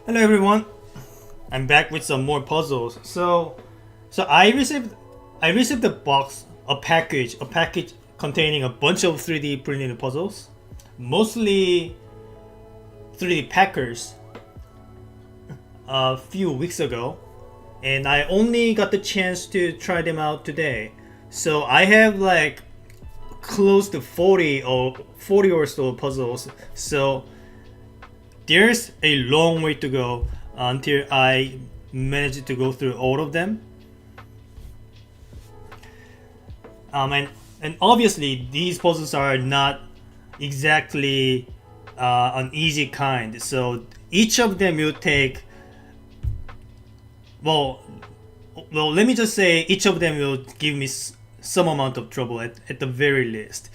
Hello everyone. I'm back with some more puzzles. So I received a package containing a bunch of 3D printed puzzles, mostly 3D packers a few weeks ago, and I only got the chance to try them out today. So I have like close to 40 or so puzzles. So there's a long way to go until I manage to go through all of them. And obviously these puzzles are not exactly an easy kind. So each of them will take well, let me just say each of them will give me some amount of trouble at the very least.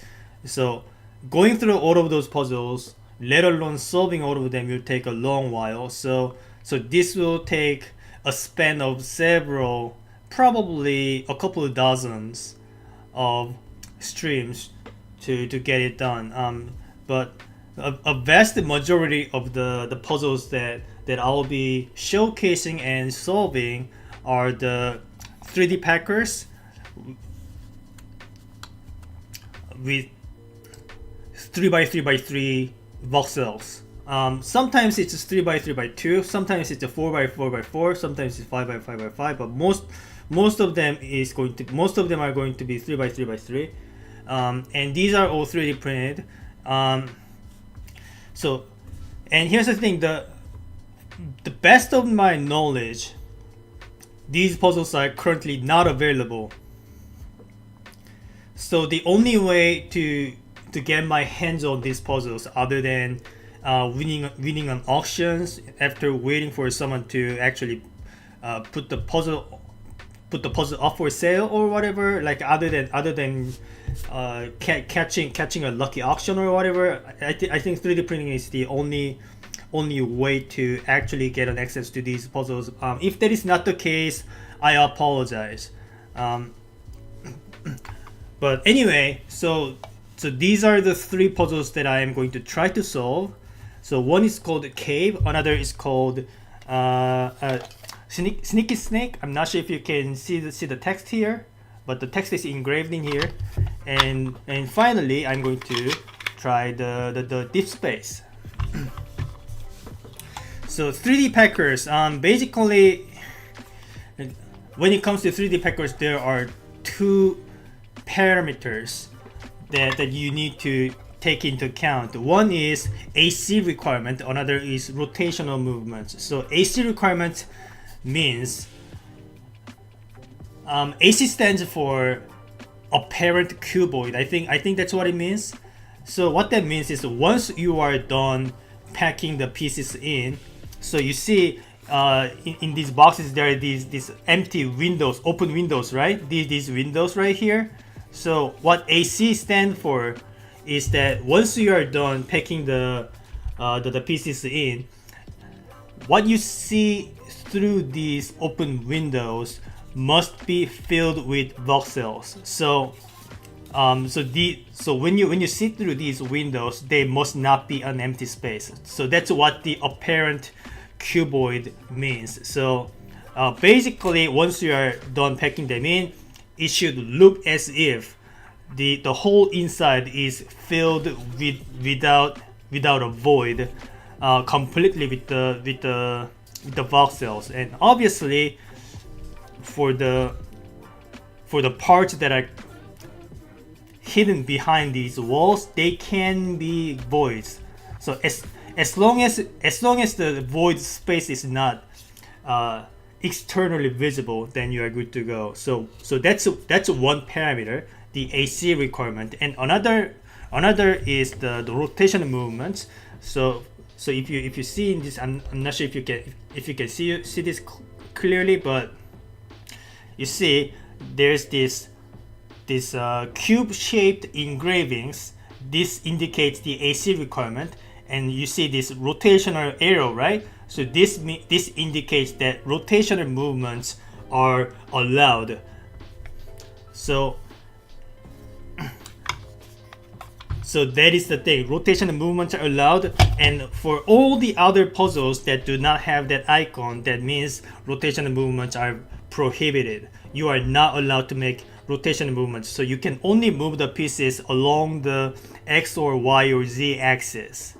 So going through all of those puzzles, let alone solving all of them, will take a long while. So this will take a span of several, probably a couple of dozens of streams to get it done. But a vast majority of the puzzles that I'll be showcasing and solving are the 3D packers with 3 by 3 by 3 voxels. Sometimes it's 3 by 3 by 2, sometimes it's a 4 by 4 by 4, sometimes it's 5 by 5 by 5, but most of them are going to be 3 by 3 by 3. And these are all 3D printed. So and here's the thing, the best of my knowledge, these puzzles are currently not available. So the only way to get my hands on these puzzles, other than winning on auctions after waiting for someone to actually put the puzzle up for sale or whatever, like other than catching a lucky auction or whatever, I think 3D printing is the only way to actually get an access to these puzzles. If that is not the case, I apologize. But anyway, so these are the three puzzles that I am going to try to solve. So one is called Cave, another is called Sneaky Snake. I'm not sure if you can see the text here, but the text is engraved in here. And finally, I'm going to try the Deep Space. So 3D packers, basically, when it comes to 3D packers, there are two parameters that you need to take into account. One is AC requirement, another is rotational movements. So AC requirement means AC stands for apparent cuboid. I think that's what it means. So what that means is once you are done packing the pieces in, so you see in these boxes there are these empty windows, open windows, right? These windows right here. So what AC stand for is that once you are done packing the pieces in, what you see through these open windows must be filled with voxels. So when you see through these windows, they must not be an empty space. So that's what the apparent cuboid means. So basically, once you are done packing them in, it should look as if the whole inside is filled without a void, completely with the voxels. And obviously, for the parts that are hidden behind these walls, they can be voids. So as long as the void space is not externally visible, then you are good to go. So that's one parameter, the AC requirement, and another is the rotation movements. So if you see in this, I'm not sure if you can see this clearly, but you see there's this cube-shaped engravings. This indicates the AC requirement, and you see this rotational arrow, right? So this indicates that rotational movements are allowed. So So that is the thing. Rotation and movements are allowed, and for all the other puzzles that do not have that icon, that means rotation and movements are prohibited. You are not allowed to make rotation and movements. So you can only move the pieces along the X or Y or Z axis.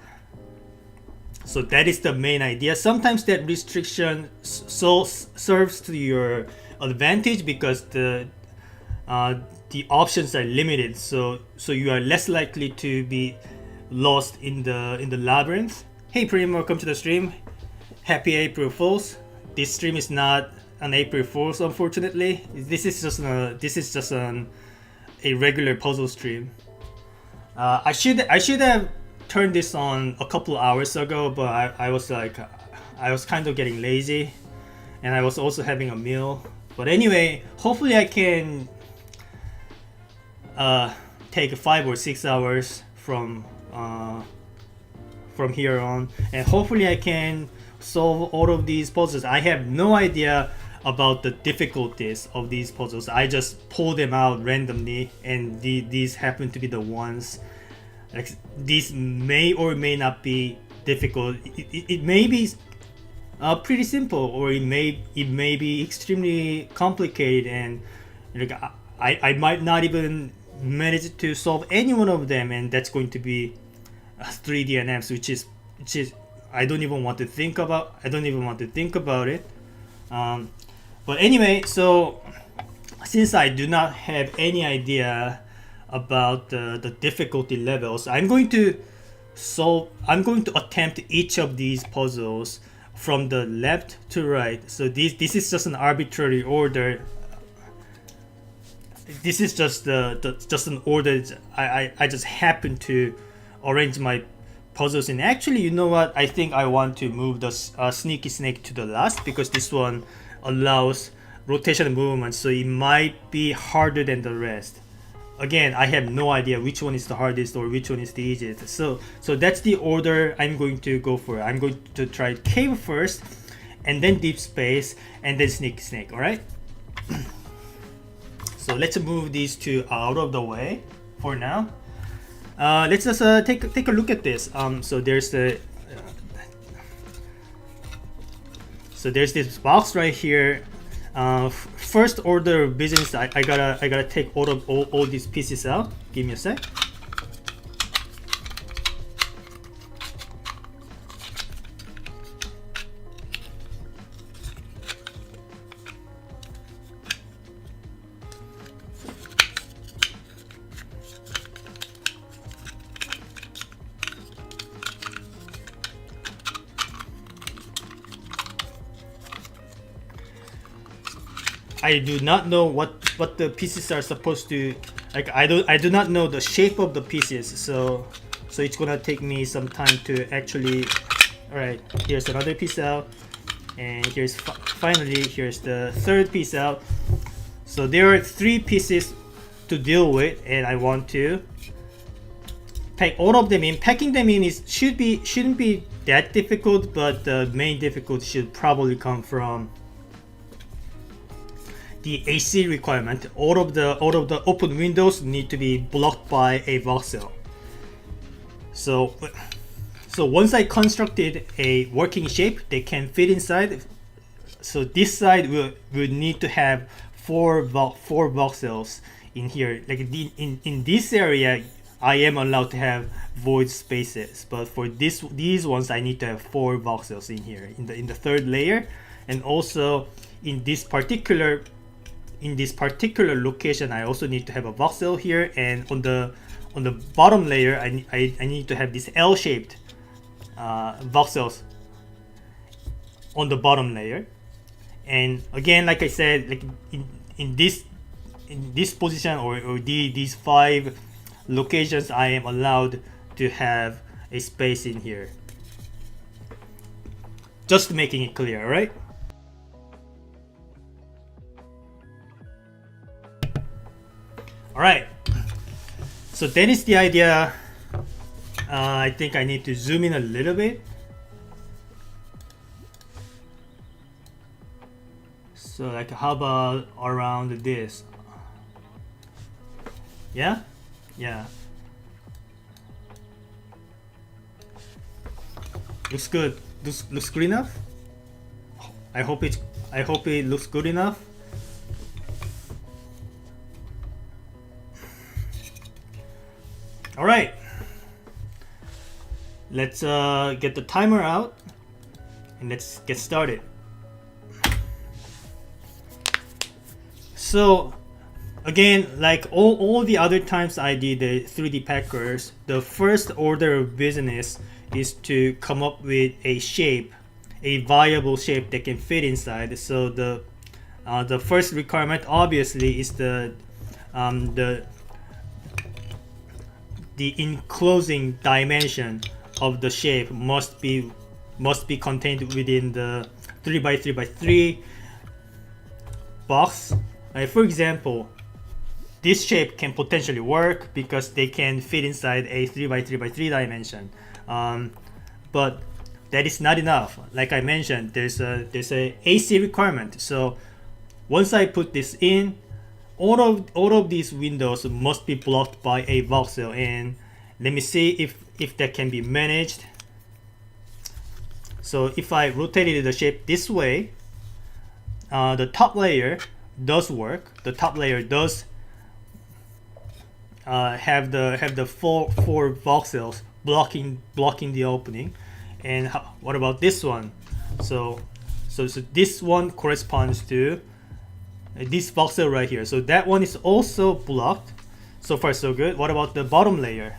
So that is the main idea. Sometimes that restriction serves to your advantage because the options are limited. So you are less likely to be lost in the labyrinth. Hey Prim, welcome to the stream. Happy April Fools. This stream is not an April Fools, unfortunately. This is just a regular puzzle stream. I should have turned this on a couple of hours ago, but I was kind of getting lazy, and I was also having a meal. But anyway, hopefully I can take 5 or 6 hours from here on, and hopefully I can solve all of these puzzles. I have no idea about the difficulties of these puzzles. I just pull them out randomly, and these happen to be the ones. Like, these may or may not be difficult. It may be pretty simple, or it may be extremely complicated, and like I might not even manage to solve any one of them, and that's going to be 3 DNFs, which is I don't even want to think about. It. But anyway, so since I do not have any idea about the difficulty levels, I'm going to attempt each of these puzzles from the left to right. So this is just an arbitrary order. This is just just an order. I just happen to arrange my puzzles in. Actually, you know what? I think I want to move the Sneaky Snake to the last, because this one allows rotation and movement, so it might be harder than the rest. Again, I have no idea which one is the hardest or which one is the easiest. So that's the order I'm going to go for. I'm going to try Cave first, and then Deep Space, and then Sneaky Snake. All right. So let's move these two out of the way for now. Let's just take a look at this. So there's this box right here. First order of business, I gotta take all these pieces out. Give me a sec. I do not know what the pieces are supposed to, like. I do not know the shape of the pieces, so it's gonna take me some time to actually. All right, here's another piece out, and here's finally here's the third piece out. So there are 3 pieces to deal with, and I want to pack all of them in. Packing them in shouldn't be that difficult, but the main difficulty should probably come from the AC requirement. All of the open windows need to be blocked by a voxel. So once I constructed a working shape, they can fit inside. So this side will need to have 4 voxels in here. Like in this area, I am allowed to have void spaces, but for these ones, I need to have 4 voxels in here in the 3rd layer, and also in this particular location, I also need to have a voxel here, and on the bottom layer, I need to have this L-shaped voxels on the bottom layer. And again, like I said, like in this position or these 5 locations, I am allowed to have a space in here. Just making it clear, right? Alright, so that is the idea. I think I need to zoom in a little bit. So like, how about around this? Yeah? Yeah. Looks good. Looks good enough. I hope it looks good enough. All right. Let's get the timer out and let's get started. So again, like all the other times I did the 3D packers, the first order of business is to come up with a shape, a viable shape that can fit inside. So the first requirement obviously is the enclosing dimension of the shape must be contained within the 3x3x3 box. For example, this shape can potentially work because they can fit inside a 3x3x3 dimension, but that is not enough. Like I mentioned, there's a AC requirement. So once I put this in, all of these windows must be blocked by a voxel, and let me see if that can be managed. So if I rotated the shape this way, the top layer does work. The top layer does have the four voxels blocking the opening. And what about this one? So this one corresponds to this voxel right here. So that one is also blocked. So far so good. What about the bottom layer?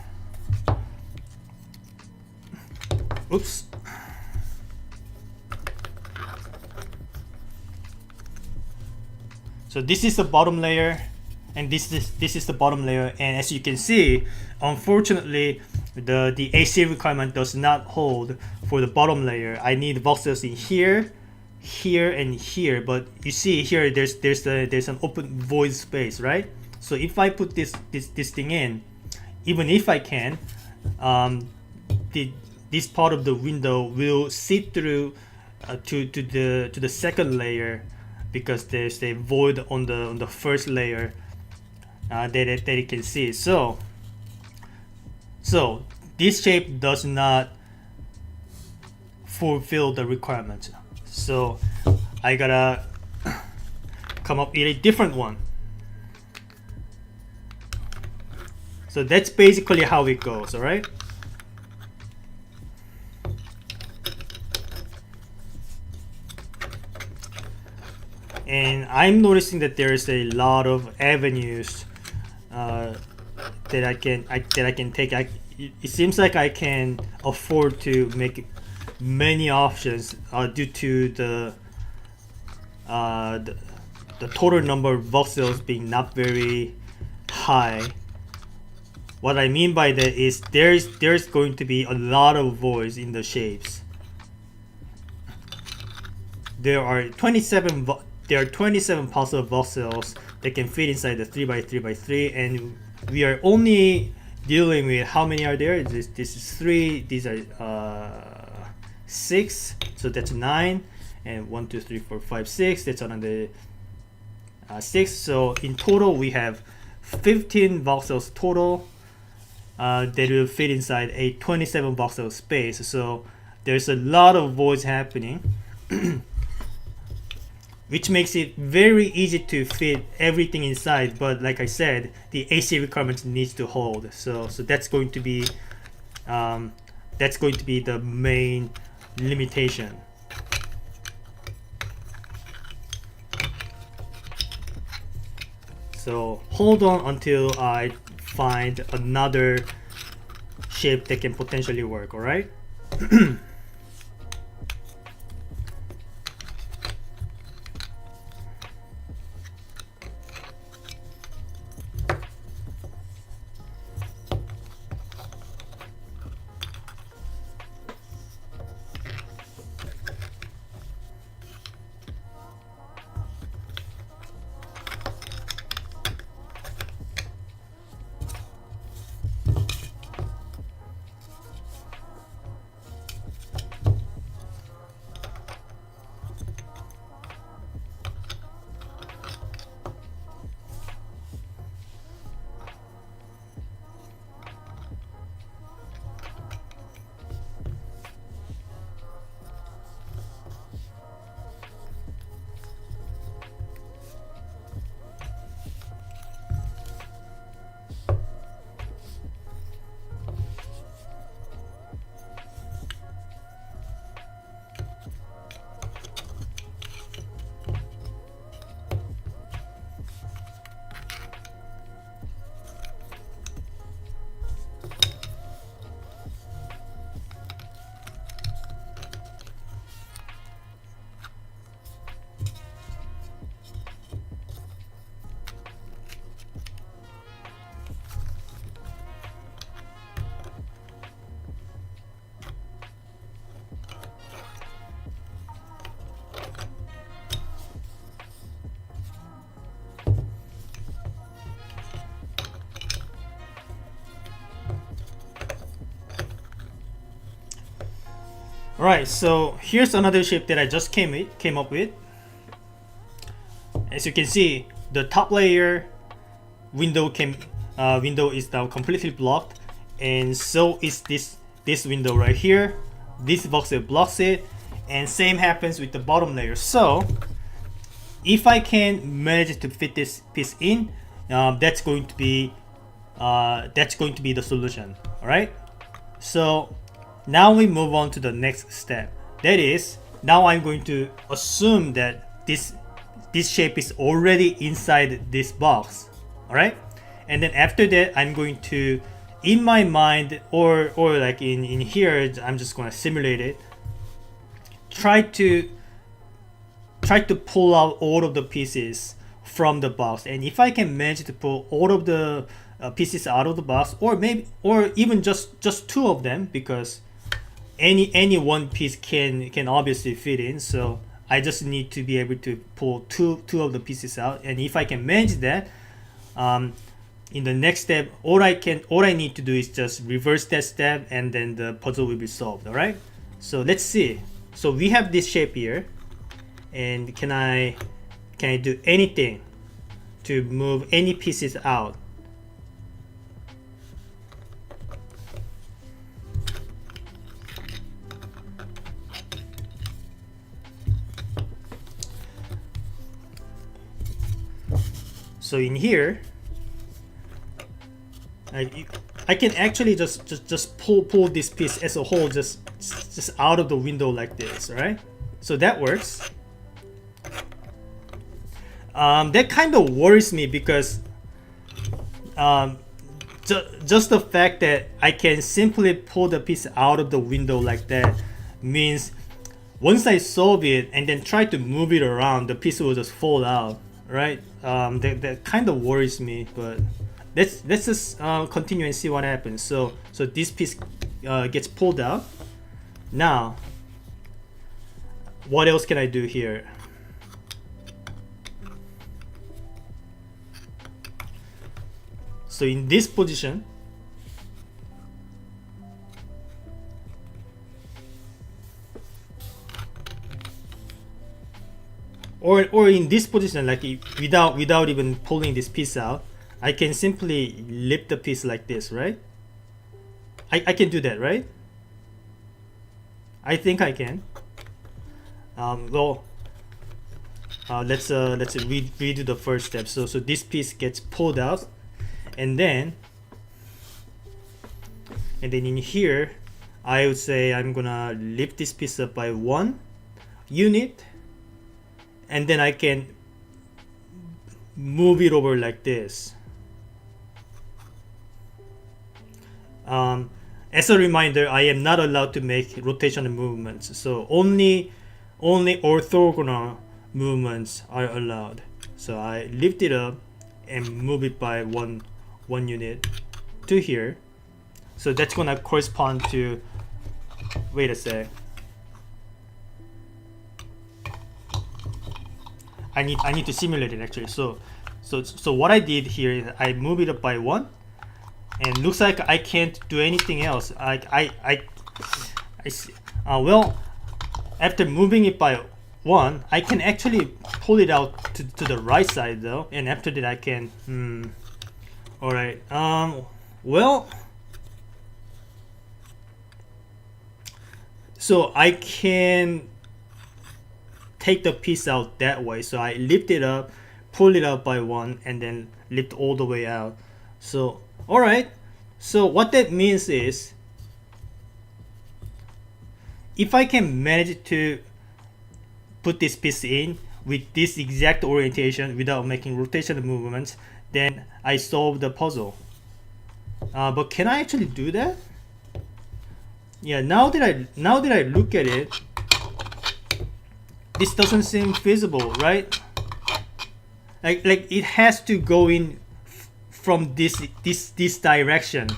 Oops. So this is the bottom layer, and this is the bottom layer. And as you can see, unfortunately, the AC requirement does not hold for the bottom layer. I need voxels in here, here, and here. But you see here, there's an open void space, right? So if I put this thing in, even if I can, this part of the window will see through to the second layer, because there's a void on the first layer that you can see. So this shape does not fulfill the requirements. So I gotta come up with a different one. So that's basically how it goes, all right? And I'm noticing that there's a lot of avenues that I can take. It seems like I can afford to make many options due to the total number of voxels being not very high. What I mean by that is there's going to be a lot of voids in the shapes. There are 27 possible voxels that can fit inside the 3x3x3, and we are only dealing with how many are there. This is 3. These are 6. So that's 9, and 1, 2, 3, 4, 5, 6. That's another 6. So in total, we have 15 voxels total that will fit inside a 27 voxel space. So there's a lot of voids happening. Which makes it very easy to fit everything inside, but like I said, the AC requirement needs to hold. So that's going to be the main limitation. So hold on until I find another shape that can potentially work. All right. Alright, so here's another shape that I just came up with. As you can see, the top layer window is now completely blocked, and so is this window right here. This box blocks it, and same happens with the bottom layer. So if I can manage to fit this piece in, that's going to be the solution. All right. So now we move on to the next step. That is, now I'm going to assume that this shape is already inside this box. All right. And then after that, I'm going to, in my mind, or like in here, I'm just going to simulate it. Try to pull out all of the pieces from the box, and if I can manage to pull all of the pieces out of the box, or even just two of them, because any one piece can obviously fit in. So I just need to be able to pull two of the pieces out, and if I can manage that, in the next step, all I need to do is just reverse that step, and then the puzzle will be solved. All right. So let's see. So we have this shape here, and can I do anything to move any pieces out? So in here, I can actually just pull this piece as a whole just out of the window like this, right? So that works. That kind of worries me, because just the fact that I can simply pull the piece out of the window like that means once I solve it and then try to move it around, the piece will just fall out, right? That kind of worries me, but let's just continue and see what happens. So this piece gets pulled out. Now, what else can I do here? So in this position, or in this position, like without even pulling this piece out, I can simply lift the piece like this, right? I can do that, right? I think I can. Let's redo the first step. So this piece gets pulled out, and then in here, I would say I'm gonna lift this piece up by 1 unit, and then I can move it over like this. As a reminder, I am not allowed to make rotational movements, so only orthogonal movements are allowed. So I lift it up and move it by one unit to here. So that's gonna correspond to, wait a sec, I need to simulate it actually. So what I did here is I move it up by 1, and looks like I can't do anything else. I see. Well, after moving it by 1, I can actually pull it out to the right side though, and after that I can all right. Well, so I can take the piece out that way. So I lift it up, pull it out by 1, and then lift all the way out. So alright, so what that means is, if I can manage to put this piece in with this exact orientation without making rotational movements, then I solve the puzzle. But can I actually do that? Yeah, now that I look at it, this doesn't seem feasible, right? Like it has to go in from this direction.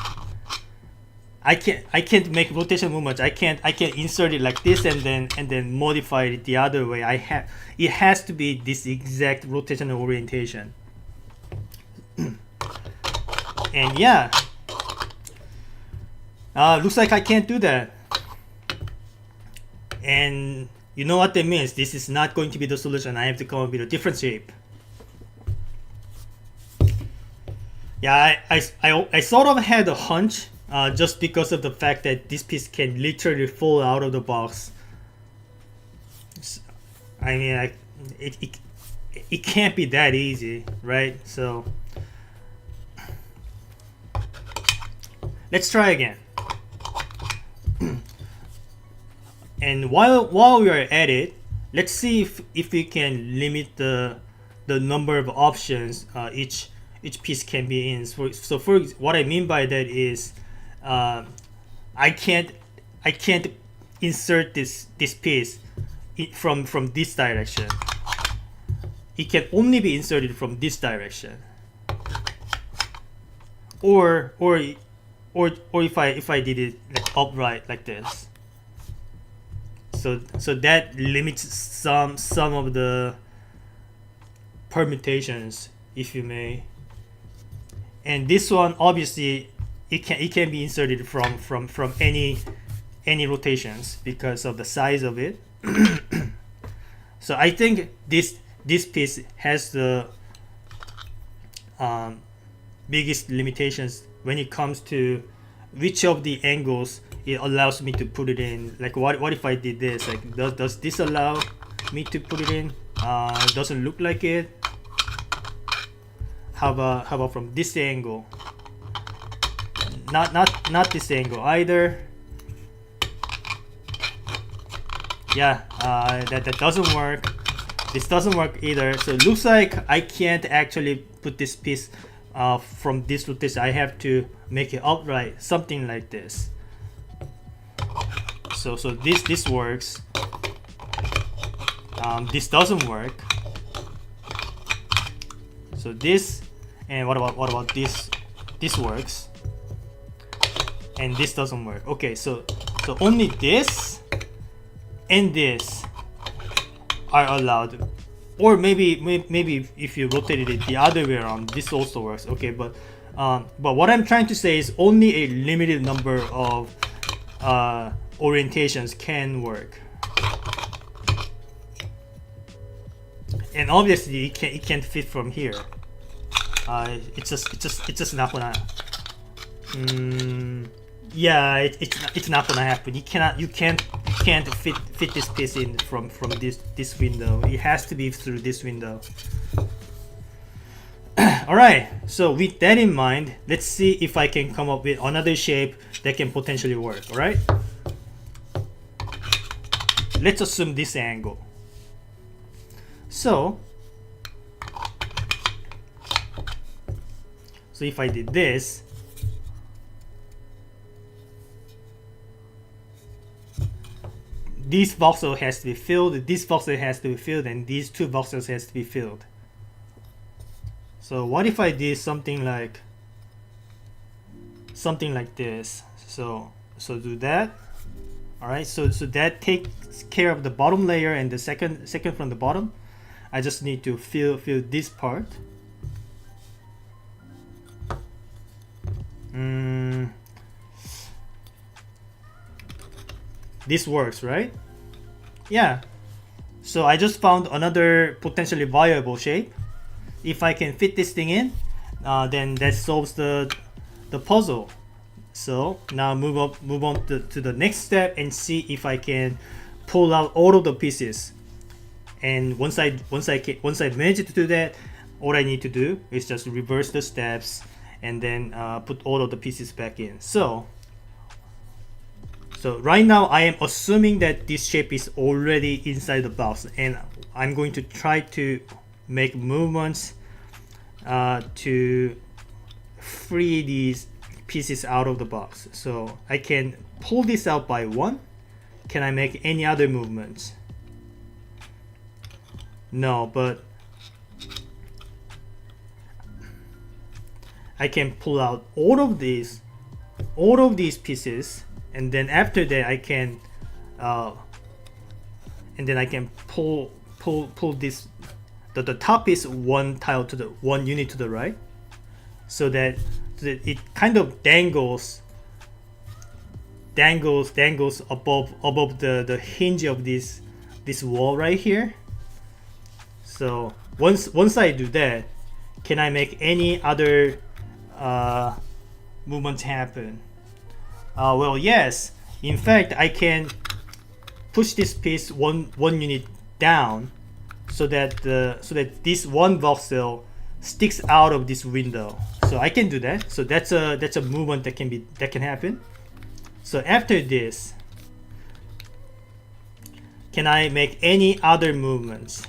I can't make rotation movements. I can't insert it like this and then modify it the other way. It has to be this exact rotational orientation. And yeah, looks like I can't do that. And you know what that means. This is not going to be the solution. I have to come up with a different shape. Yeah, I sort of had a hunch just because of the fact that this piece can literally fall out of the box. I mean, it can't be that easy, right? So let's try again. And while we are at it, let's see if we can limit the number of options each piece can be in. So for what I mean by that is, I can't insert this piece from this direction. It can only be inserted from this direction. Or if I did it like upright like this. So that limits some of the permutations, if you may. And this one, obviously, it can be inserted from any rotations because of the size of it. So I think this piece has the biggest limitations when it comes to which of the angles it allows me to put it in. Like what if I did this? Like does this allow me to put it in? It doesn't look like it. How about from this angle? Not this angle either. Yeah, that doesn't work. This doesn't work either. So it looks like I can't actually put this piece from this rotation. I have to make it upright, something like this. So this works. This doesn't work. So this, and what about this? This works, and this doesn't work. Okay, so only this and this are allowed, or maybe if you rotated it the other way around, this also works. Okay, but what I'm trying to say is only a limited number of orientations can work, and obviously it can't fit from here. It's just not gonna. Yeah, it's not gonna happen. You can't fit this piece in from this window. It has to be through this window. All right. So with that in mind, let's see if I can come up with another shape that can potentially work. All right. Let's assume this angle. So if I did this, this voxel has to be filled, this voxel has to be filled, and these two voxels has to be filled. So what if I did something like this? So do that. All right. So that takes care of the bottom layer and the second from the bottom. I just need to fill this part. This works, right? Yeah. So I just found another potentially viable shape. If I can fit this thing in, then that solves the puzzle. So now move on to the next step and see if I can pull out all of the pieces. And once I manage to do that, all I need to do is just reverse the steps and then put all of the pieces back in. So right now I am assuming that this shape is already inside the box, and I'm going to try to make movements to free these pieces out of the box. So I can pull this out by one. Can I make any other movements? No, but I can pull out all of these pieces, and then after that I can pull this the top is one tile to the one unit to the right, so that it kind of dangles dangles above the hinge of this wall right here. So once I do that, can I make any other movements happen? Well, yes. In fact, I can push this piece one unit down, so that this one voxel sticks out of this window. So I can do that. So that's a movement that can happen. So after this, can I make any other movements?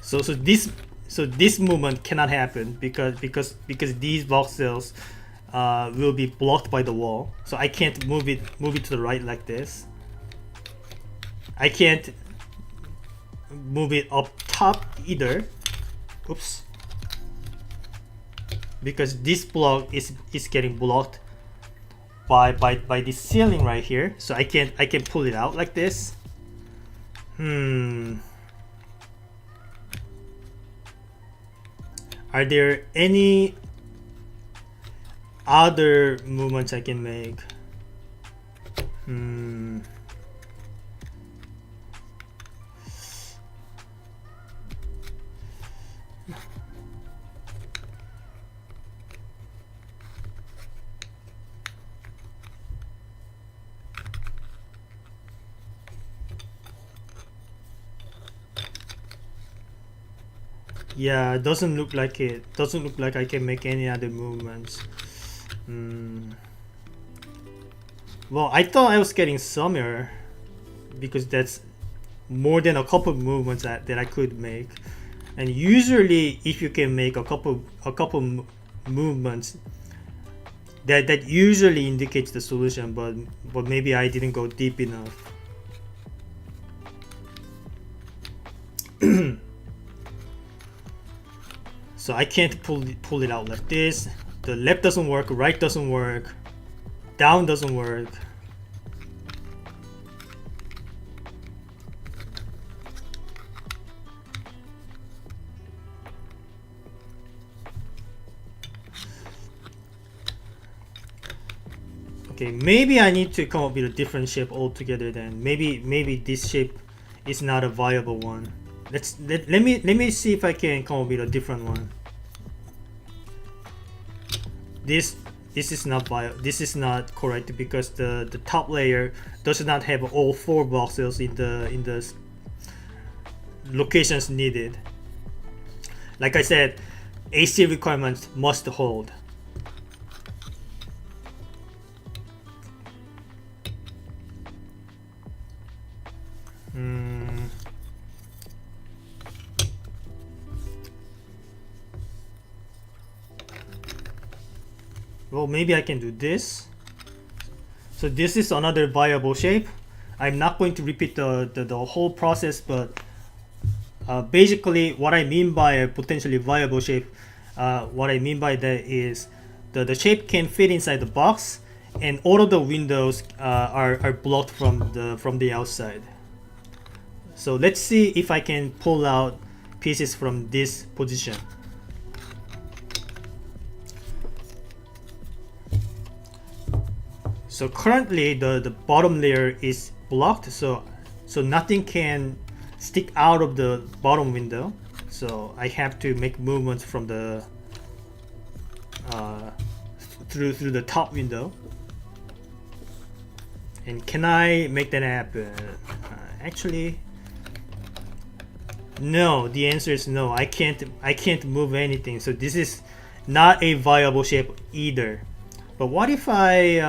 So this movement cannot happen because these voxels will be blocked by the wall. So I can't move it to the right like this. I can't move it up top either. Oops. Because this block is getting blocked by this ceiling right here. So I can pull it out like this. Are there any other movements I can make? Yeah, it doesn't look like it. Doesn't look like I can make any other movements. Well, I thought I was getting somewhere because that's more than a couple of movements that I could make. And usually, if you can make a couple movements, that usually indicates the solution. But maybe I didn't go deep enough. So I can't pull it out like this. The left doesn't work, right doesn't work, down doesn't work. Okay, maybe I need to come up with a different shape altogether then. Maybe this shape is not a viable one. Let me see if I can come up with a different one. This is not this is not correct because the top layer does not have all 4 voxels in the locations needed. Like I said, AC requirements must hold. Well, maybe I can do this. So this is another viable shape. I'm not going to repeat the whole process, but basically what I mean by a potentially viable shape, what I mean by that is the shape can fit inside the box, and all of the windows are blocked from the outside. So let's see if I can pull out pieces from this position. So currently the bottom layer is blocked, so nothing can stick out of the bottom window. So I have to make movements from the through the top window. And can I make that happen? Actually, no. The answer is no. I can't move anything. So this is not a viable shape either. But what if I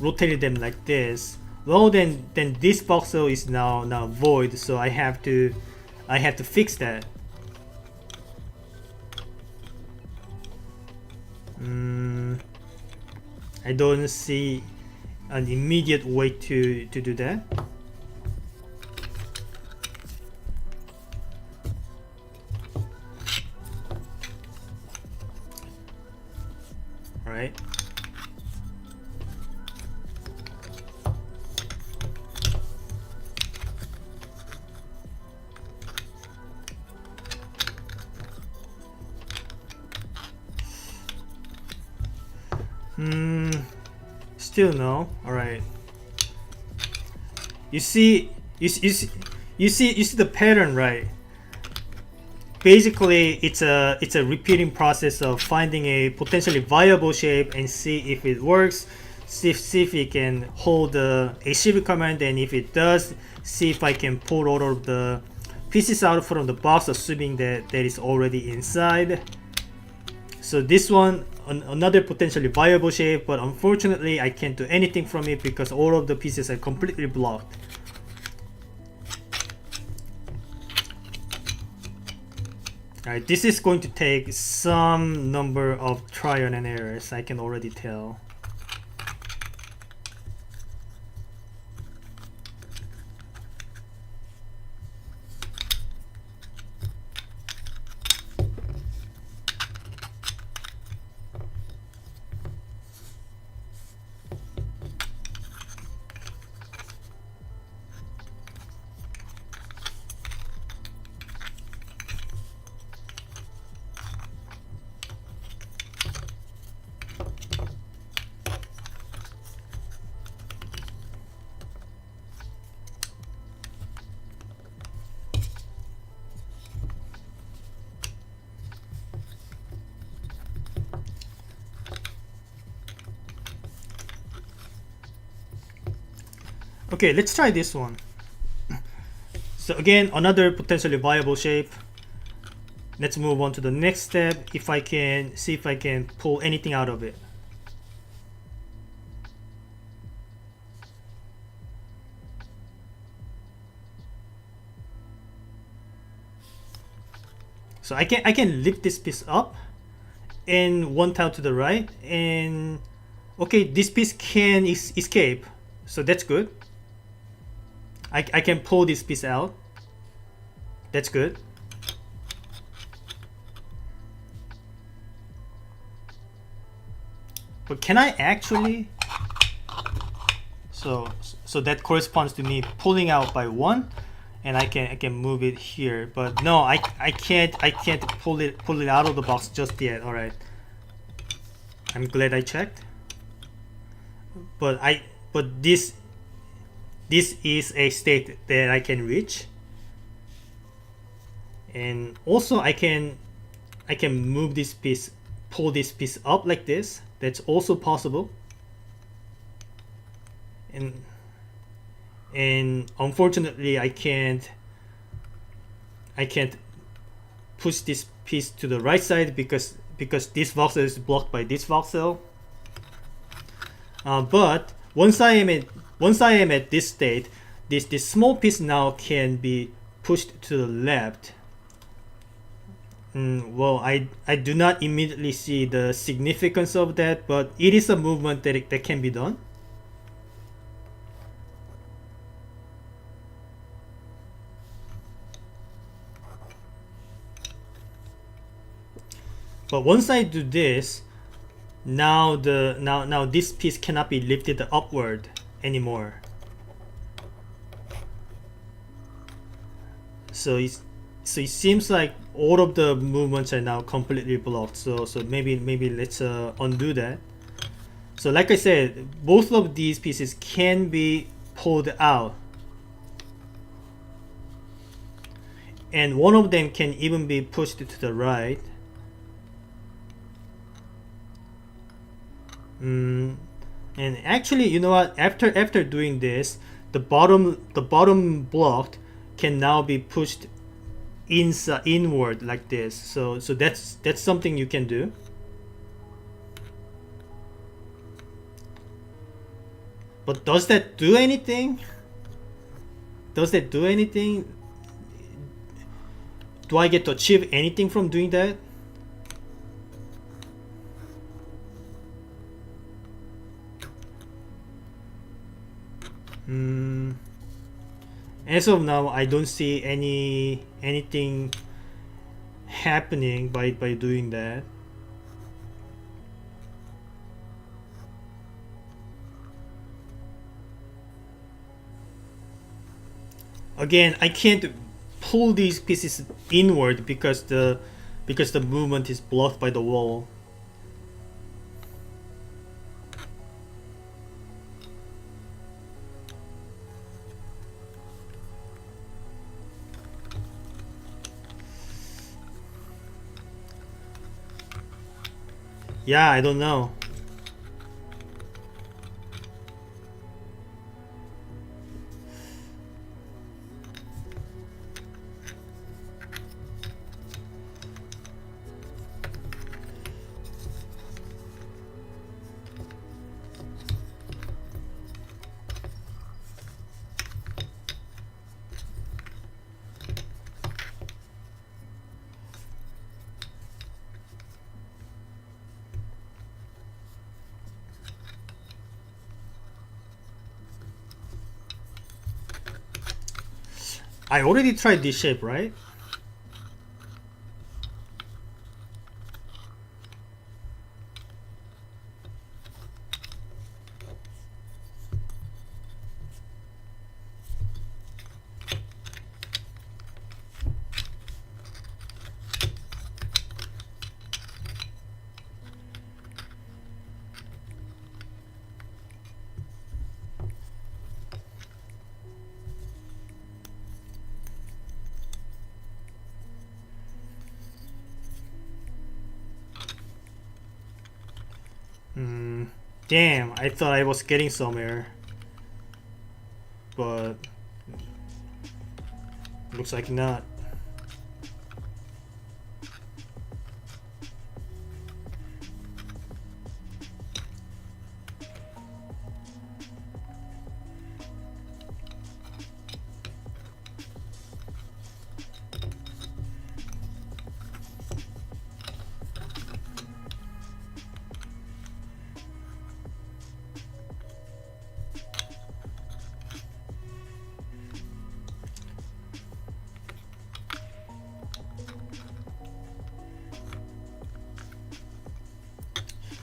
rotated them like this? Well, then this voxel is now void. So I have to fix that. I don't see an immediate way to do that. right? Still no. All right. You see, you see the pattern, right? Basically, it's a repeating process of finding a potentially viable shape and see if it works. See if it can hold the HTTP command, and if it does, see if I can pull all of the pieces out from the box, assuming that that is already inside. So this one, another potentially viable shape, but unfortunately I can't do anything from it because all of the pieces are completely blocked. Alright, this is going to take some number of trial and errors, I can already tell. Okay, let's try this one. So again, another potentially viable shape. Let's move on to the next step. If I can see if I can pull anything out of it. So I can lift this piece up and one tile to the right, and okay, this piece can escape, so that's good. I can pull this piece out. That's good. But can I actually? So that corresponds to me pulling out by one, and I can move it here. But no, I can't pull it out of the box just yet. All right. I'm glad I checked. But this is a state that I can reach, and also I can move this piece, pull this piece up like this. That's also possible. And unfortunately I can't push this piece to the right side because this voxel is blocked by this voxel. But once I am at this state, this small piece now can be pushed to the left. Well, I do not immediately see the significance of that, but it is a movement that can be done. But once I do this, now this piece cannot be lifted upward anymore. So it seems like all of the movements are now completely blocked. So maybe let's undo that. So like I said, both of these pieces can be pulled out, and one of them can even be pushed to the right. And actually, you know what? After doing this, the bottom block can now be pushed inward like this. So that's something you can do. But does that do anything? Does that do anything? Do I get to achieve anything from doing that? As of now, I don't see anything happening by doing that. again, I can't pull these pieces inward because the movement is blocked by the wall. Yeah, I don't know. I already tried this shape, right? Damn, I thought I was getting somewhere. But looks like not.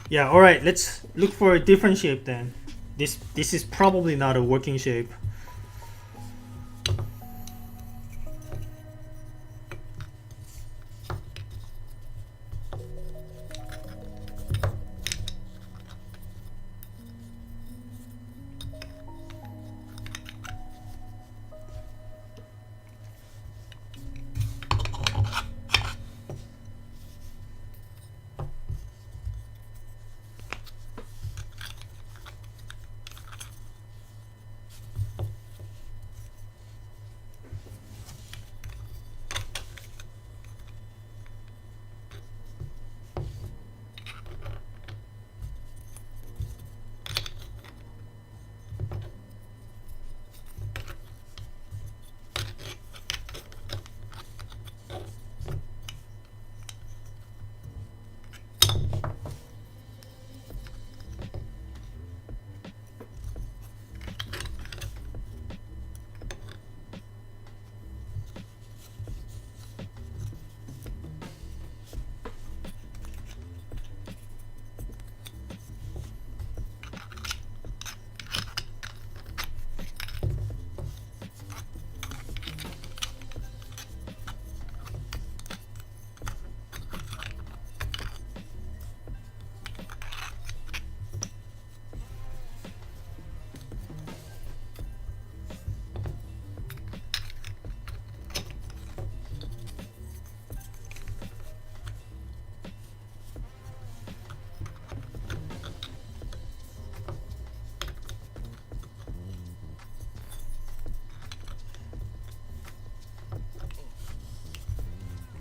Yeah, alright, let's look for a different shape then. This is probably not a working shape.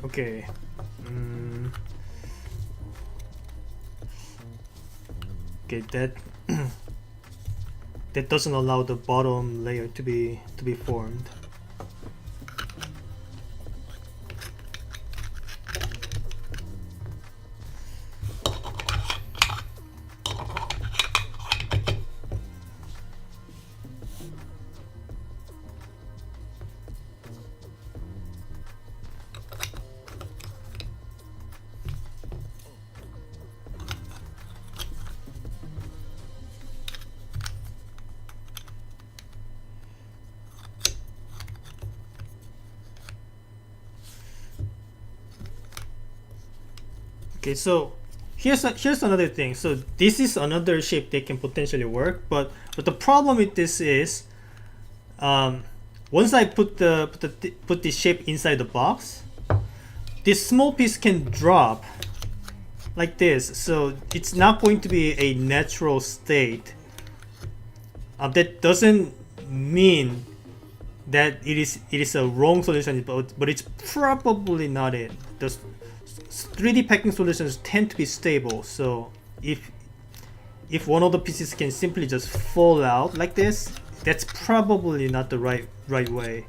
Okay. Okay, that doesn't allow the bottom layer to be formed. Okay, so here's another thing. So this is another shape that can potentially work, but the problem with this is, once I put this shape inside the box, this small piece can drop like this. So it's not going to be a natural state. That doesn't mean that it is a wrong solution, but it's probably not it. The 3D packing solutions tend to be stable, so if one of the pieces can simply just fall out like this, that's probably not the right way.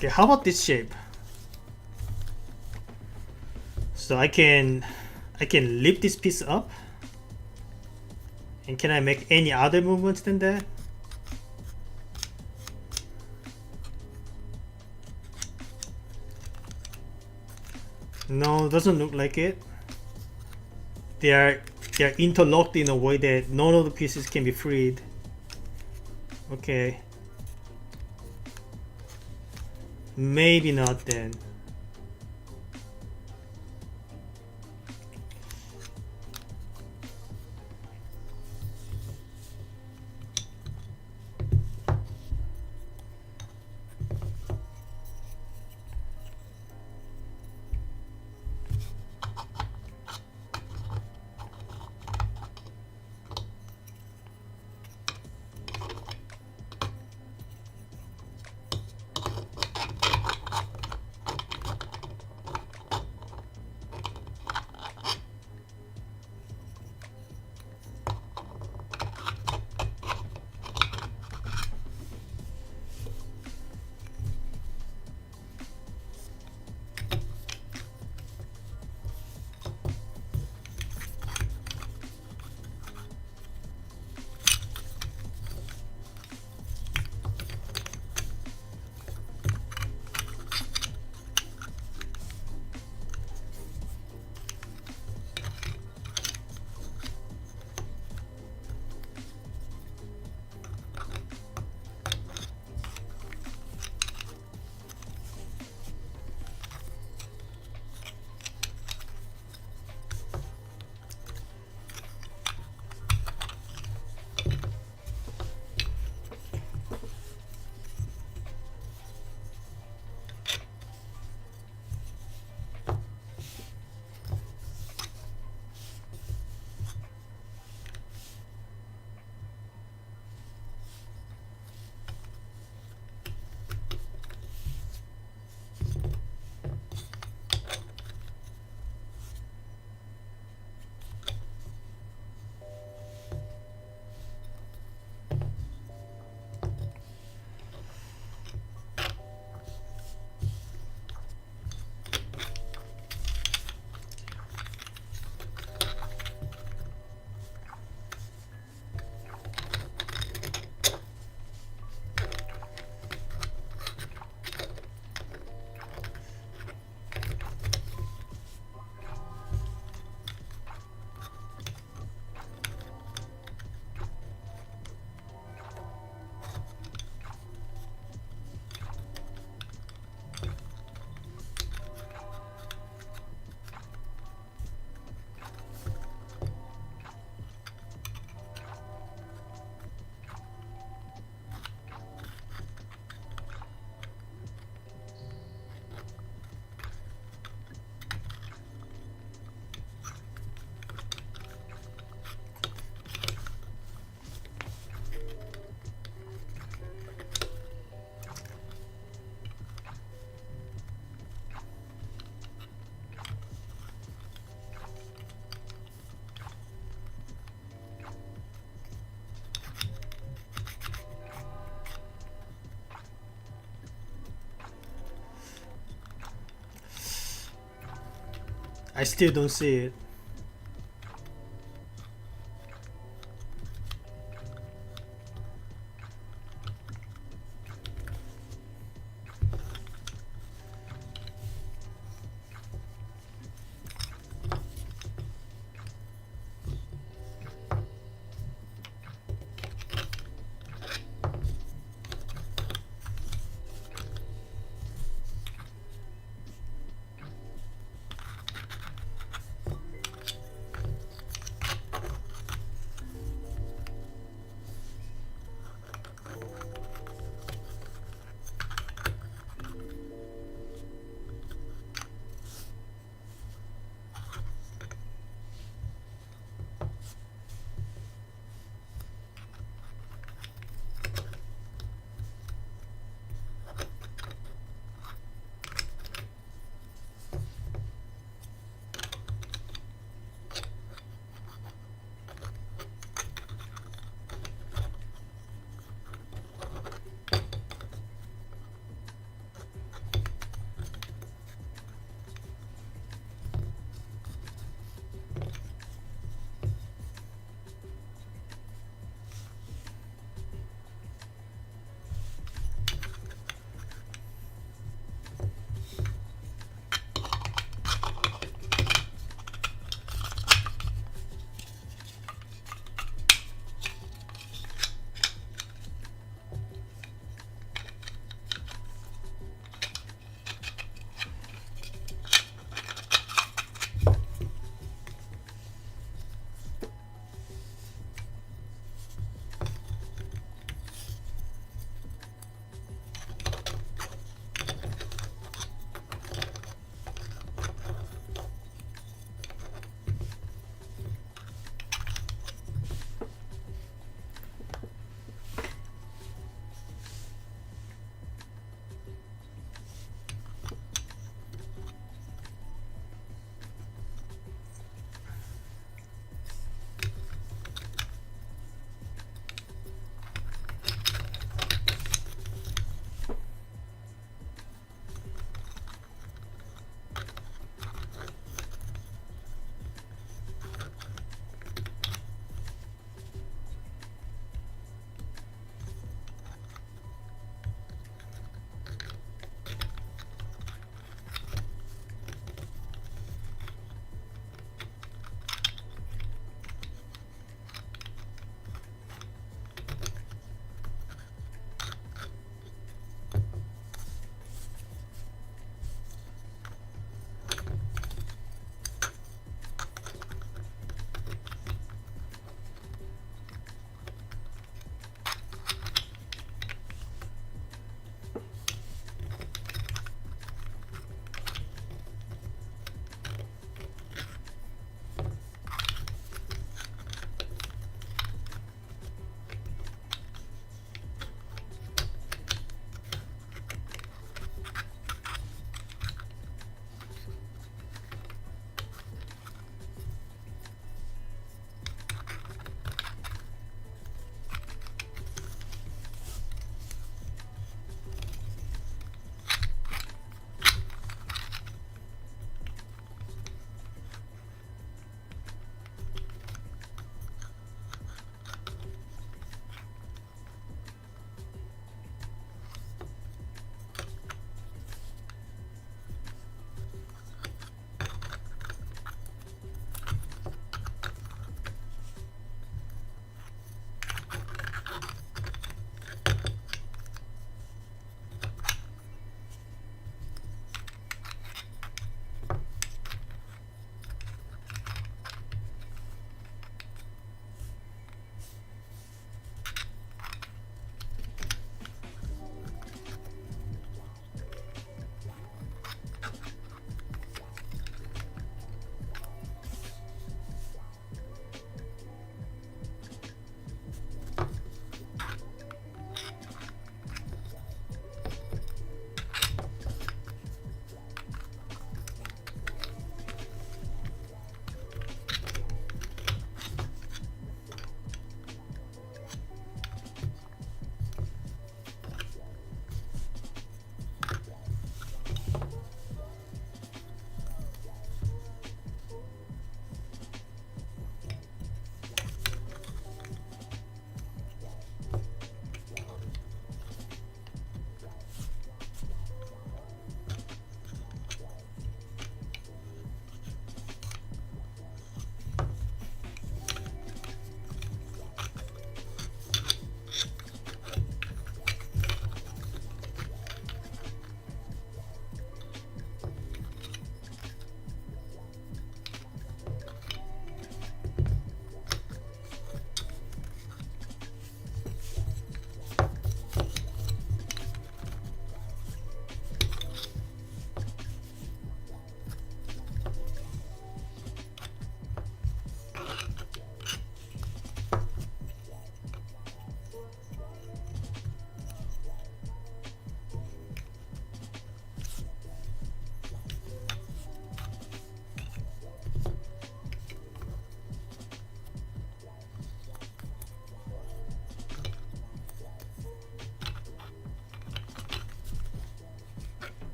Okay, how about this shape? So I can lift this piece up, and can I make any other movements than that? No, doesn't look like it. They are interlocked in a way that none of the pieces can be freed. Okay. Maybe not then. I still don't see it.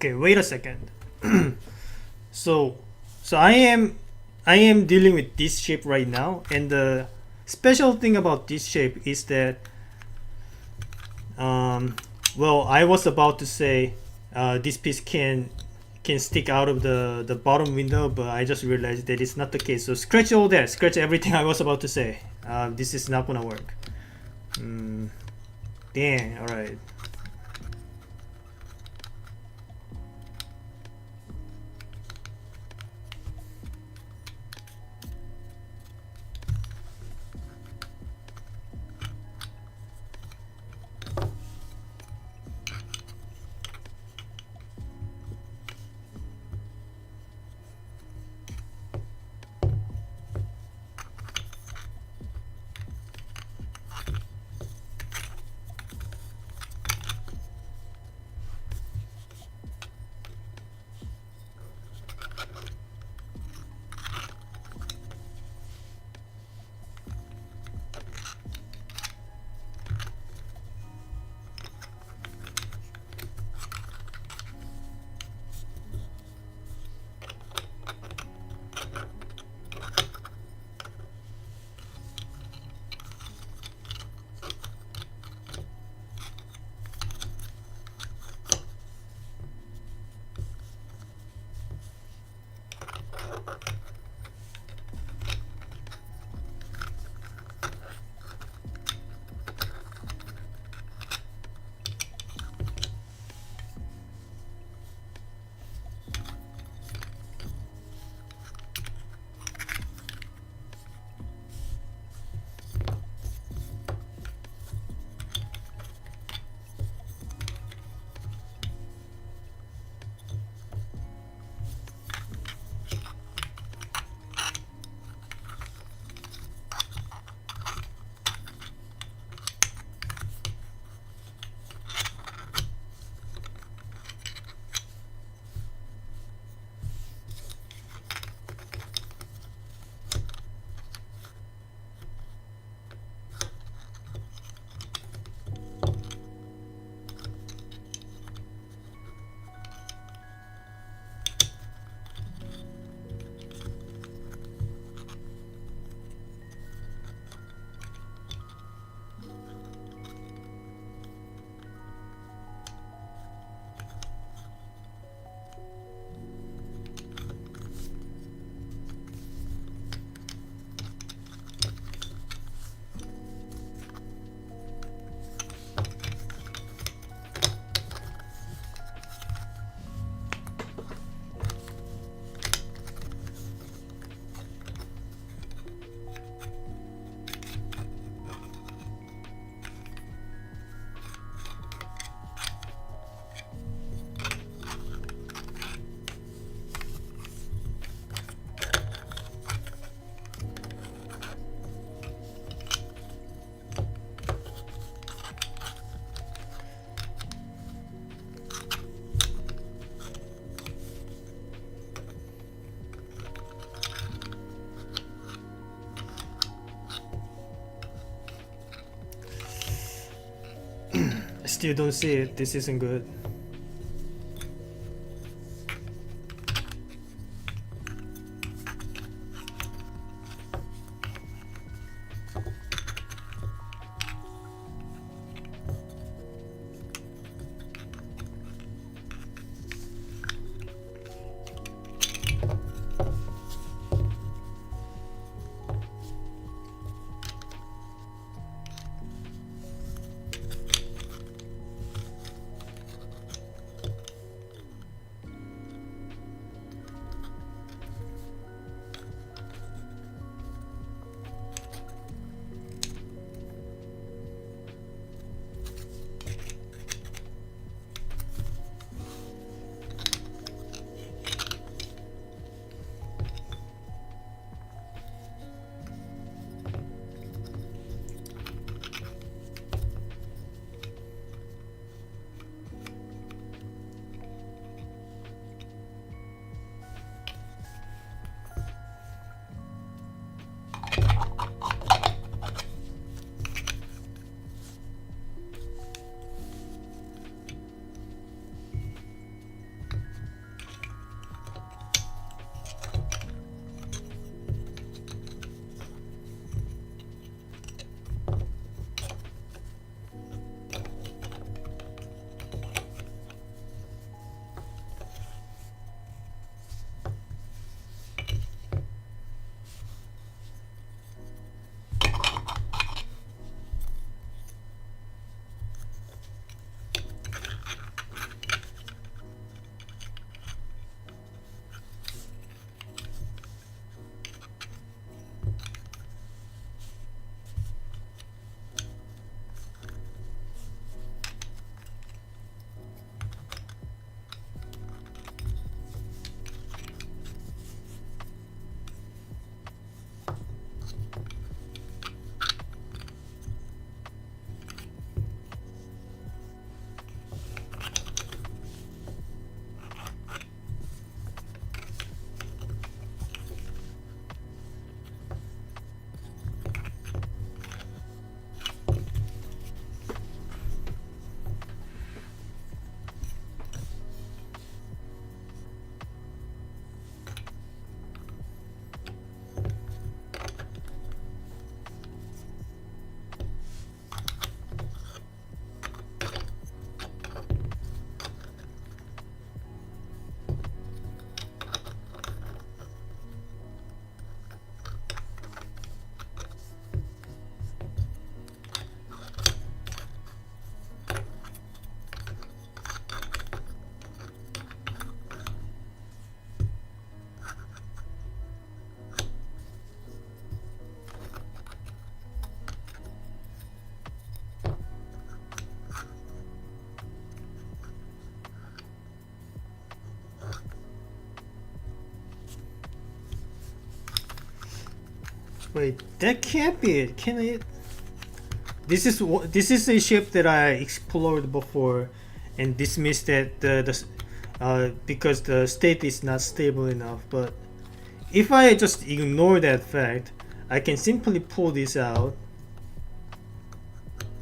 Okay, wait a second. So, I am dealing with this shape right now, and the special thing about this shape is that, well, I was about to say this piece can stick out of the bottom window, but I just realized that it's not the case. So scratch all that, scratch everything I was about to say. This is not gonna work. Dang. All right. I still don't see it. This isn't good. Wait, that can't be it, can it? This is a ship that I explored before, and dismissed that because the state is not stable enough. But if I just ignore that fact, I can simply pull this out,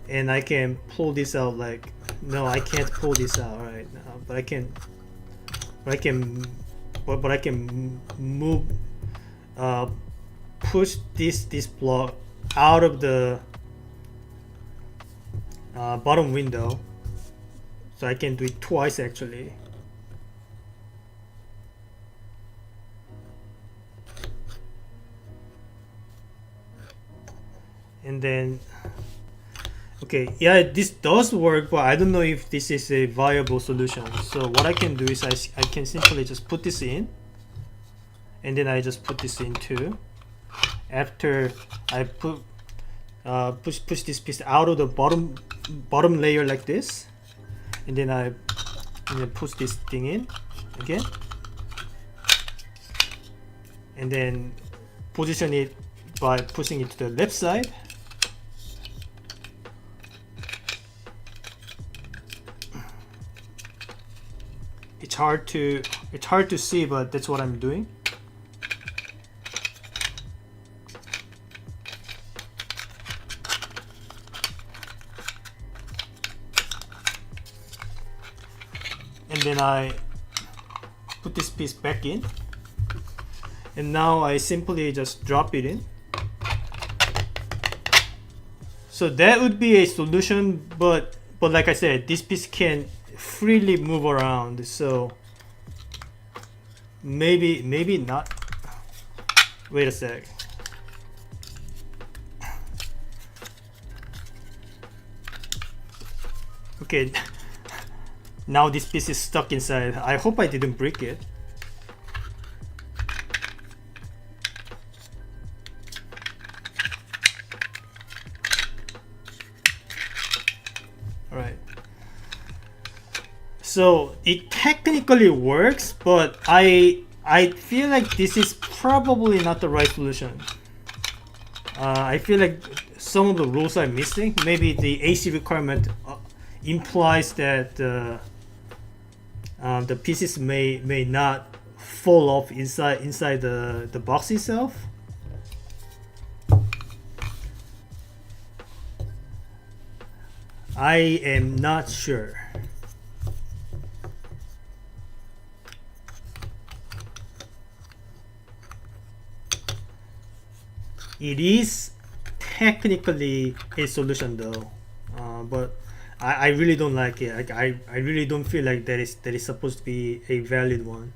and I can pull this out like no, I can't pull this out right now, but I can, but I can, but I can move, push this block out of the bottom window, so I can do it twice actually. And then okay, yeah, this does work, but I don't know if this is a viable solution. So what I can do is I can simply just put this in, and then I just put this in too. After I push this piece out of the bottom layer like this, and then I push this thing in again, and then position it by pushing it to the left side. It's hard to see, but that's what I'm doing. And then I put this piece back in, and now I simply just drop it in. So that would be a solution, but like I said, this piece can freely move around, so maybe not. Wait a sec. Okay, now this piece is stuck inside. I hope I didn't break it. Alright. So it technically works, but I feel like this is probably not the right solution. I feel like some of the rules are missing. Maybe the AC requirement implies that the pieces may not fall off inside the box itself. I am not sure. It is technically a solution though, but I really don't like it. I really don't feel like that is supposed to be a valid one.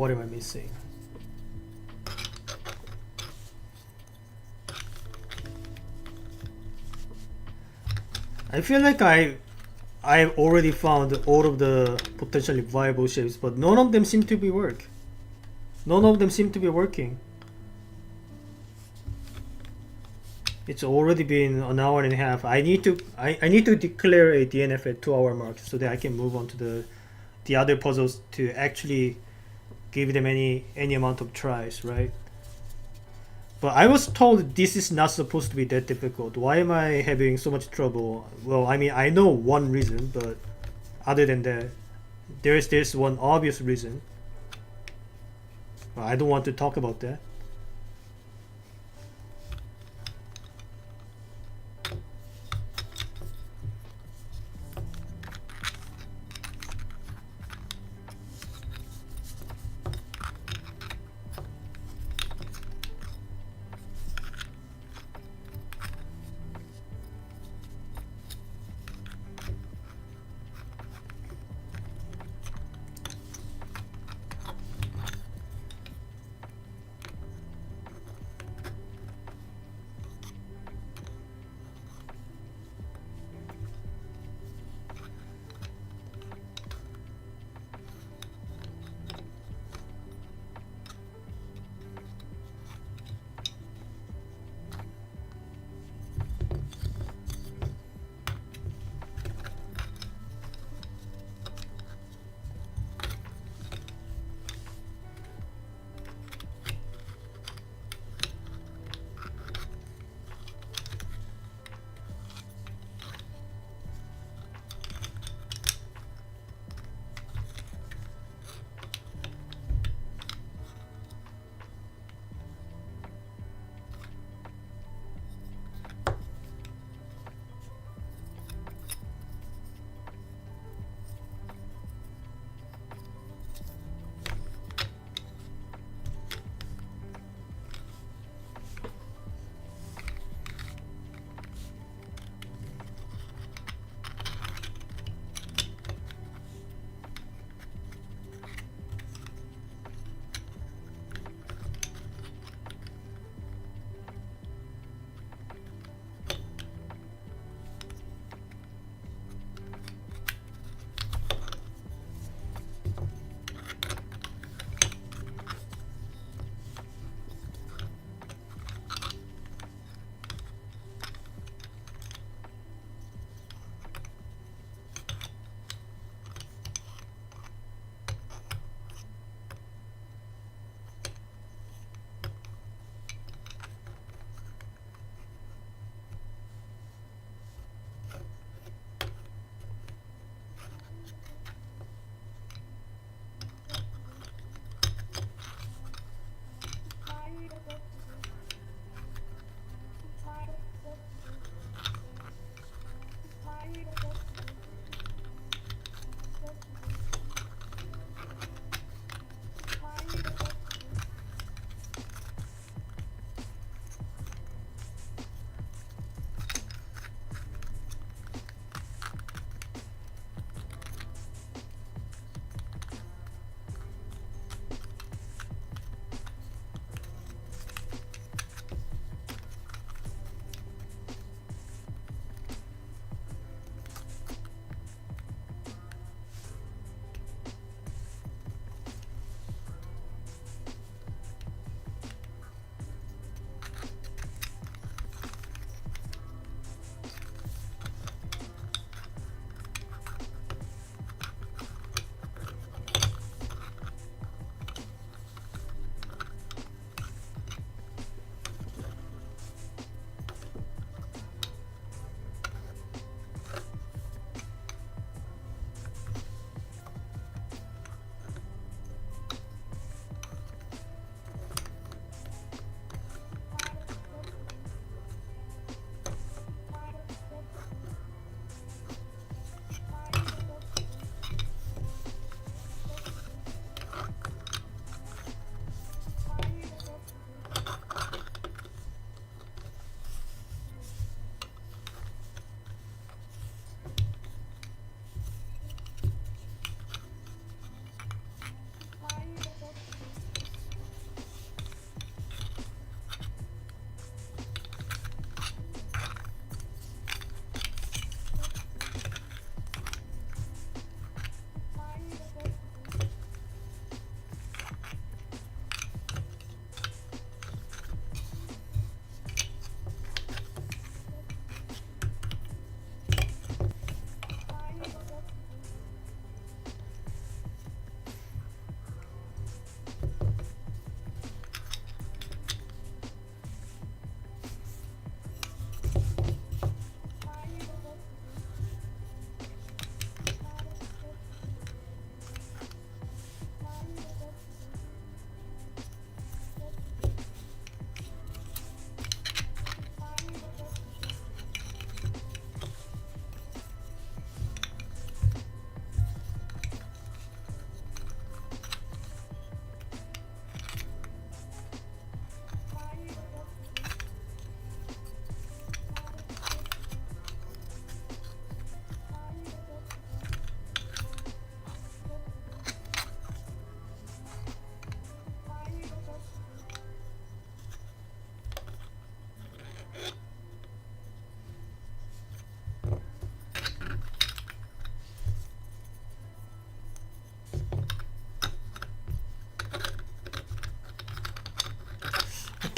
What am I missing? I feel like I've already found all of the potentially viable shapes, but none of them seem to be work. None of them seem to be working. It's already been an hour and a half. I need to declare a DNF at 2-hour mark so that I can move on to the other puzzles to actually give them any amount of tries, right? But I was told this is not supposed to be that difficult. Why am I having so much trouble? Well, I mean, I know one reason, but other than that, there's this one obvious reason. Well, I don't want to talk about that.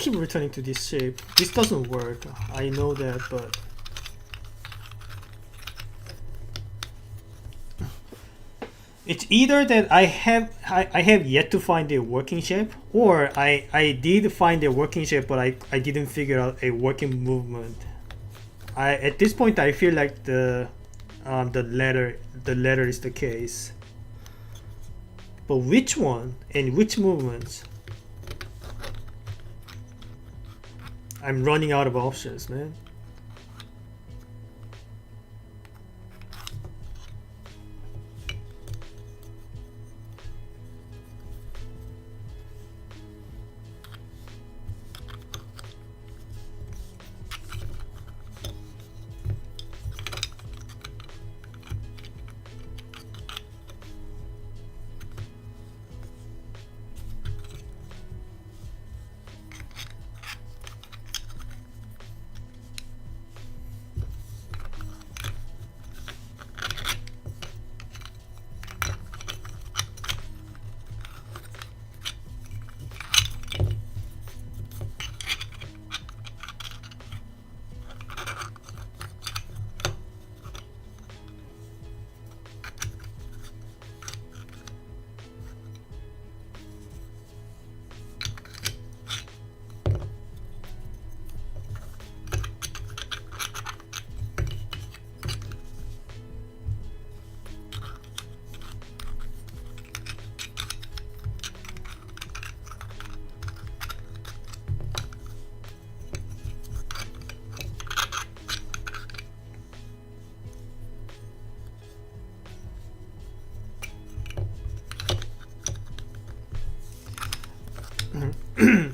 keep returning to this shape. This doesn't work. I know that, but it's either that I have yet to find a working shape, or I did find a working shape, but I didn't figure out a working movement. At this point I feel like the latter is the case. But which one and which movements? I'm running out of options, man.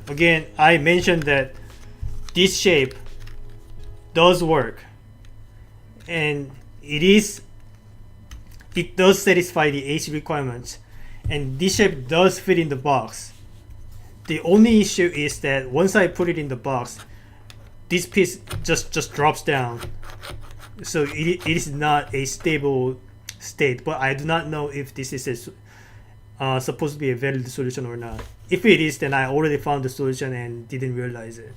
Again, I mentioned that this shape does work, and it does satisfy the AC requirements, and this shape does fit in the box. The only issue is that once I put it in the box, this piece just drops down, so it is not a stable state. But I do not know if this is supposed to be a valid solution or not. If it is, then I already found the solution and didn't realize it.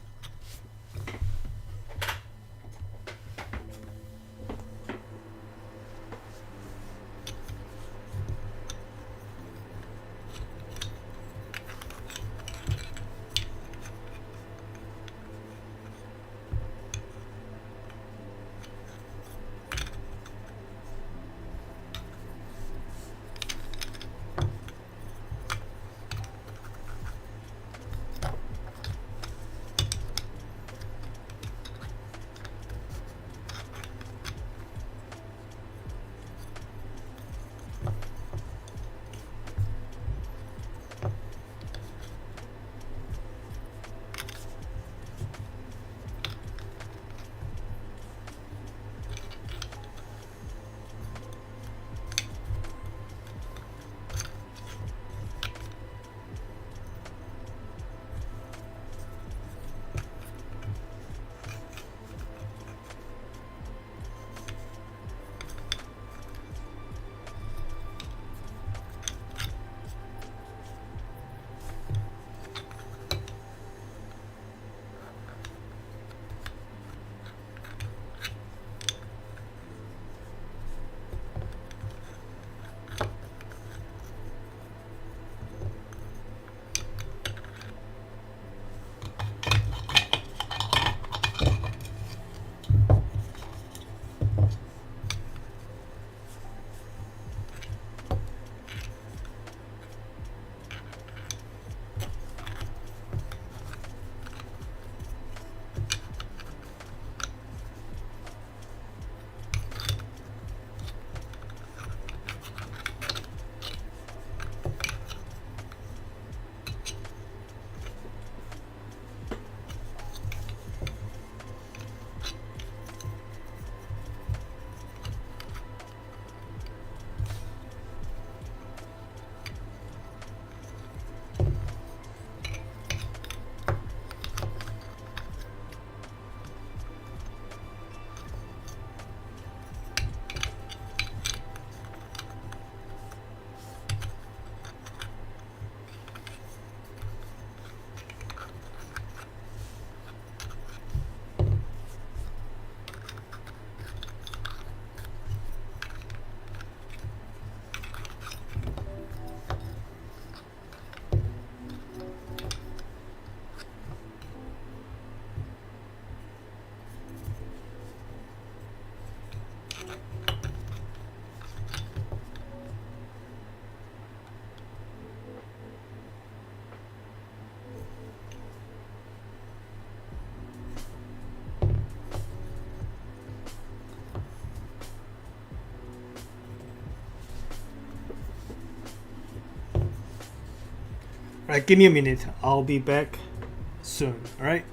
Alright, give me a minute. I'll be back soon. Alright?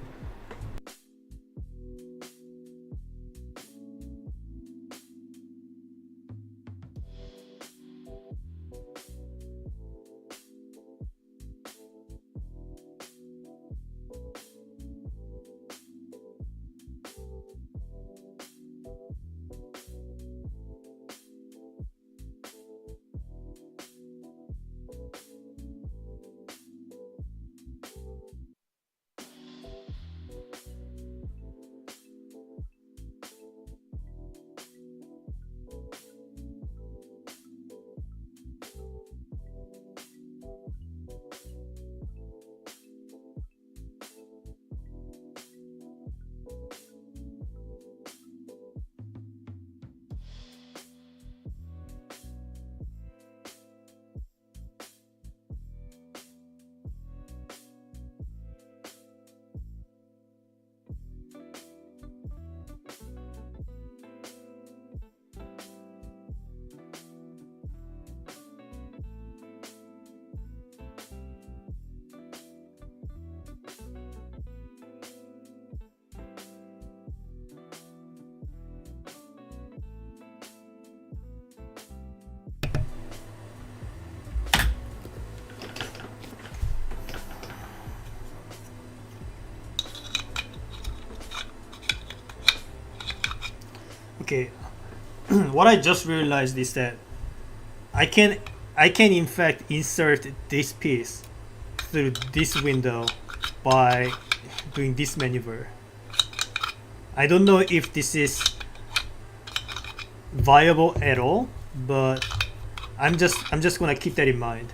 Okay, what I just realized is that I can I can in fact insert this piece through this window by doing this maneuver. I don't know if this is viable at all, but I'm just gonna keep that in mind.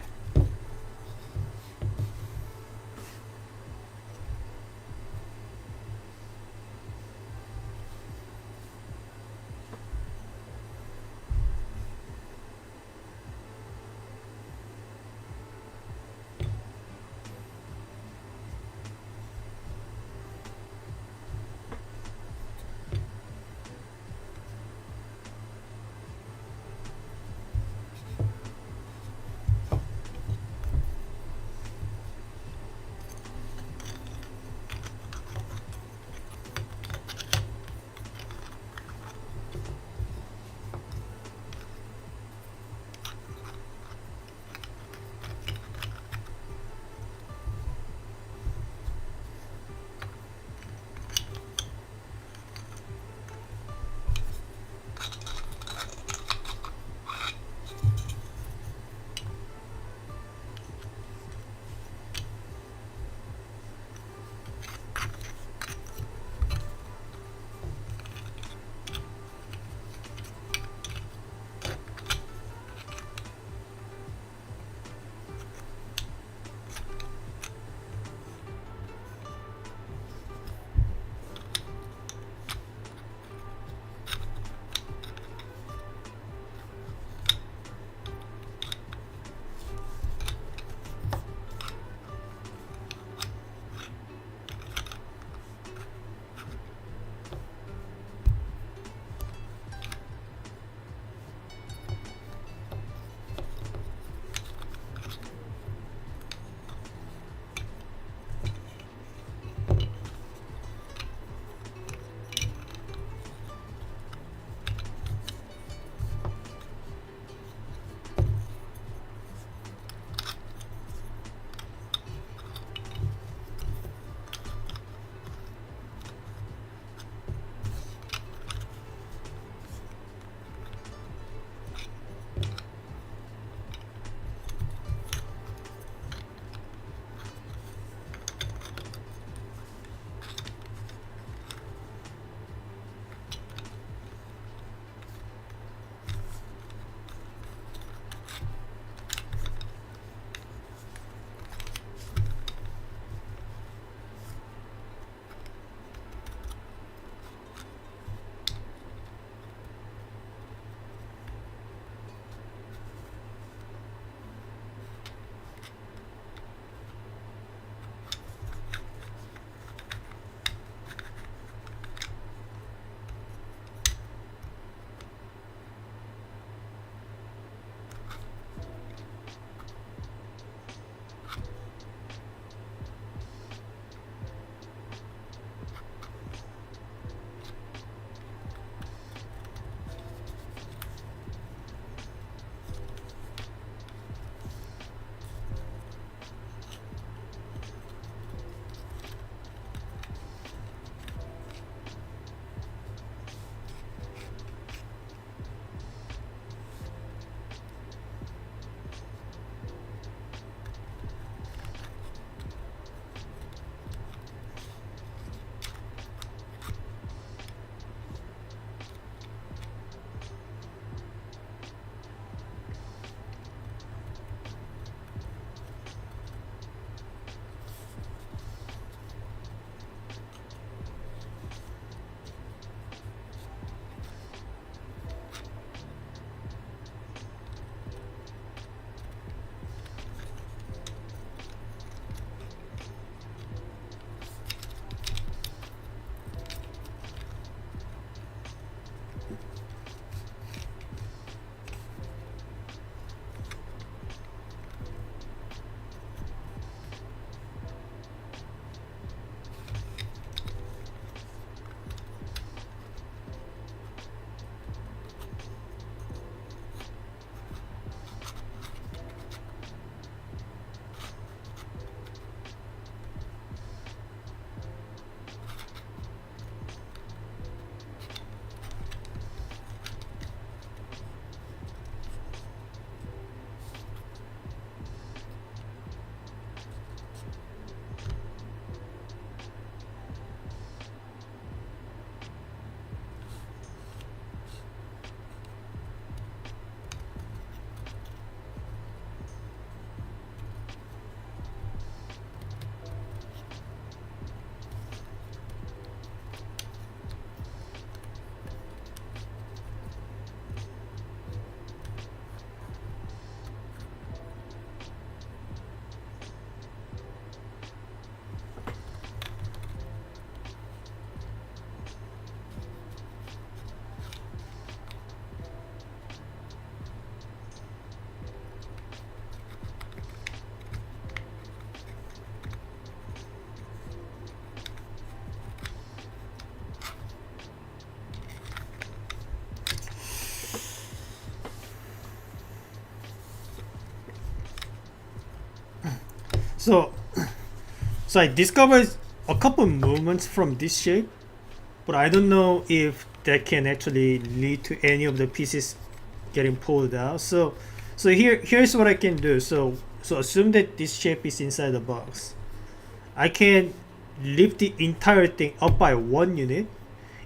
So so I discovered a couple movements from this shape, but I don't know if that can actually lead to any of the pieces getting pulled out. So here's what I can do. So assume that this shape is inside the box. I can lift the entire thing up by 1 unit,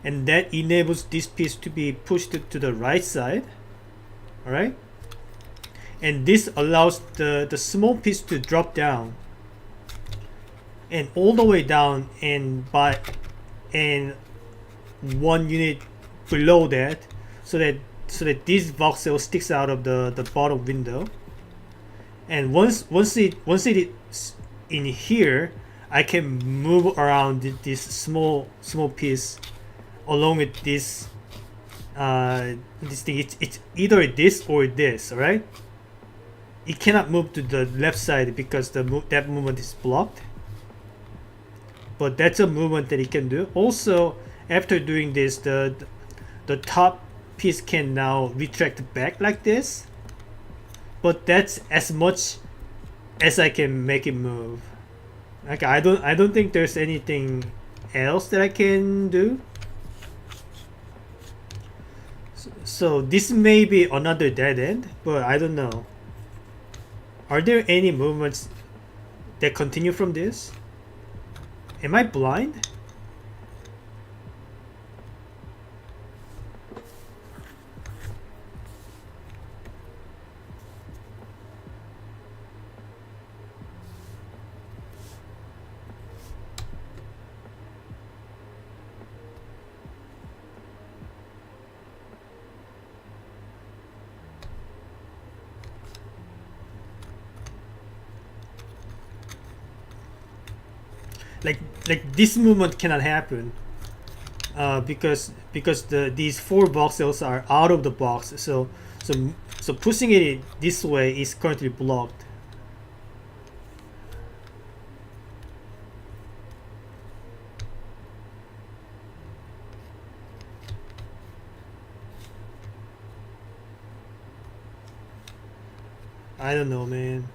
and that enables this piece to be pushed to the right side. Alright? And this allows the small piece to drop down and all the way down, and 1 unit below that, so that this voxel sticks out of the bottom window. And once it is in here, I can move around this small piece along with this this thing. It's either this or this. All right, it cannot move to the left side because that movement is blocked, but that's a movement that it can do. Also, after doing this, the top piece can now retract back like this, but that's as much as I can make it move. Like I don't think there's anything else that I can do. So this may be another dead end, but I don't know. Are there any movements that continue from this? Am I blind? Like this movement cannot happen because these four voxels are out of the box. So pushing it this way is currently blocked. I don't know, man.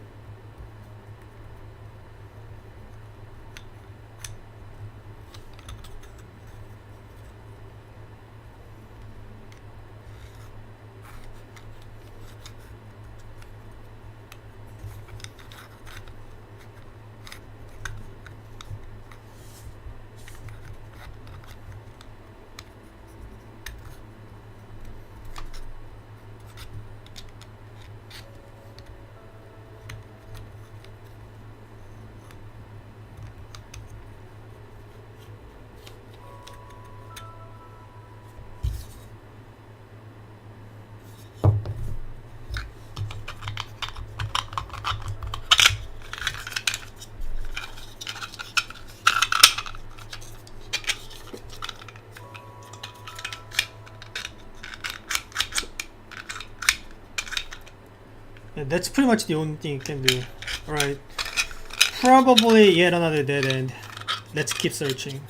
Yeah, that's pretty much the only thing you can do. Alright. Probably yet another dead end. Let's keep searching.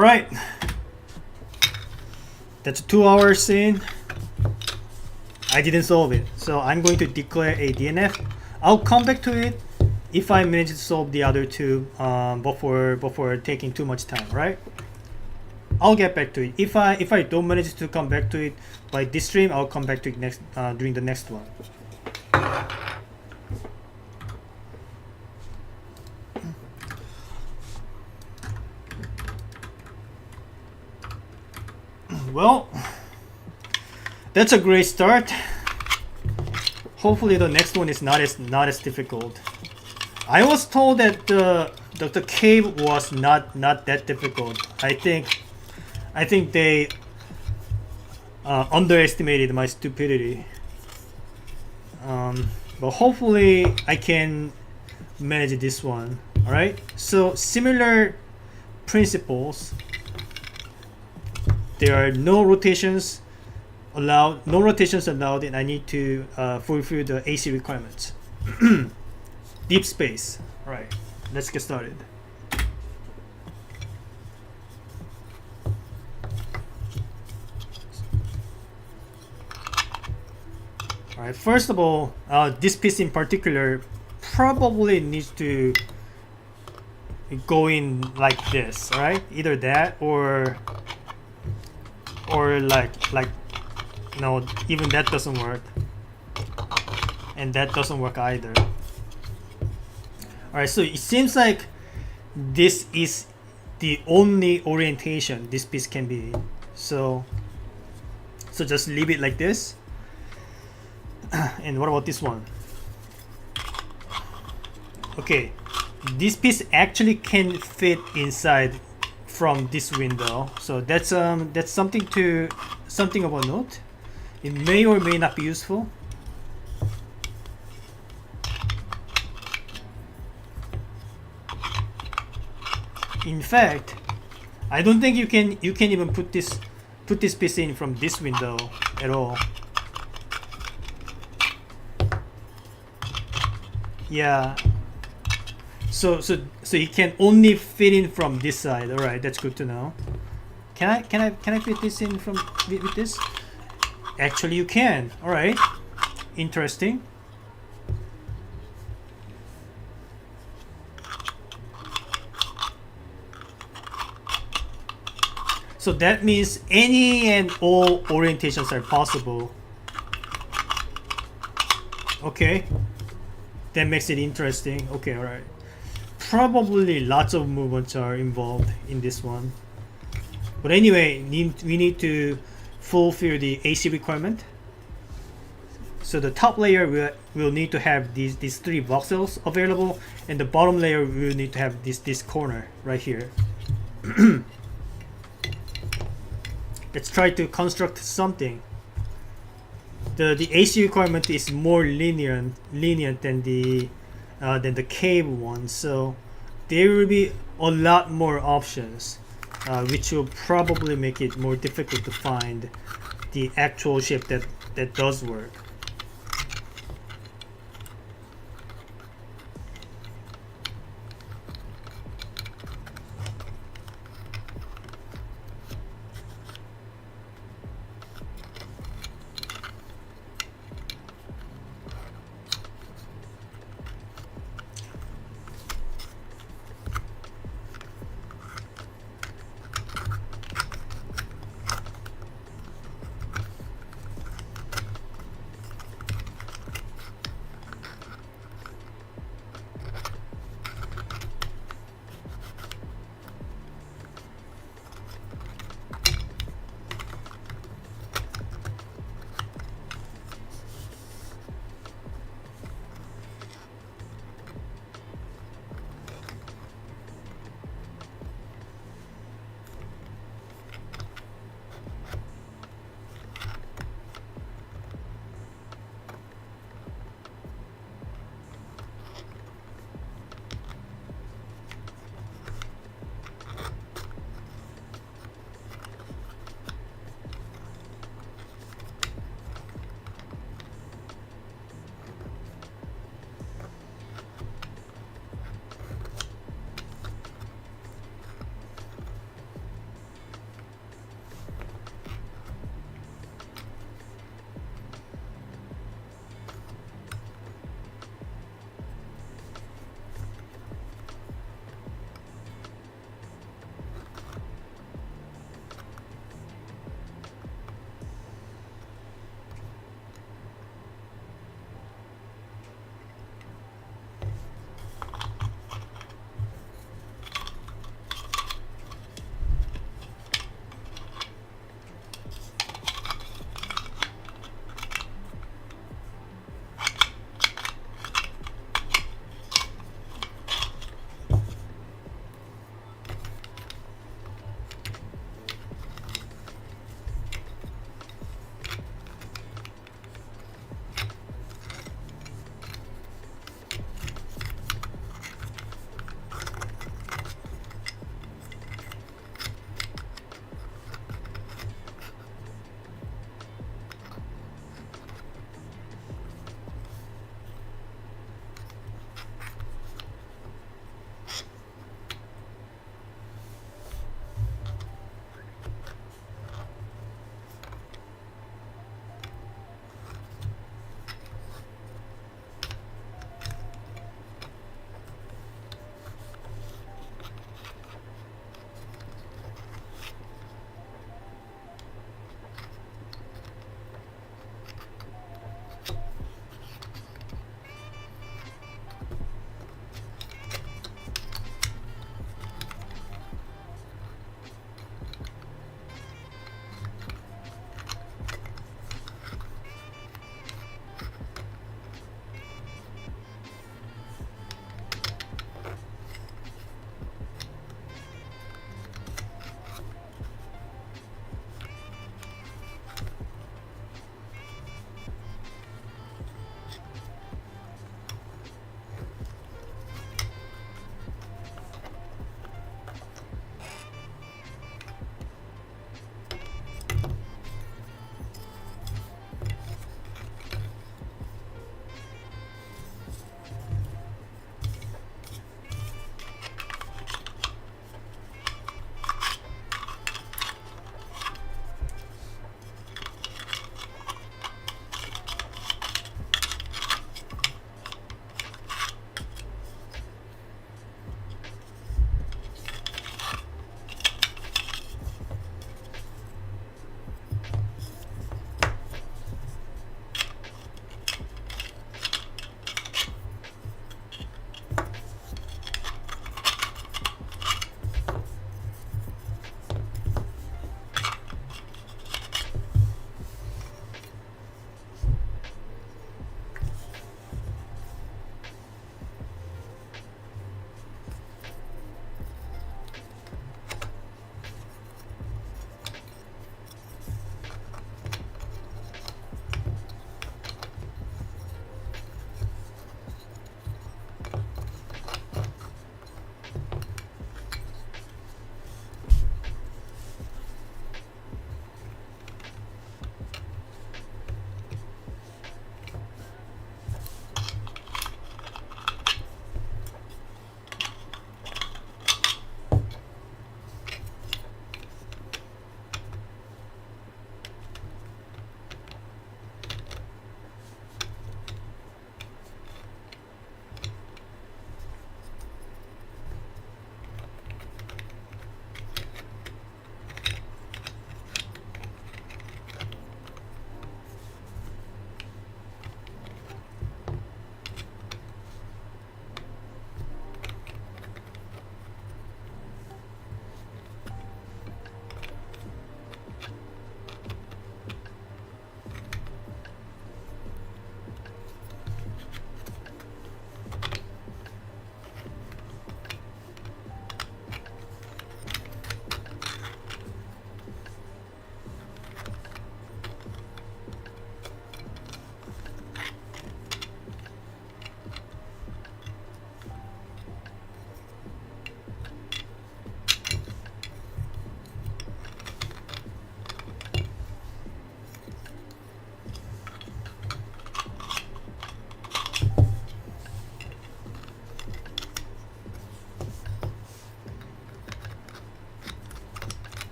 All right, that's 2 hours in. I didn't solve it, so I'm going to declare a DNF. I'll come back to it if I manage to solve the other two before taking too much time, right? I'll get back to it. If I don't manage to come back to it by this stream, I'll come back to it next during the next one. Well, that's a great start. Hopefully the next one is not as difficult. I was told that the cave was not that difficult. I think they underestimated my stupidity. But hopefully I can manage this one. All right. So similar principles. There are no rotations allowed, and I need to fulfill the AC requirements. Deep space. All right, let's get started. All right, first of all, this piece in particular probably needs to go in like this. All right, either that or like no, even that doesn't work, and that doesn't work either. All right, so it seems like this is the only orientation this piece can be in. So just leave it like this. And what about this one? Okay, this piece actually can fit inside from this window, so that's something of a note. It may or may not be useful. In fact, I don't think you can even put this piece in from this window at all. Yeah. So it can only fit in from this side. All right, that's good to know. Can I fit this in from with this? Actually, you can. All right, interesting. So that means any and all orientations are possible. Okay, that makes it interesting. Okay, all right. Probably lots of movements are involved in this one, but anyway, we need to fulfill the AC requirement. So the top layer will need to have these 3 voxels available, and the bottom layer will need to have this corner right here. Let's try to construct something. The AC requirement is more lenient than the cave one, so there will be a lot more options, which will probably make it more difficult to find the actual shape that does work.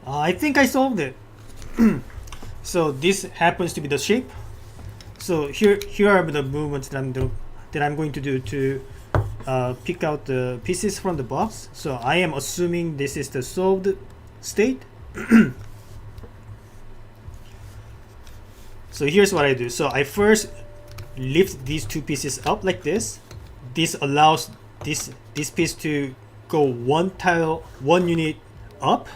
I think I solved it. So this happens to be the shape. So here are the movements that I'm going to do to pick out the pieces from the box. So I am assuming this is the solved state. So here's what I do. So I first lift these two pieces up like this. This allows this piece to go one unit up,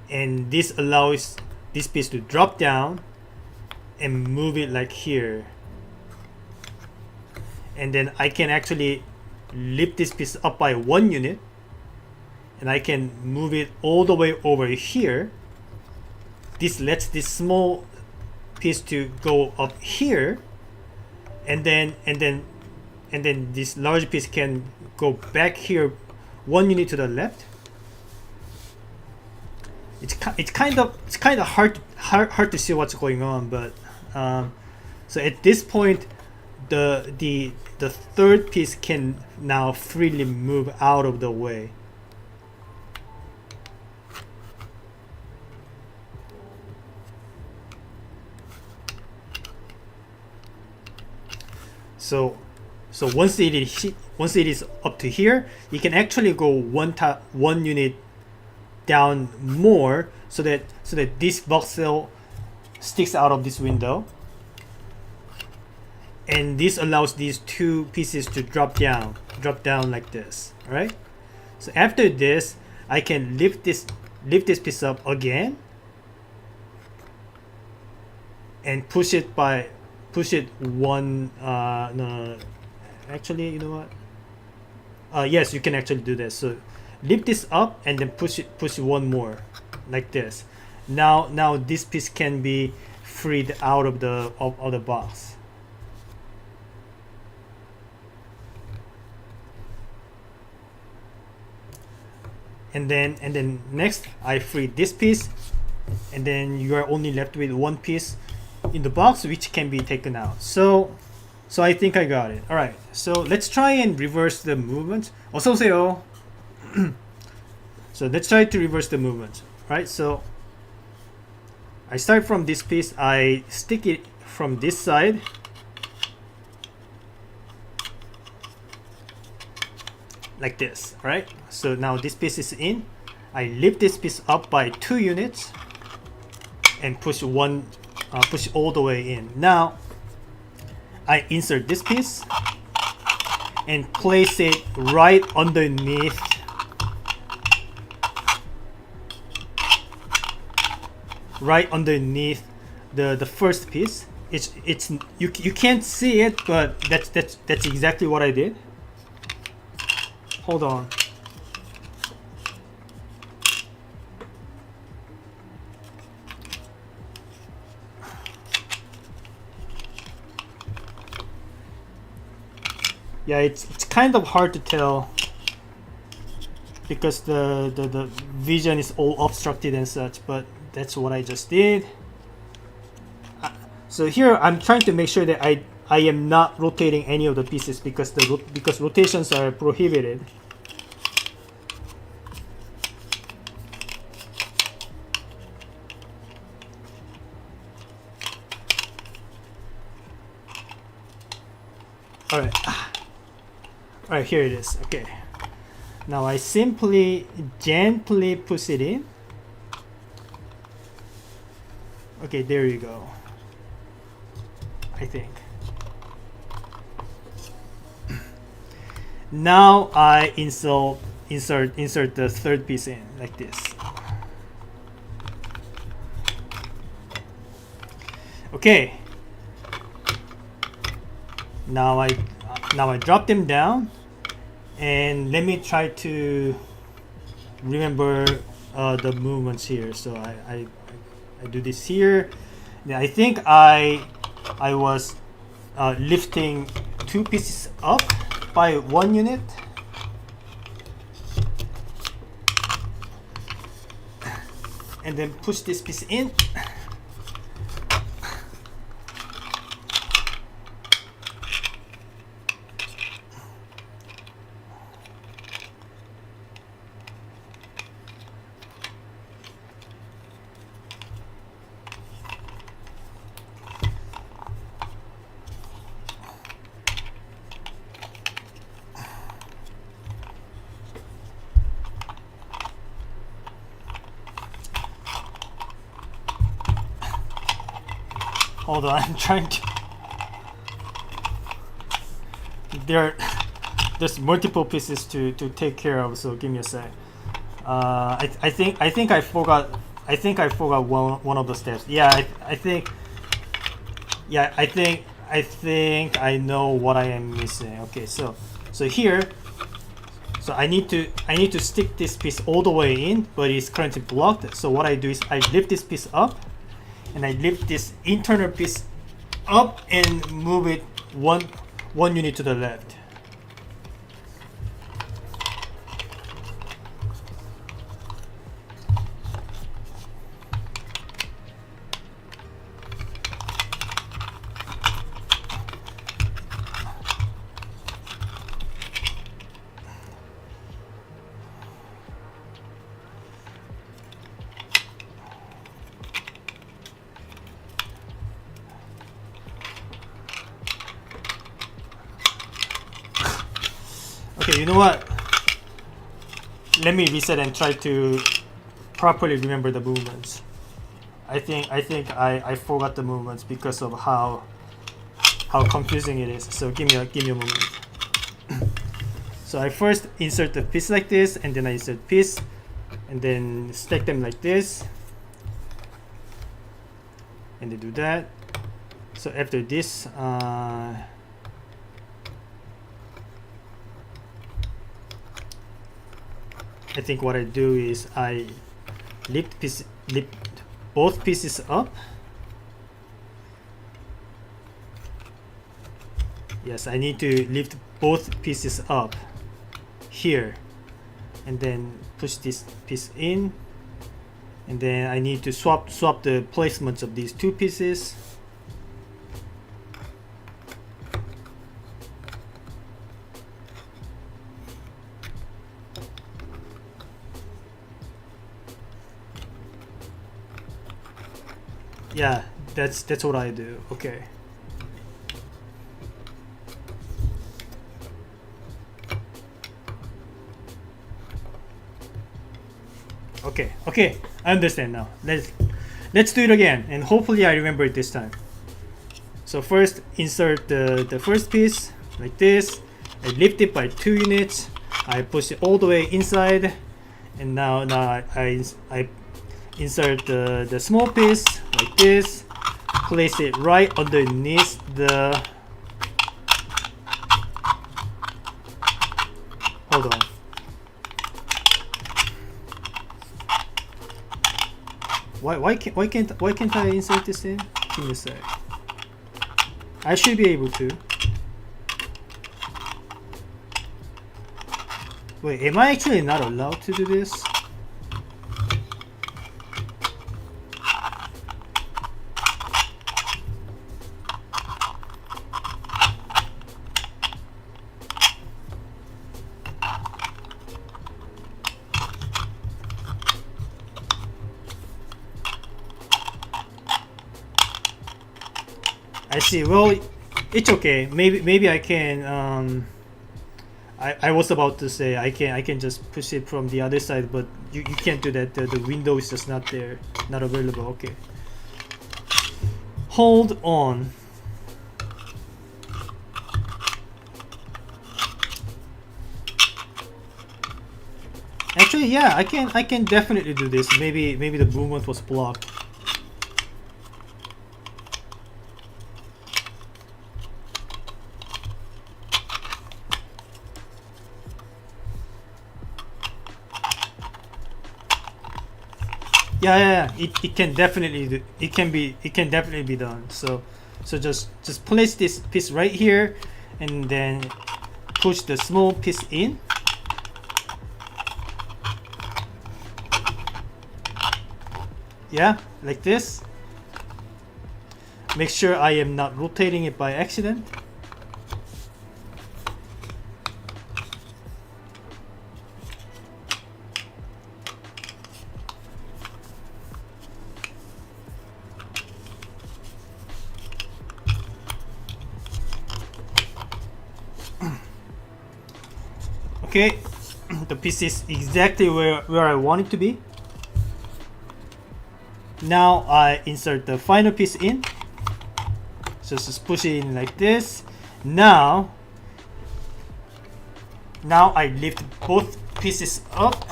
and this allows this piece to drop down and move it like here. And then I can actually lift this piece up by 1 unit, and I can move it all the way over here. This lets this small piece to go up here, and then this large piece can go back here 1 unit to the left. It's kind of hard to see what's going on, but so at this point the third piece can now freely move out of the way. So once it is up to here, you can actually go one unit down more, so that this voxel sticks out of this window, and this allows these two pieces to drop down like this. All right. So after this, I can lift this piece up again and push it one. No. Actually, you know what? Yes, you can actually do this. So lift this up and then push one more like this. Now this piece can be freed out of the box. And then next I free this piece, and then you are only left with one piece in the box which can be taken out. So I think I got it. All right. So let's try and reverse the movement. 어서 오세요. So let's try to reverse the movement. Right. So I start from this piece. I stick it from this side. Like this, right? So now this piece is in. I lift this piece up by 2 units and push all the way in. Now I insert this piece and place it right underneath the first piece. It's you can't see it, but that's exactly what I did. Hold on. Yeah, it's kind of hard to tell because the vision is all obstructed and such, but that's what I just did. So here I'm trying to make sure that I am not rotating any of the pieces because rotations are prohibited. All right, here it is. Okay. Now I simply gently push it in. Okay, there you go. I think. Now I insert the third piece in like this. Okay. Now I drop them down, and let me try to remember the movements here. So I do this here. Then I think I was lifting 2 pieces up by 1 unit. And then push this piece in. Hold on, I'm trying to. There's multiple pieces to take care of, so give me a sec. I think I forgot. I think I forgot one of the steps. Yeah, I think. Yeah, I think I know what I am missing. Okay, so here, so I need to stick this piece all the way in, but it's currently blocked. So what I do is I lift this piece up, and I lift this internal piece up and move it one unit to the left. Okay, you know what? Let me reset and try to properly remember the movements. I think I forgot the movements because of how confusing it is. So give me a moment. So I first insert the piece like this, and then I insert piece, and then stack them like this, and they do that. So after this, I think what I do is I lift both pieces up. Yes, I need to lift both pieces up here, and then push this piece in, and then I need to swap the placements of these two pieces. Yeah, that's what I do. Okay. Okay, I understand now. Let's do it again, and hopefully I remember it this time. So first insert the first piece like this. I lift it by 2 units. I push it all the way inside, and now I insert the small piece like this. Place it right underneath the. Hold on. Why can't I insert this in? Give me a sec. I should be able to. Wait, am I actually not allowed to do this? I see. Well, it's okay. Maybe I can. I was about to say I can just push it from the other side, but you can't do that. The window is just not there, not available. Okay. Hold on. Actually, yeah, I can definitely do this. Maybe the movement was blocked. Yeah. It can definitely do. It can definitely be done. So just place this piece right here, and then push the small piece in. Yeah, like this. Make sure I am not rotating it by accident. Okay, the piece is exactly where I want it to be. Now I insert the final piece in. So just push it in like this. Now I lift both pieces up.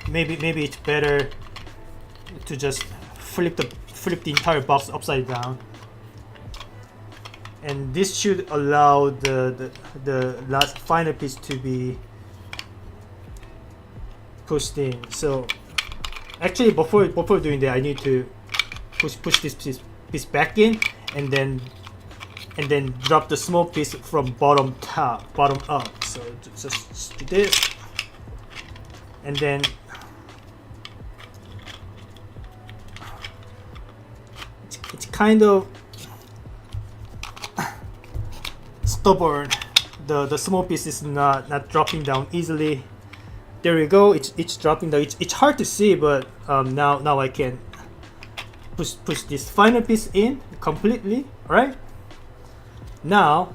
Maybe it's better to just flip the entire box upside down. And this should allow the last final piece to be pushed in. So actually before doing that, I need to push this piece back in, and then drop the small piece from bottom up. So just do this, and then it's kind of stubborn. The small piece is not dropping down easily. There we go. It's dropping down. It's hard to see, but now I can push this final piece in completely. Right now,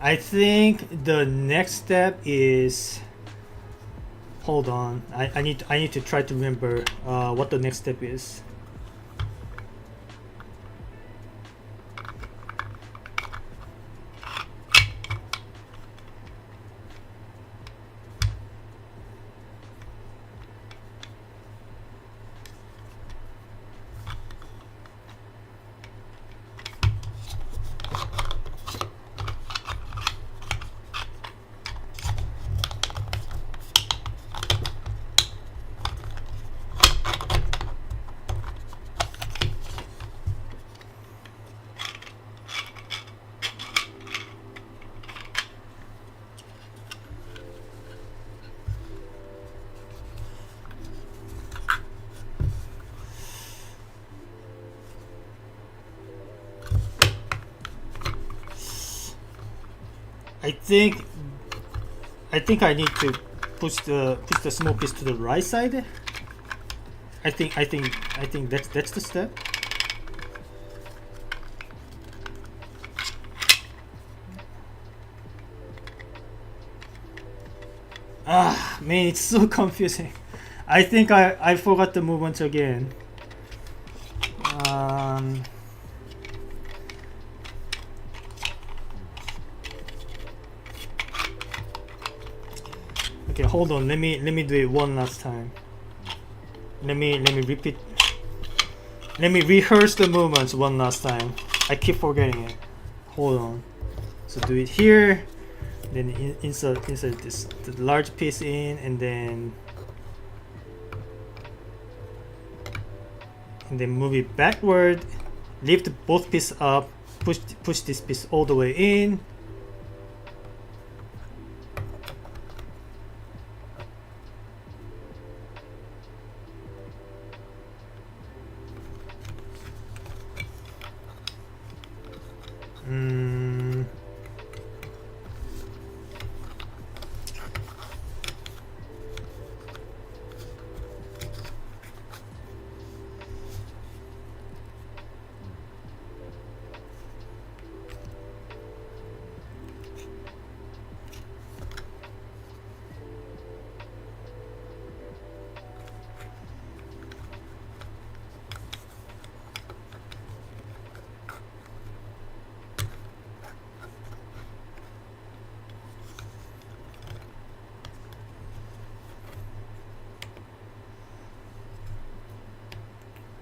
I think the next step is, hold on, I need to try to remember what the next step is. I think I need to push the small piece to the right side. I think that's the step. Ah man, it's so confusing. I think I forgot the movement again. Okay, hold on. Let me do it one last time. Let me repeat. Let me rehearse the movements one last time. I keep forgetting it. Hold on. So do it here. Then insert this the large piece in, and then move it backward. Lift both pieces up. Push this piece all the way in.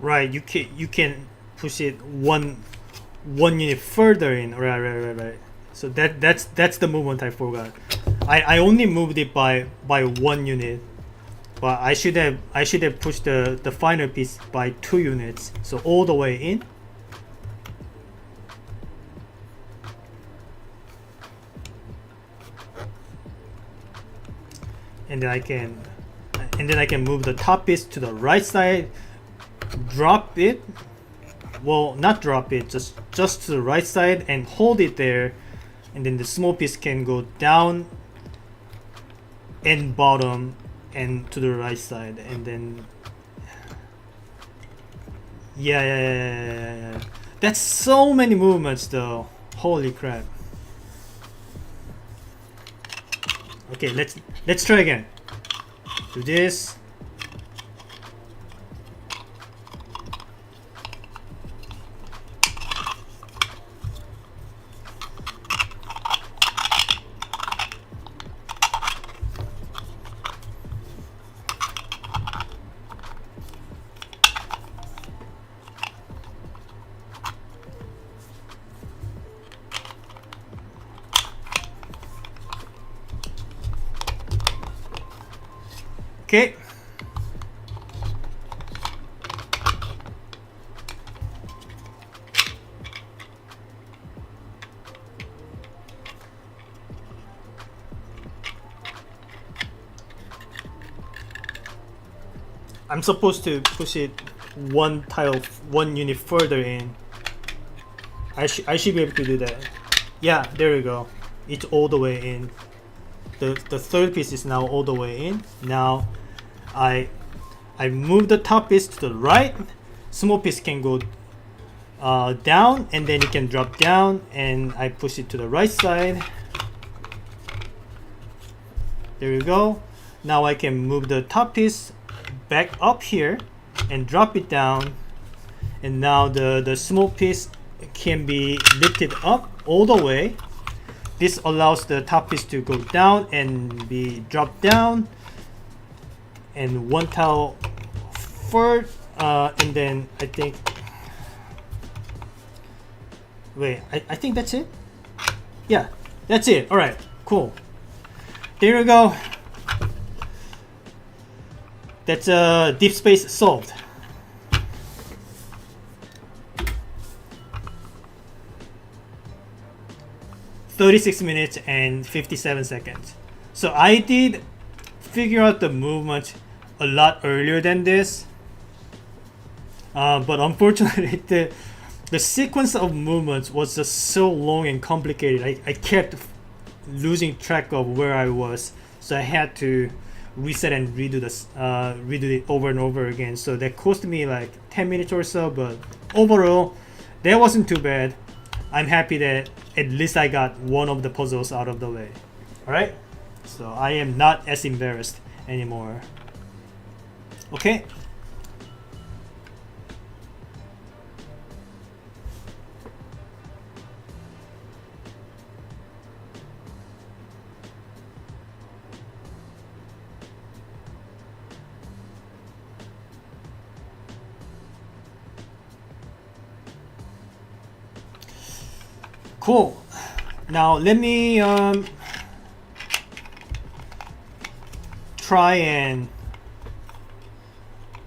Right, you can push it one unit further in. Right. So that's the movement I forgot. I only moved it by 1 unit, but I should have pushed the final piece by 2 units. So all the way in. And then I can move the top piece to the right side. Drop it, well, not drop it, just to the right side, and hold it there, and then the small piece can go down and bottom and to the right side, and then yeah. That's so many movements though, holy crap. Okay, let's try again. do this. Okay. I'm supposed to push it one tile, one unit further in. I should be able to do that. Yeah, there we go. It's all the way in. The third piece is now all the way in. Now I move the top piece to the right. Small piece can go down, and then it can drop down, and I push it to the right side. There we go. Now I can move the top piece back up here and drop it down, and now the small piece can be lifted up all the way. This allows the top piece to go down and be dropped down, and one tile forward, and then I think, wait, I think that's it. Yeah, that's it. All right, cool. There we go. That's deep space solved. "36 minutes and 57 seconds. So I did figure out the movement a lot earlier than this, but unfortunately the sequence of movements was just so long and complicated. I kept losing track of where I was, so I had to reset and redo it over and over again. So that cost me like 10 minutes or so, but overall that wasn't too bad. I'm happy that at least I got one of the puzzles out of the way. Alright, so I am not as embarrassed anymore. Okay. Cool. Now let me try and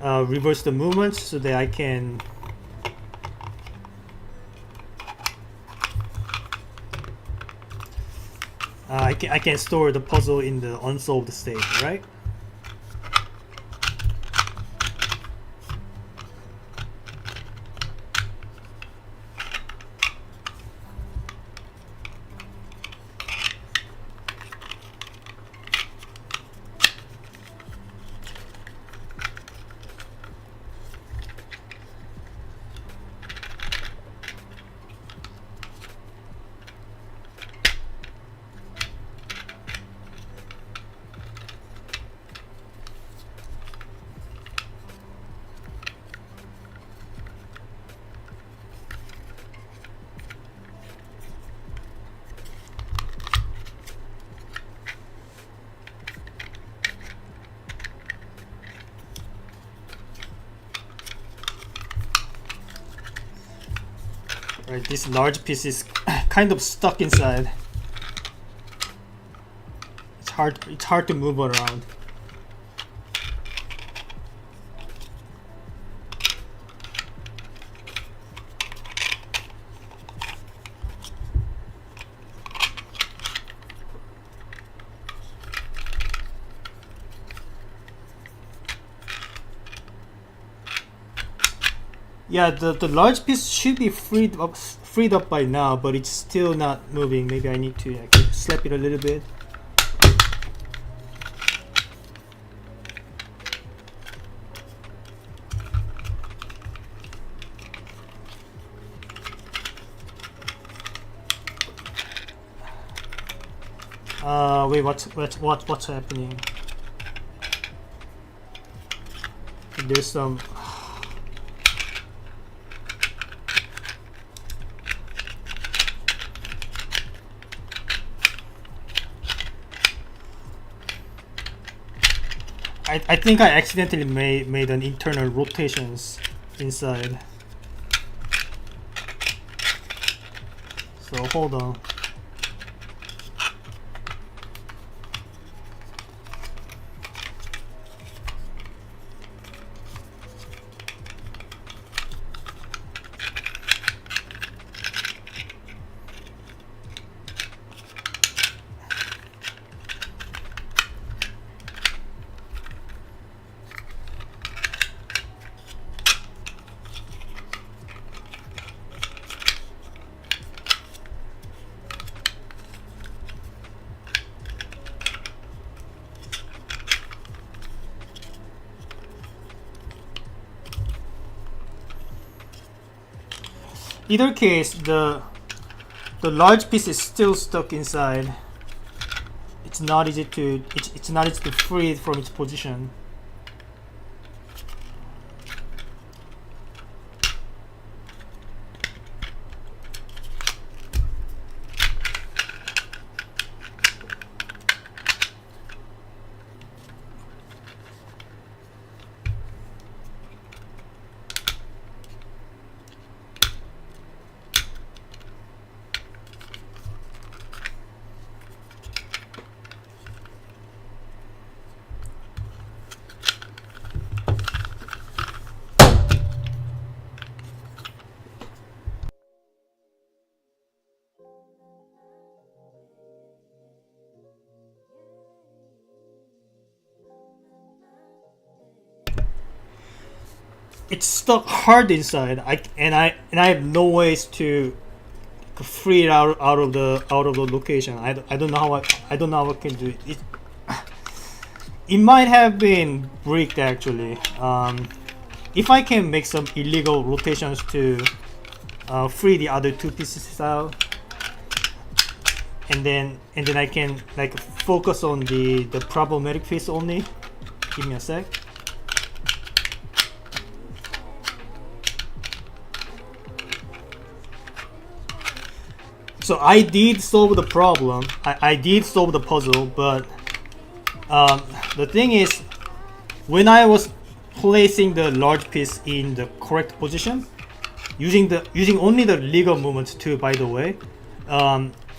reverse the movements so that I can I can store the puzzle in the unsolved state, right? Right, this large piece is kind of stuck inside. It's hard to move around. Yeah, the large piece should be freed up by now, but it's still not moving. Maybe I need to slap it a little bit. Wait, what's happening? there's some. I think I accidentally made an internal rotations inside. So hold on. Either case, the large piece is still stuck inside. It's not easy to free it from its position. It's stuck hard inside. I have no ways to free it out of the location. I don't know how I don't know how I can do it. It might have been bricked actually. If I can make some illegal rotations to free the other two pieces out, and then I can like focus on the problematic piece only. Give me a sec. So I did solve the problem. I did solve the puzzle, but the thing is, when I was placing the large piece in the correct position, using only the legal movements too, by the way,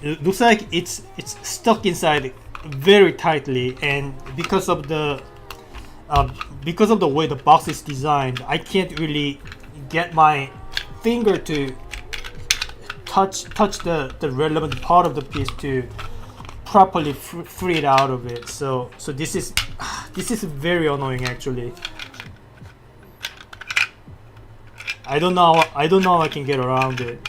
it looks like it's stuck inside very tightly, and because of the way the box is designed, I can't really get my finger to touch the relevant part of the piece to properly free it out of it. So this is very annoying actually. I don't know how I can get around it.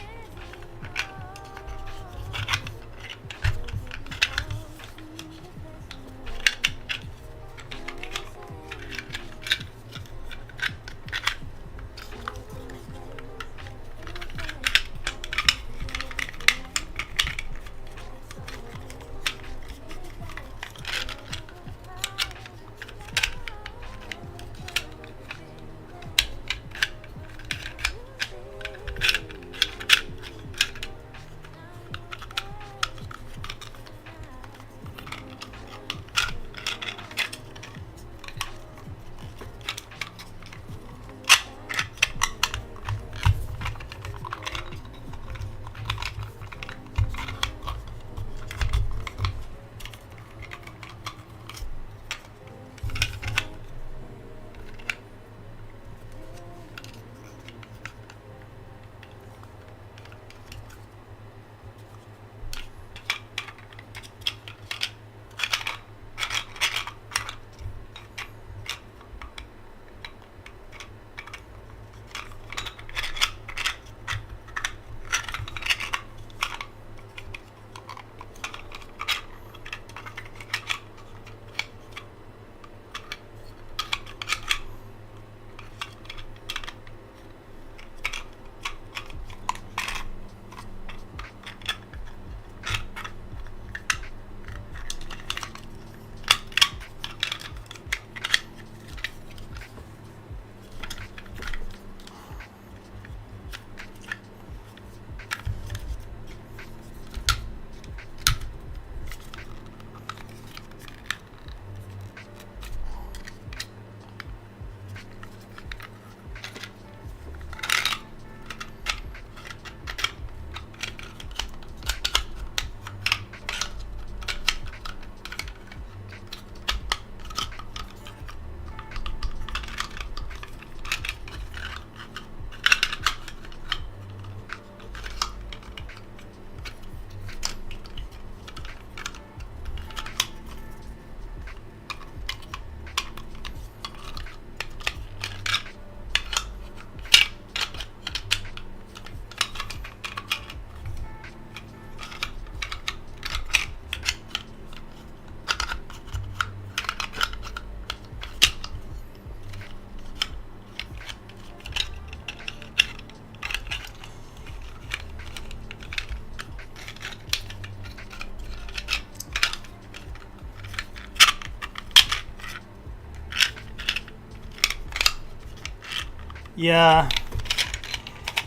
Yeah,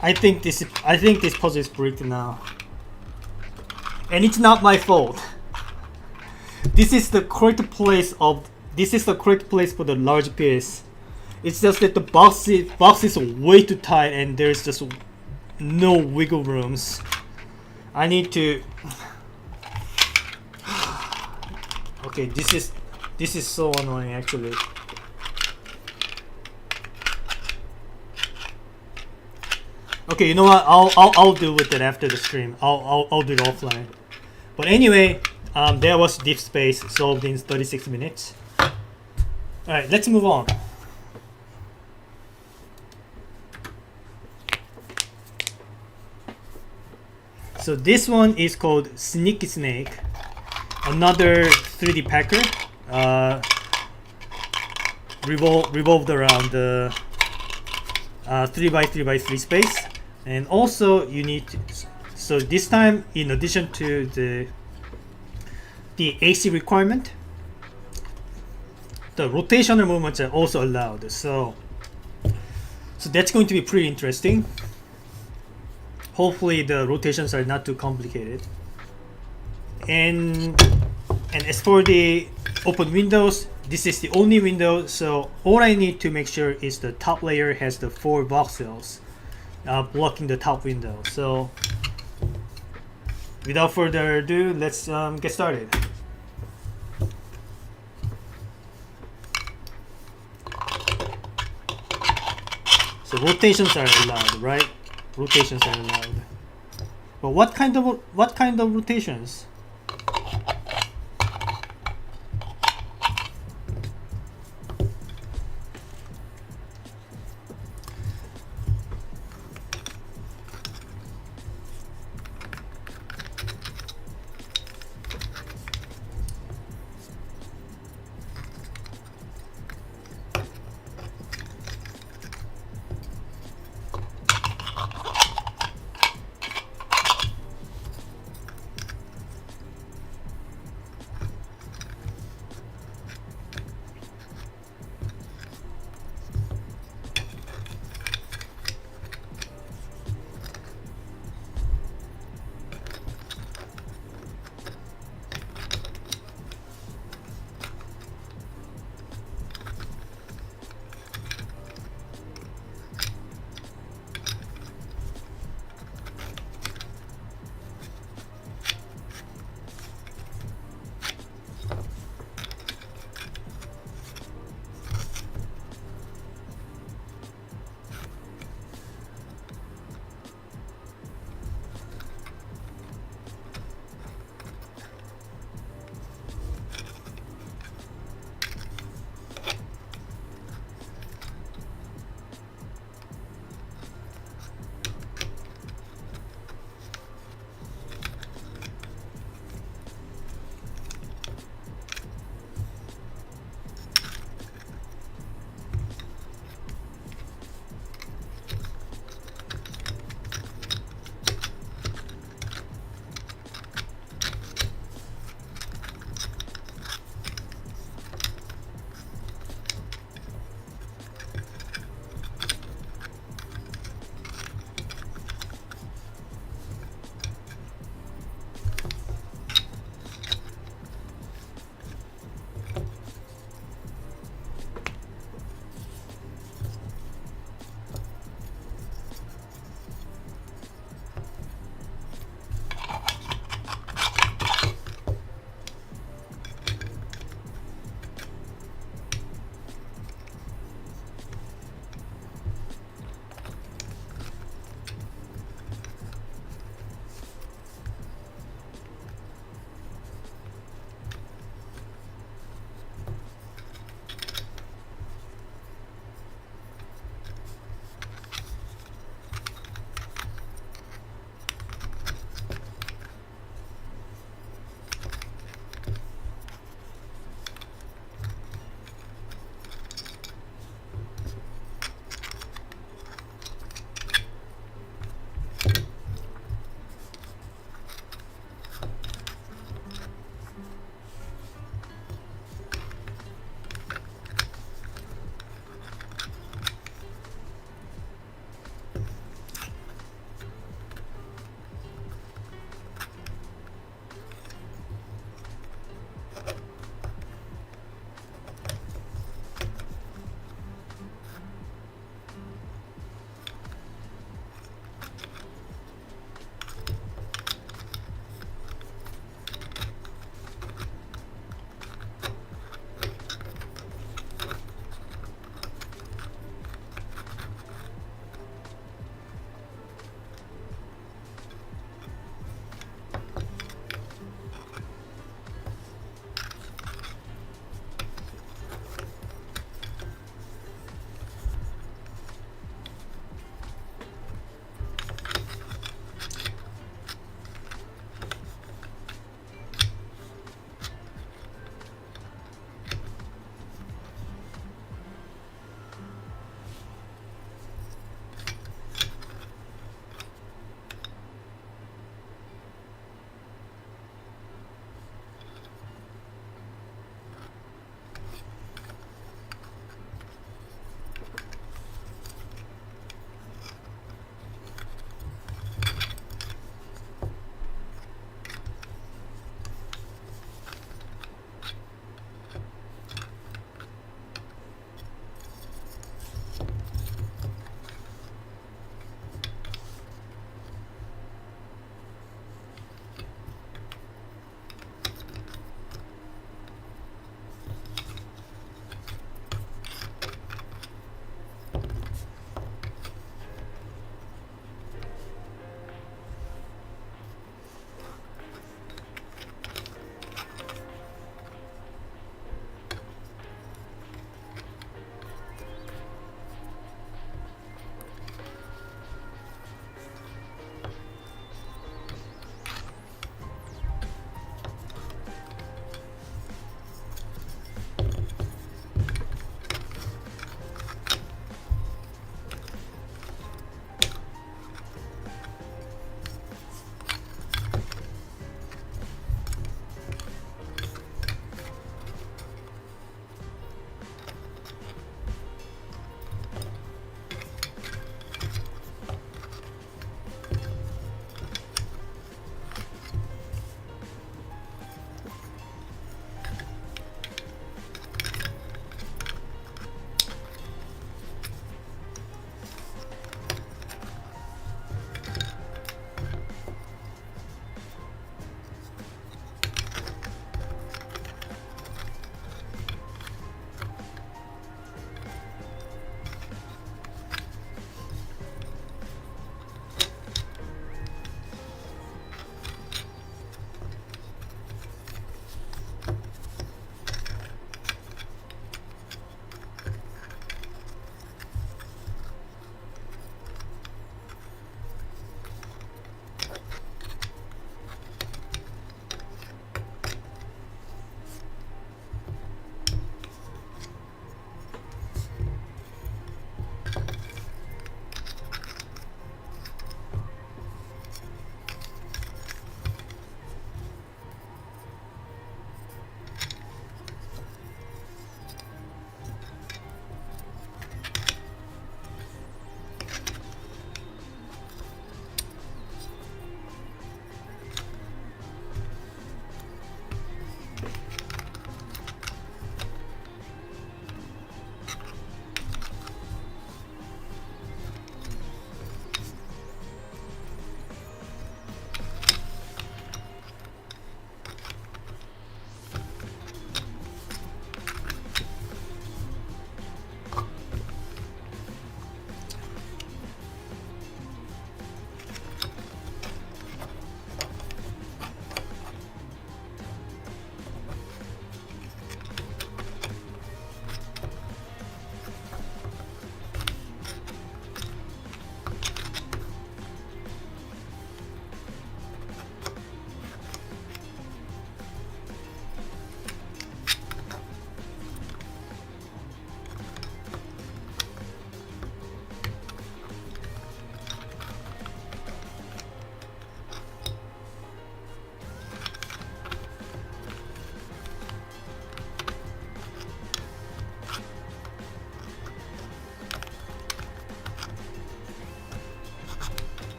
I think this puzzle is bricked now, and it's not my fault. This is the correct place for the large piece. It's just that the box is way too tight and there's just no wiggle rooms. I need to. Okay, this is so annoying actually. Okay, you know what? I'll deal with it after the stream. I'll do it offline. But anyway, there was Deep Space solved in 36 minutes. All right, let's move on. So this one is called Sneaky Snake, another 3D packer, revolved around the 3x3x3 space, and also you need to, so this time in addition to the AC requirement, the rotational movements are also allowed. So that's going to be pretty interesting. Hopefully the rotations are not too complicated. And as for the open windows, this is the only window, so all I need to make sure is the top layer has the 4 voxels blocking the top window. So without further ado, let's get started. So rotations are allowed, right? Rotations are allowed. But what kind of rotations?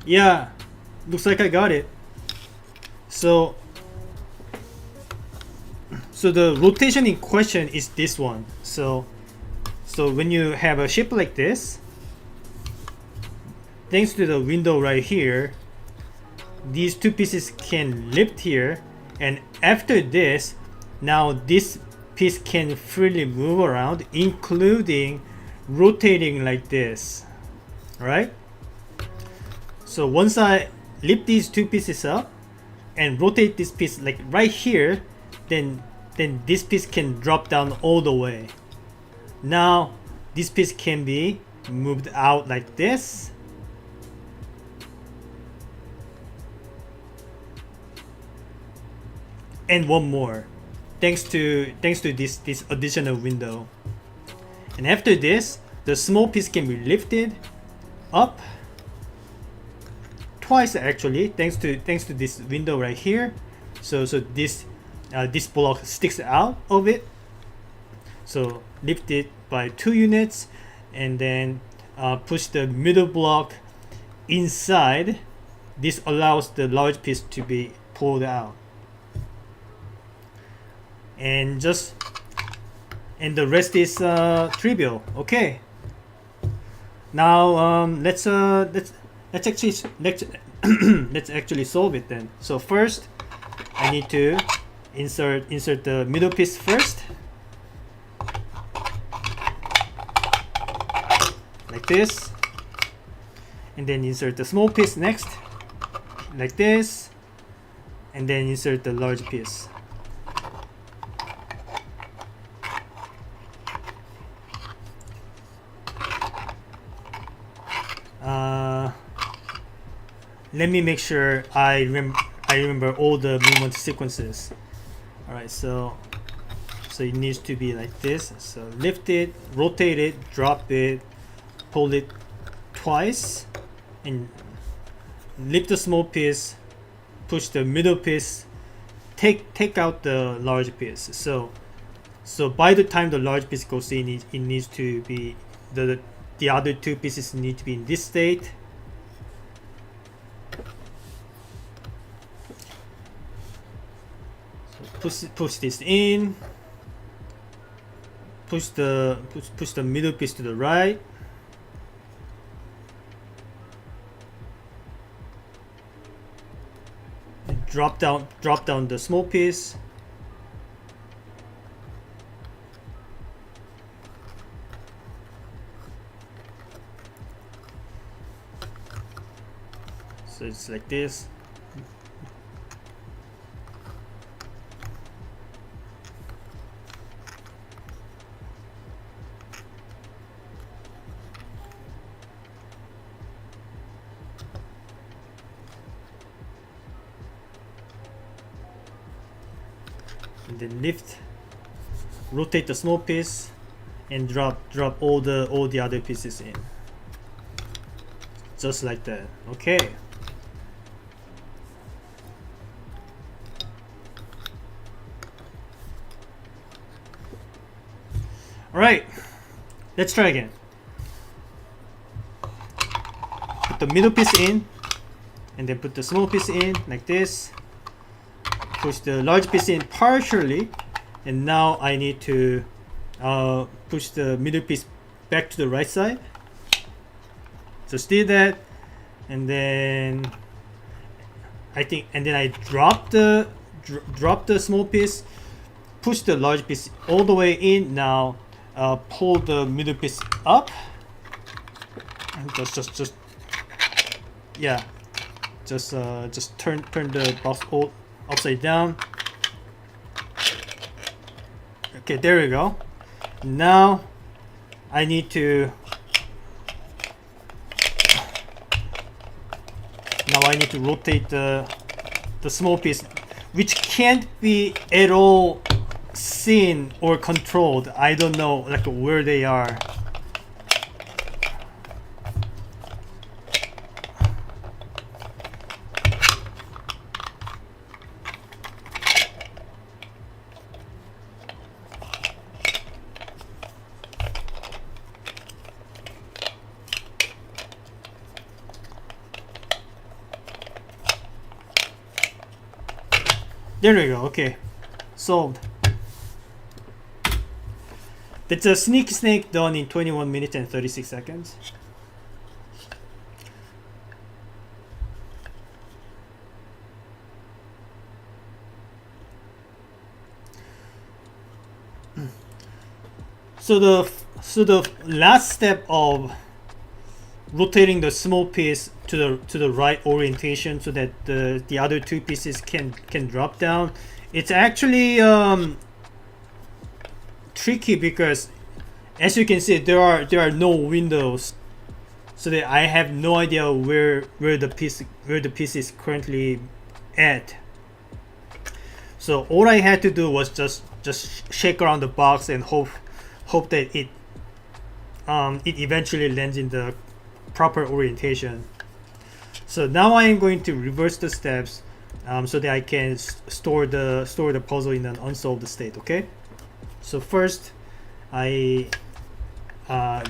Yeah, looks like I got it. So the rotation in question is this one. So when you have a ship like this, thanks to the window right here, these two pieces can lift here, and after this, now this piece can freely move around, including rotating like this. Alright? So once I lift these two pieces up and rotate this piece like right here, then this piece can drop down all the way. Now this piece can be moved out like this. And one more, thanks to this additional window. And after this, the small piece can be lifted up twice actually, thanks to this window right here. So this block sticks out of it. So lift it by 2 units, and then push the middle block inside. This allows the large piece to be pulled out. And the rest is trivial. Okay. Now let's actually let's actually solve it then. So first, I need to insert the middle piece first, like this, and then insert the small piece next, like this, and then insert the large piece. Let me make sure I remember all the movement sequences. Alright, so it needs to be like this. So lift it, rotate it, drop it, pull it twice, and lift the small piece, push the middle piece, take out the large piece. So by the time the large piece goes in, it needs to be the other two pieces need to be in this state. So push this in, push the middle piece to the right, and drop down the small piece. So it's like this. And then lift, rotate the small piece, and drop all the other pieces in, just like that. Okay. Alright, let's try again. Put the middle piece in, and then put the small piece in like this. Push the large piece in partially, and now I need to push the middle piece back to the right side. Just did that, and then I drop the small piece, push the large piece all the way in. Now pull the middle piece up, and just turn the box upside down. Okay, there we go. Now I need to rotate the small piece, which can't be at all seen or controlled. I don't know like where they are. There we go. Okay, solved. That's a sneaky snake done in 21 minutes and 36 seconds. So the last step of rotating the small piece to the right orientation so that the other two pieces can drop down. It's actually tricky because, as you can see, there are no windows, so that I have no idea where the piece is currently at. So all I had to do was just shake around the box and hope that it eventually lands in the proper orientation. So now I am going to reverse the steps so that I can store the puzzle in an unsolved state. Okay. So first, I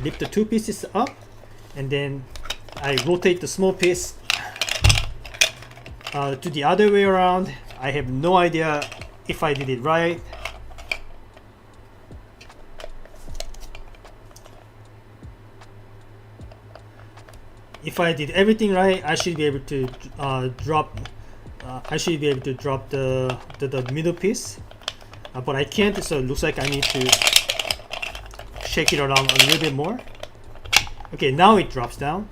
lift the two pieces up, and then I rotate the small piece to the other way around. I have no idea if I did it right. If I did everything right, I should be able to drop. I should be able to drop the middle piece, but I can't. So it looks like I need to shake it around a little bit more. Okay, now it drops down.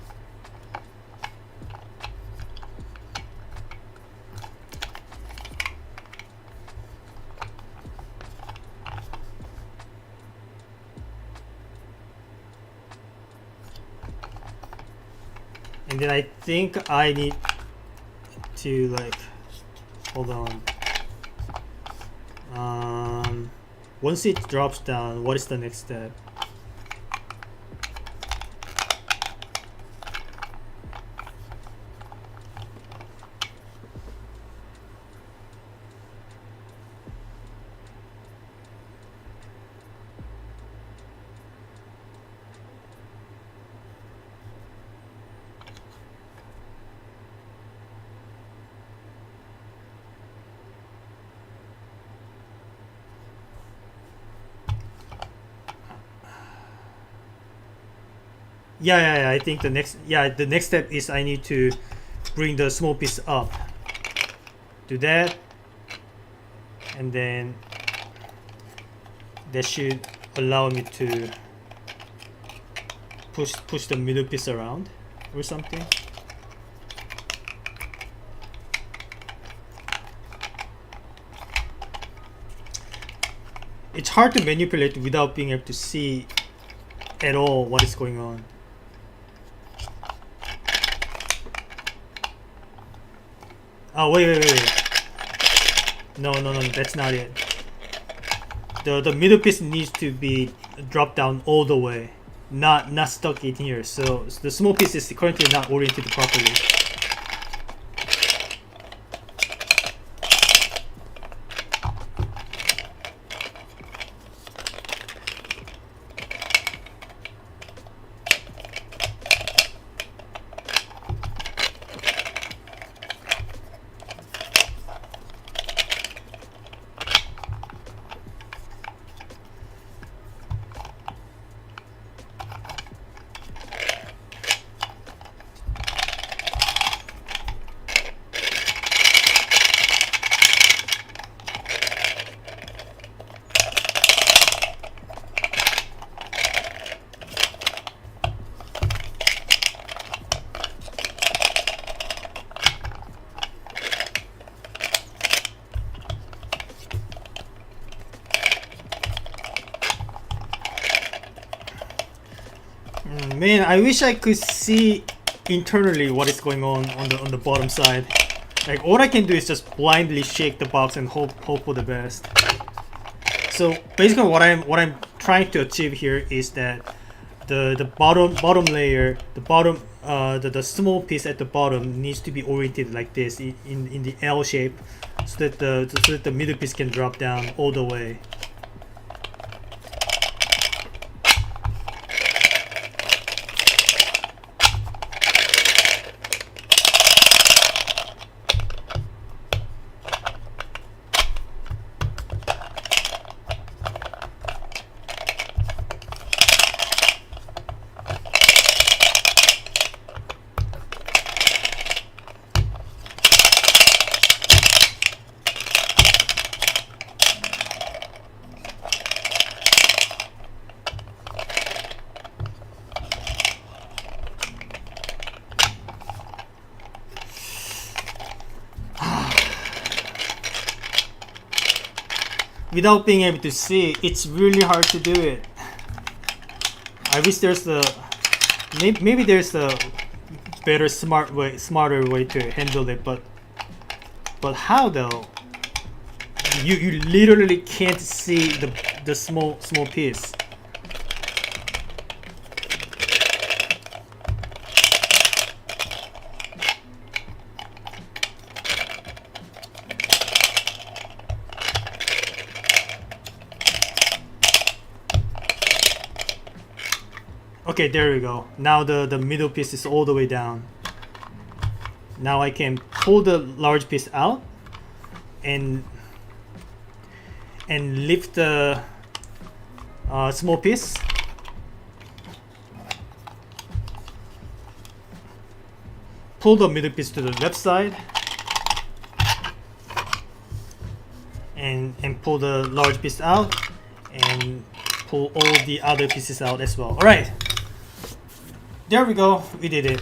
And then I think I need to, like, hold on. Once it drops down, what is the next step? Yeah. I think the next step is I need to bring the small piece up. Do that, and then that should allow me to push the middle piece around or something. It's hard to manipulate without being able to see at all what is going on. Oh, wait. No, that's not it. The middle piece needs to be dropped down all the way, not stuck in here. So the small piece is currently not oriented properly. Man, I wish I could see internally what is going on the bottom side. Like, all I can do is just blindly shake the box and hope for the best. So basically, what I'm trying to achieve here is that the bottom layer, the small piece at the bottom needs to be oriented like this in the L shape, so that the middle piece can drop down all the way. without being able to see, it's really hard to do it. I wish there's the maybe there's a better smarter way to handle it, but how though? You literally can't see the small piece. Okay, there we go. Now the middle piece is all the way down. Now I can pull the large piece out and lift the small piece. Pull the middle piece to the left side and pull the large piece out and pull all the other pieces out as well. Alright, there we go, we did it.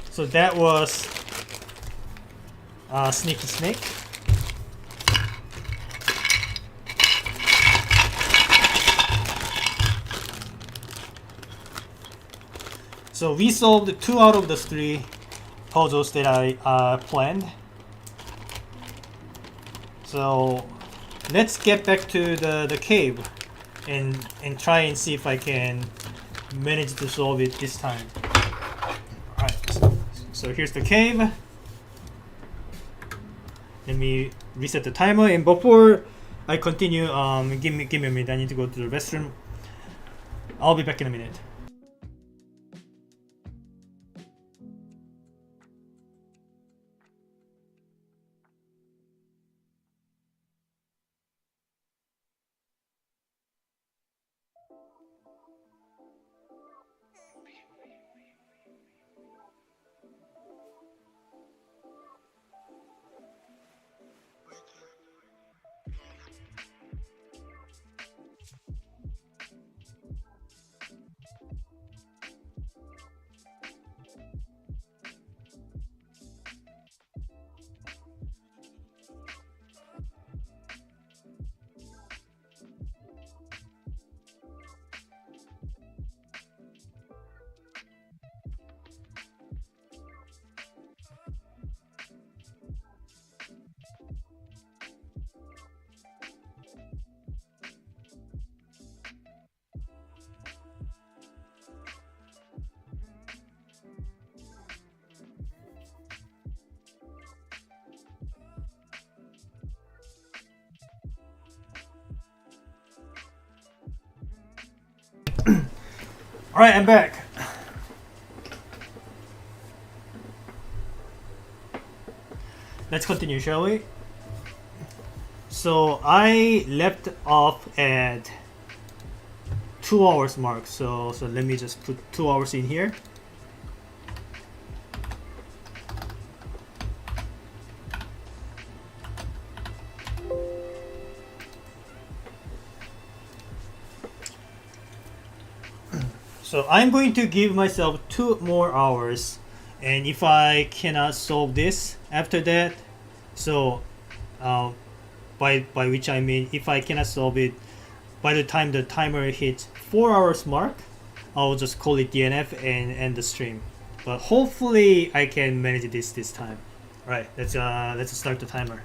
So that was Sneaky Snake. So we solved 2 out of the 3 puzzles that I planned. So let's get back to the cave and try and see if I can manage to solve it this time. Alright, so here's the cave. Let me reset the timer, and before I continue, give me a minute. I need to go to the restroom. I'll be back in a minute. Alright, I'm back. Let's continue, shall we? So I left off at 2 hours mark, so let me just put 2 hours in here. So I'm going to give myself 2 more hours, and if I cannot solve this after that, so by which I mean if I cannot solve it by the time the timer hits 4 hours mark, I'll just call it DNF and end the stream. But hopefully I can manage this time. All right, let's start the timer.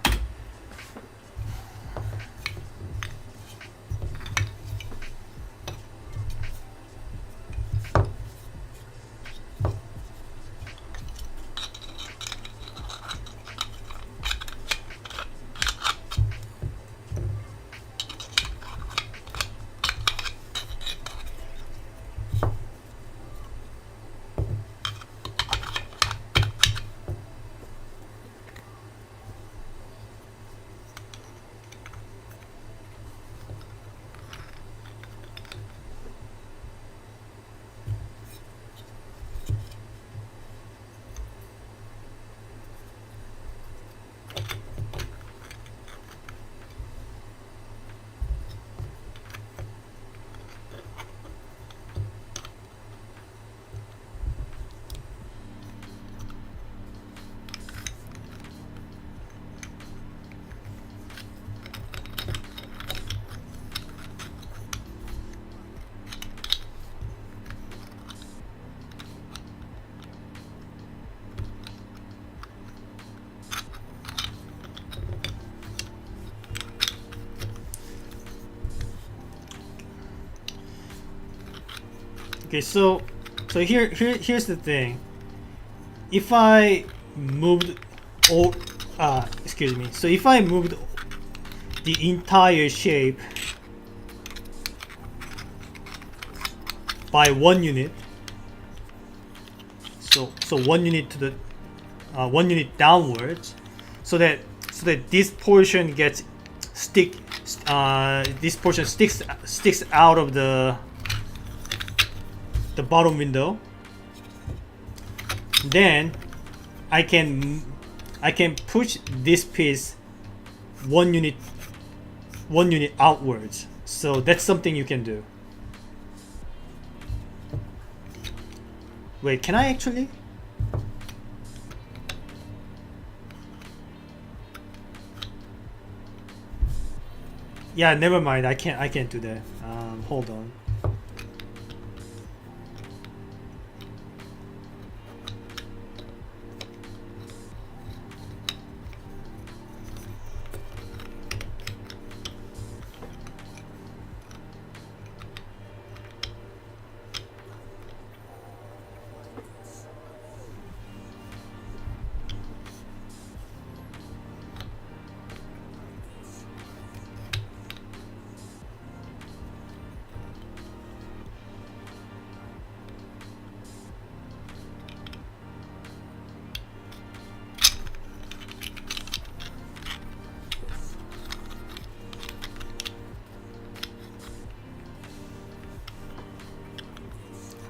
Okay, so here's the thing. If I moved all excuse me. So if I moved the entire shape by 1 unit, so 1 unit to the 1 unit downwards, so that this portion gets this portion sticks out of the bottom window, then I can push this piece 1 unit outwards. So that's something you can do. Wait, can I actually? Yeah, never mind. I can't do that. Hold on.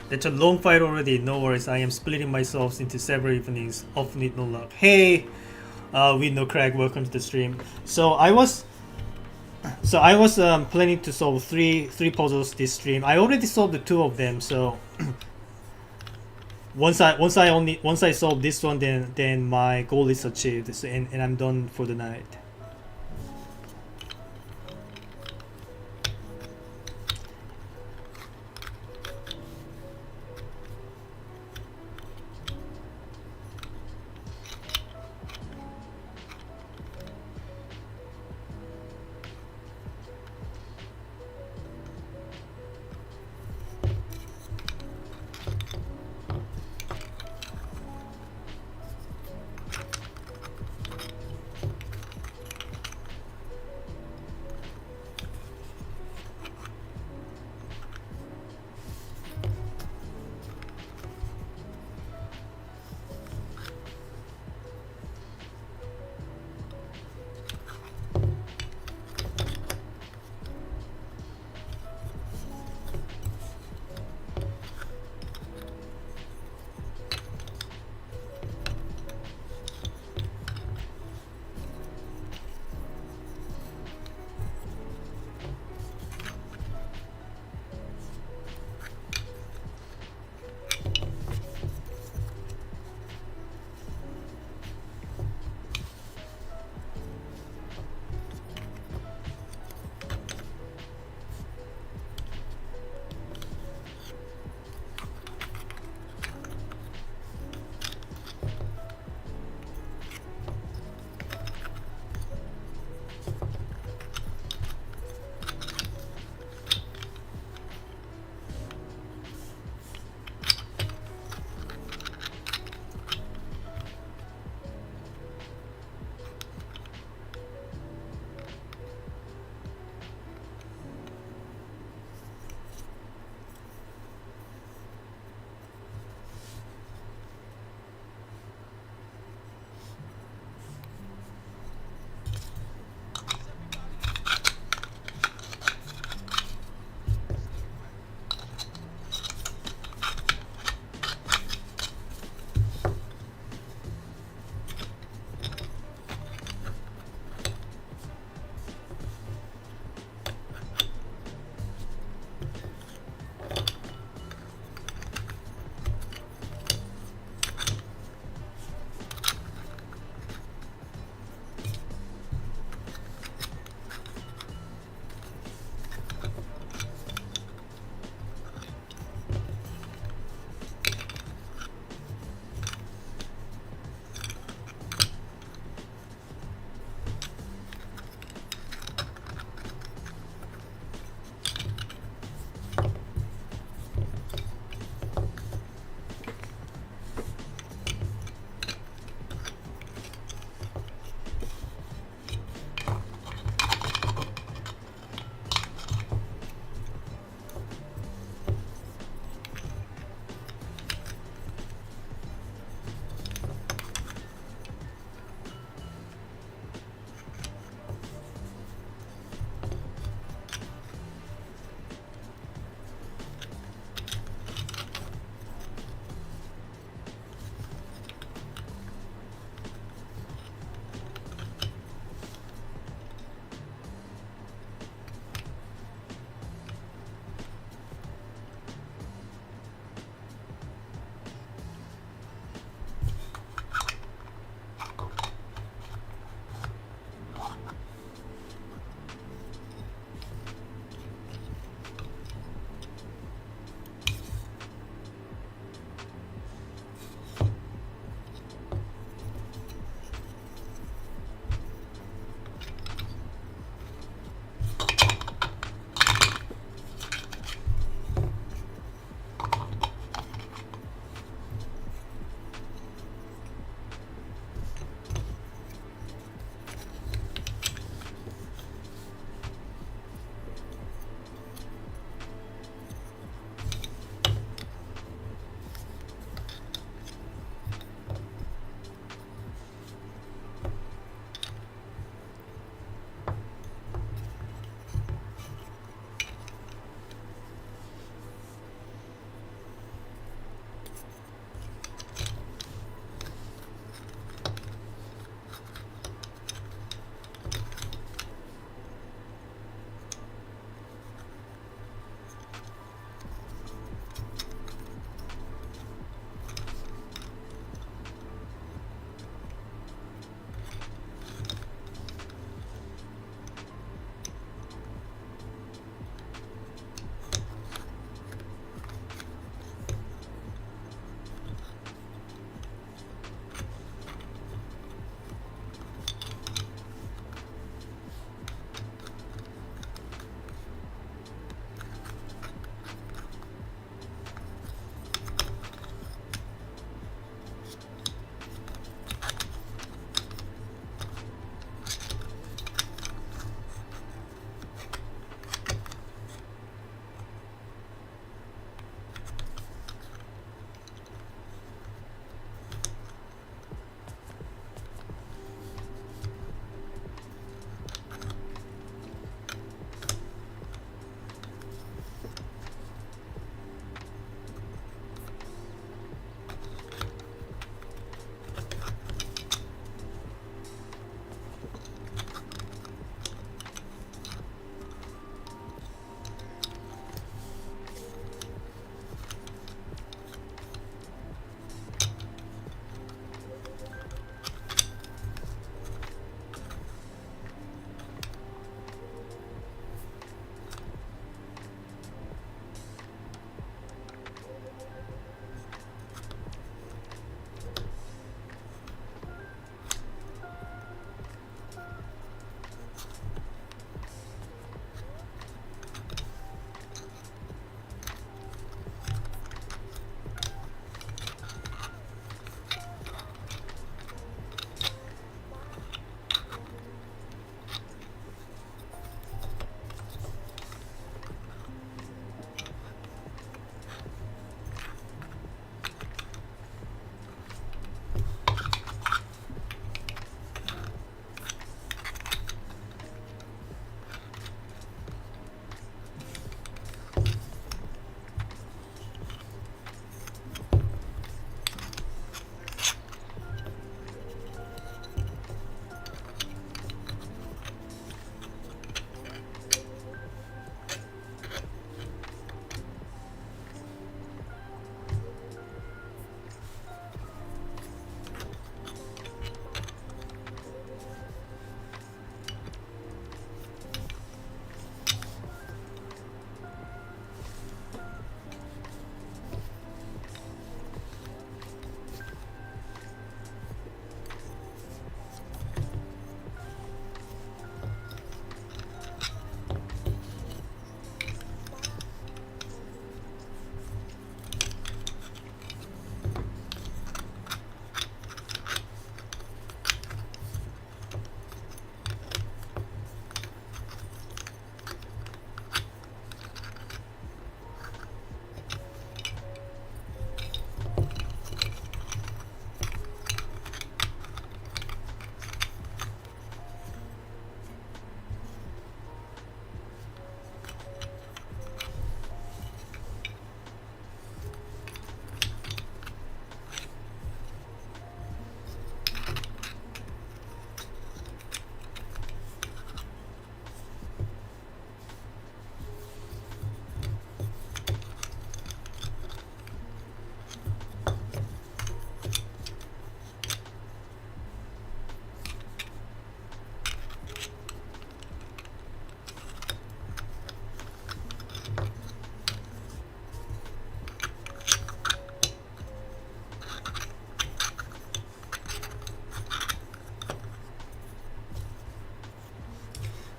That's a long fight already. No worries. I am splitting myself into several evenings. Often it no luck. Hey, we know Craig. Welcome to the stream. So I was planning to solve three puzzles this stream. I already solved the two of them. So once I solve this one, then my goal is achieved. So, and I'm done for the night.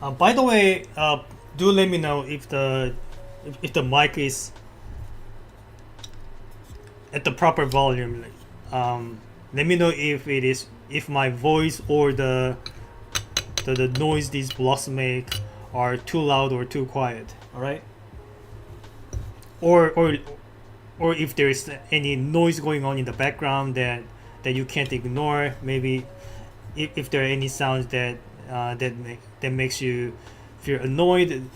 By the way, do let me know if the mic is at the proper volume. Let me know if my voice or the noise these blocks make are too loud or too quiet. All right. Or or if there is any noise going on in the background that you can't ignore. Maybe if there are any sounds that makes you feel annoyed,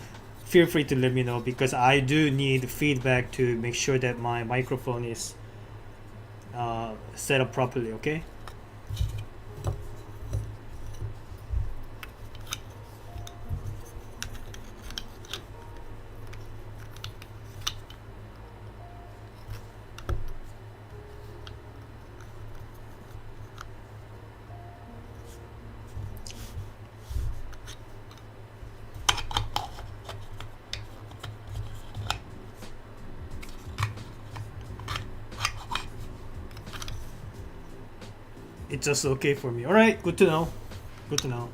feel free to let me know, because I do need feedback to make sure that my microphone is set up properly. Okay. It's just okay for me. All right. Good to know. Good to know.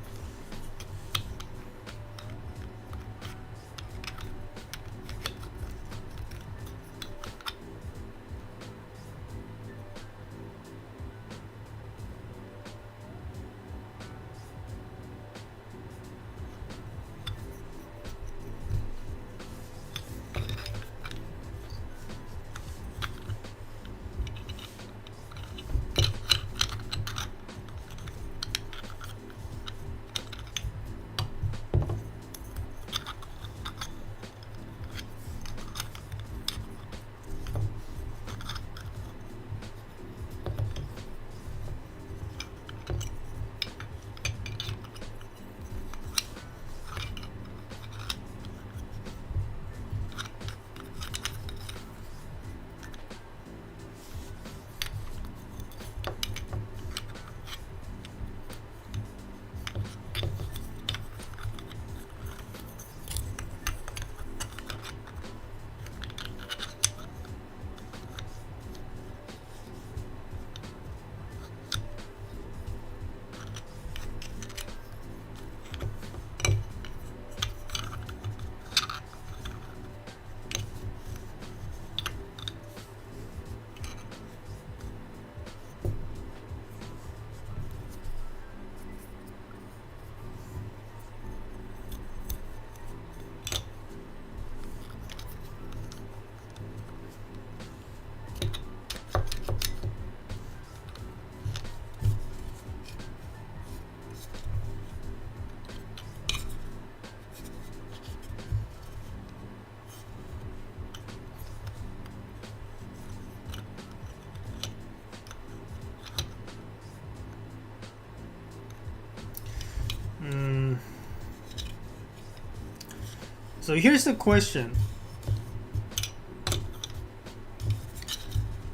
So here's the question.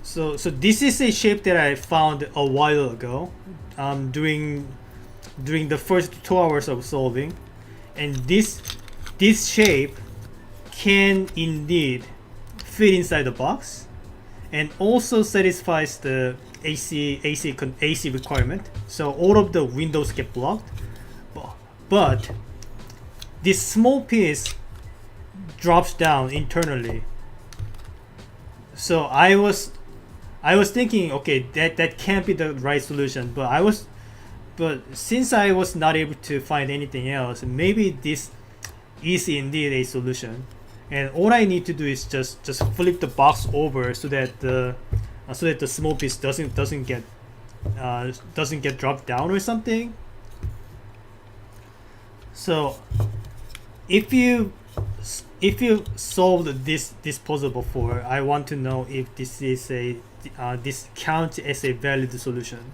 So this is a shape that I found a while ago, during the first 2 hours of solving, and this shape can indeed fit inside the box, and also satisfies the AC requirement. So all of the windows get blocked, but this small piece drops down internally. So I was thinking, okay, that can't be the right solution. But since I was not able to find anything else, maybe this is indeed a solution. And all I need to do is just flip the box over so that the small piece doesn't get dropped down or something. So if you solved this puzzle before, I want to know if this counts as a valid solution.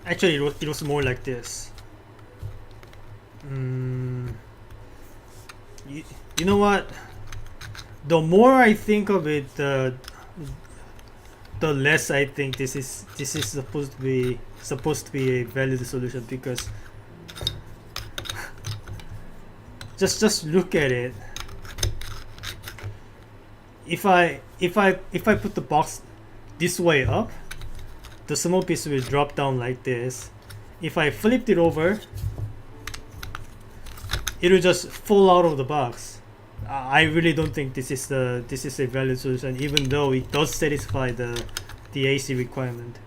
Actually, it was more like this. You, you know what? The more I think of it, the less I think this is supposed to be a valid solution, because just look at it. If I put the box this way up, the small piece will drop down like this. If I flipped it over, it'll just fall out of the box. I really don't think this is a valid solution, even though it does satisfy the AC requirement.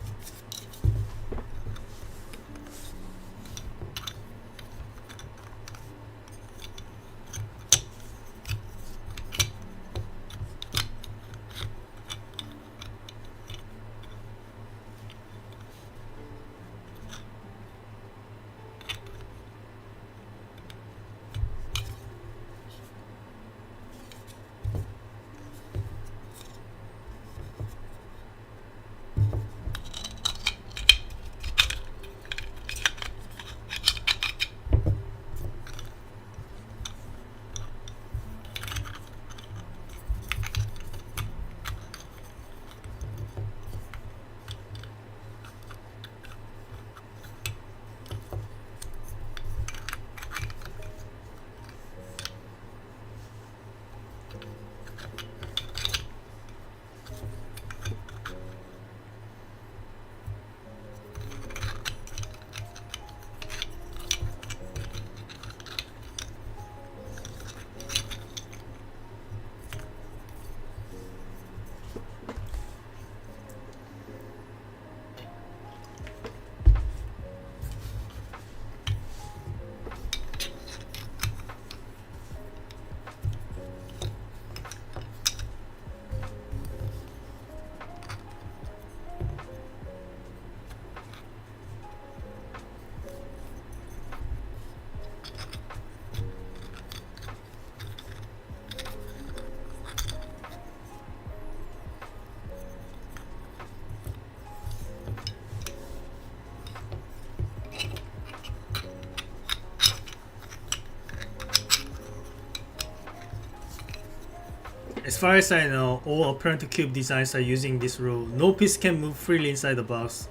As far as I know, all apparent cube designs are using this rule. No piece can move freely inside the box.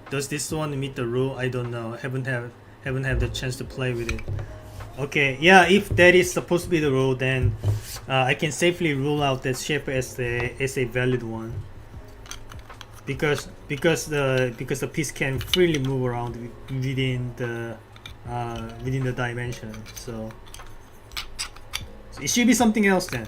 Does this one meet the rule? I don't know. Haven't had the chance to play with it. Okay, yeah, if that is supposed to be the rule, then I can safely rule out that shape as a valid one. Because the piece can freely move around within the dimension. So it should be something else then.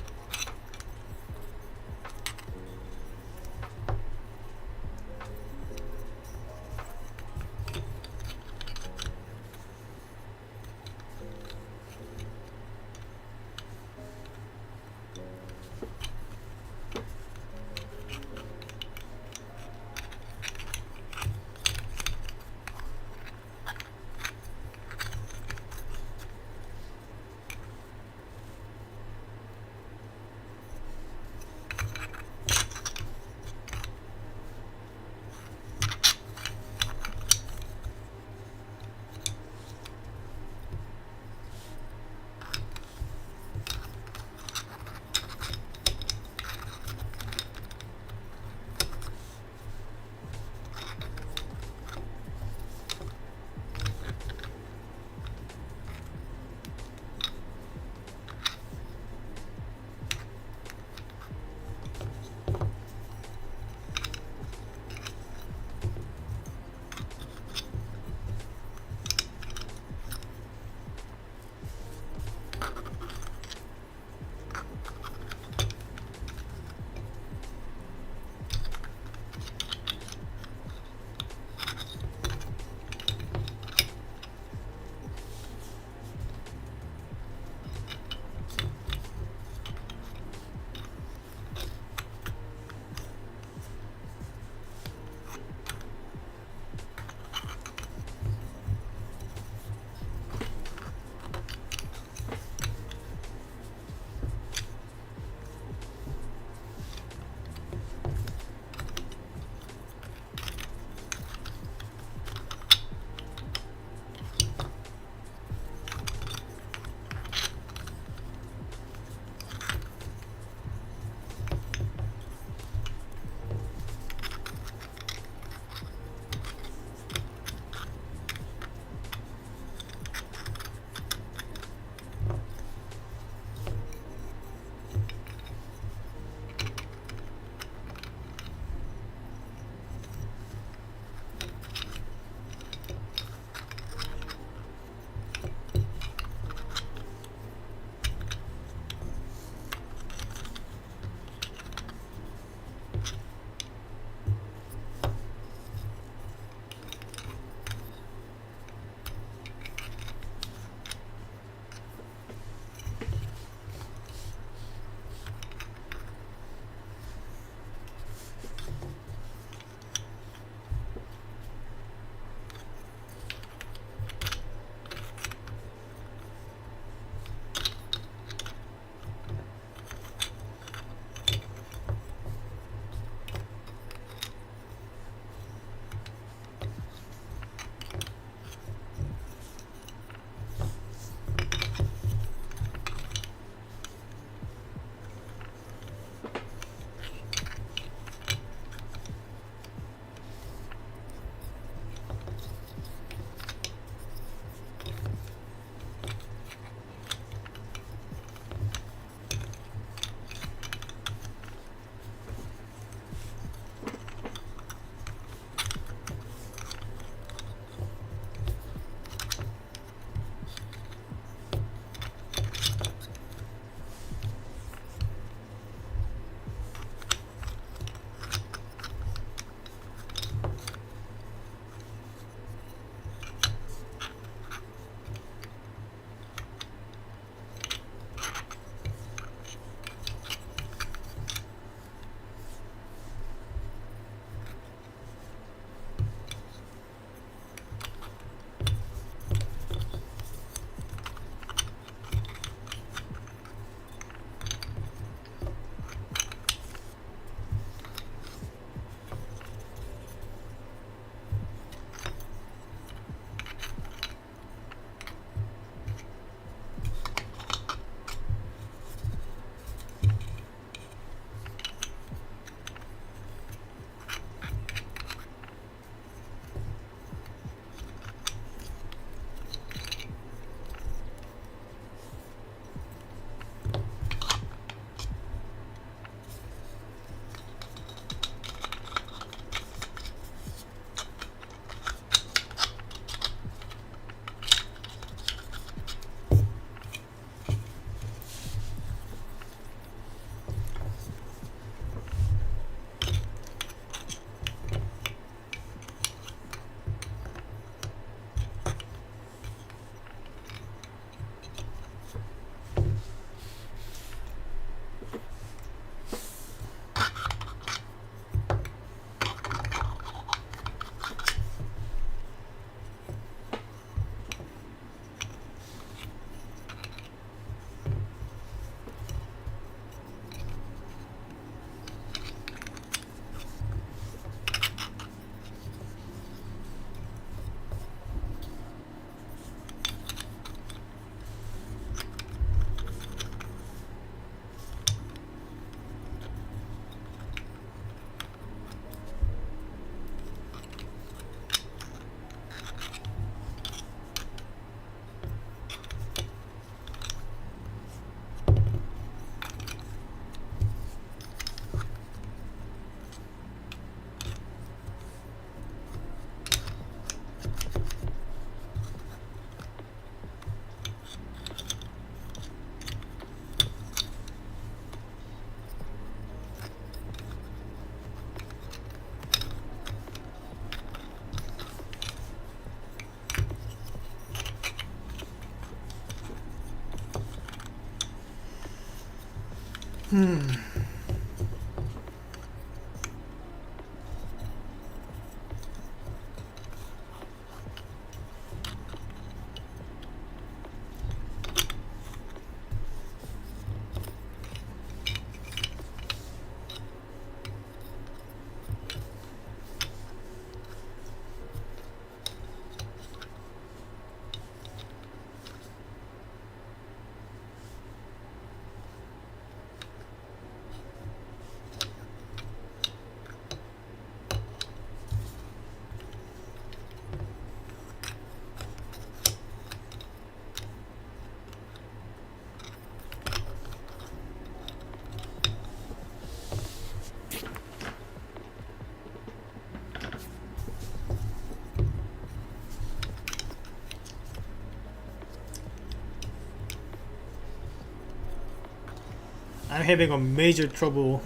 I'm having a major trouble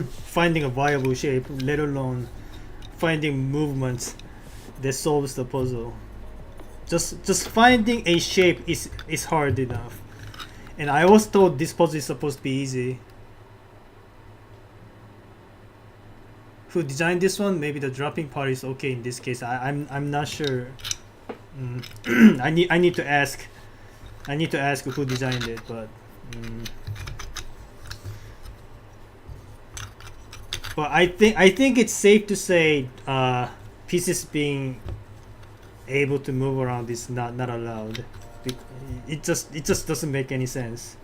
finding a viable shape, let alone finding movements that solves the puzzle. Just finding a shape is hard enough. And I was told this puzzle is supposed to be easy. Who designed this one? Maybe the dropping part is okay in this case. I'm not sure. I need to ask. I need to ask who designed it, but but I think it's safe to say pieces being able to move around is not allowed. It just doesn't make any sense.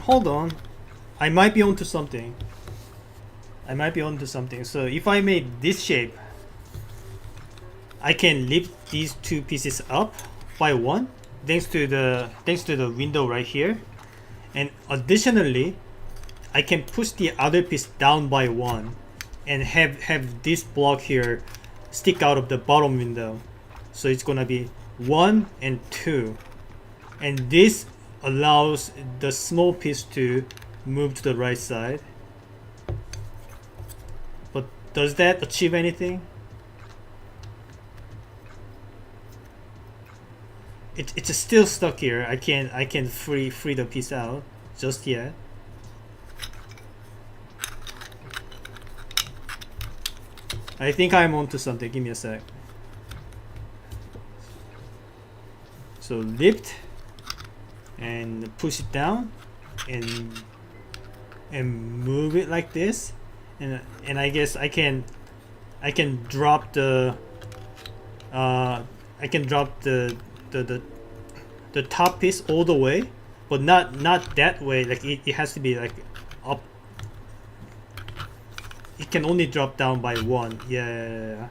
Hold on. I might be onto something. I might be onto something. So if I made this shape, I can lift these two pieces up by one thanks to the window right here, and additionally I can push the other piece down by one and have this block here stick out of the bottom window. So it's gonna be 1 and 2, and this allows the small piece to move to the right side. But does that achieve anything? It's still stuck here. I can't free the piece out just yet. I think I'm onto something. Give me a sec. So lift and push it down and move it like this, and I guess I can drop the I can drop the top piece all the way, but not that way. Like it has to be like up. It can only drop down by one. Yeah.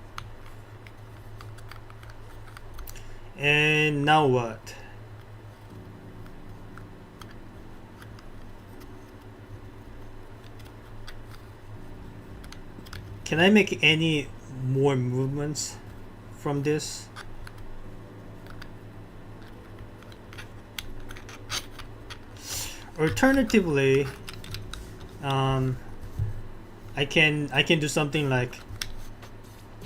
And now what? Can I make any more movements from this? Alternatively, I can do something like,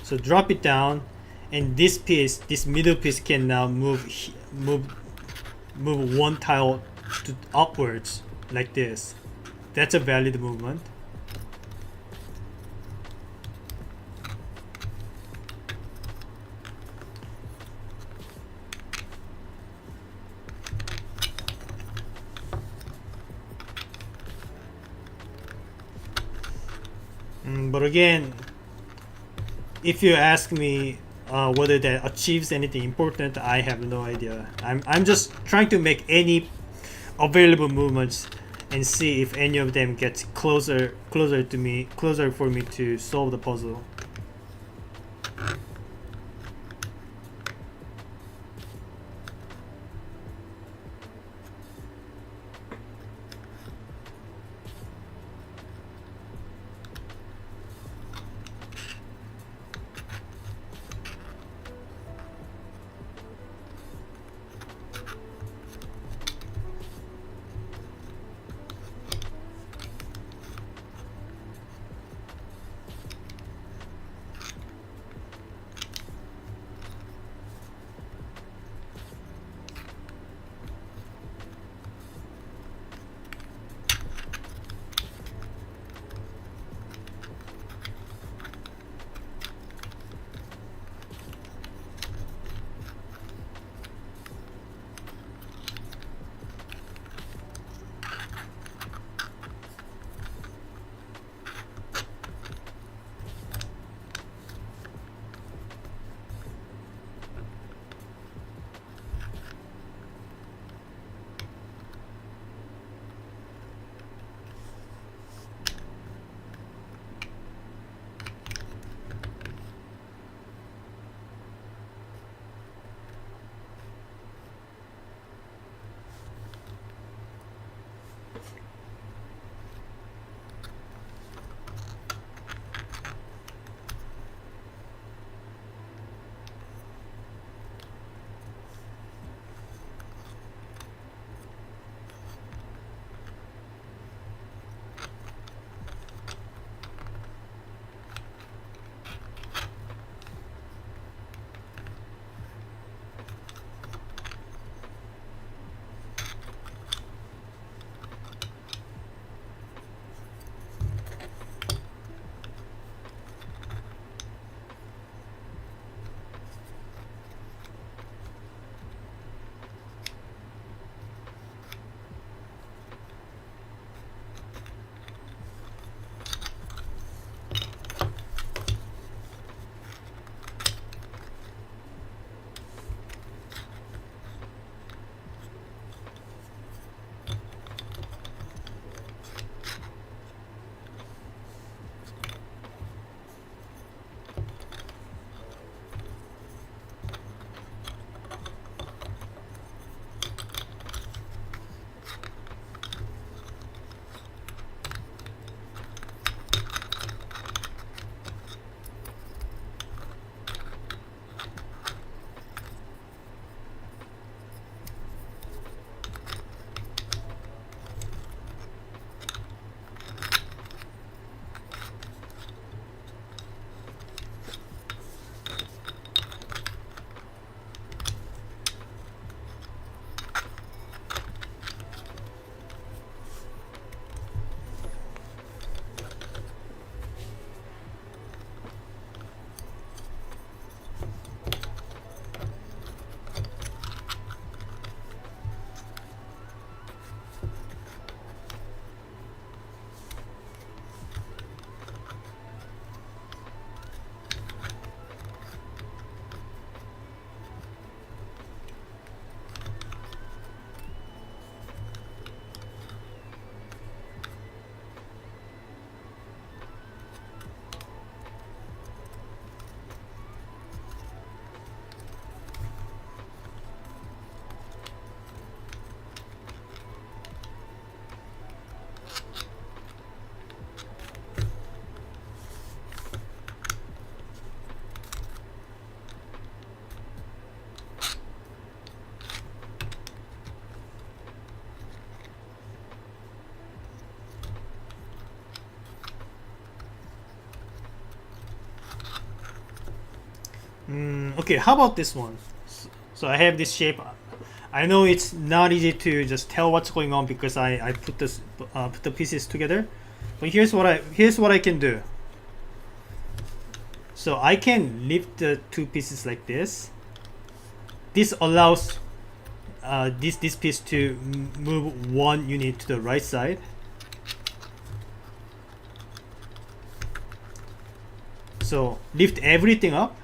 so drop it down, and this piece, this middle piece, can now move one tile to upwards like this. That's a valid movement. But again, if you ask me whether that achieves anything important, I have no idea. I'm just trying to make any available movements and see if any of them gets closer for me to solve the puzzle. Okay, how about this one? So I have this shape. I know it's not easy to just tell what's going on because I put the pieces together. But here's what I can do. So I can lift the two pieces like this. This allows this piece to move one unit to the right side. So lift everything up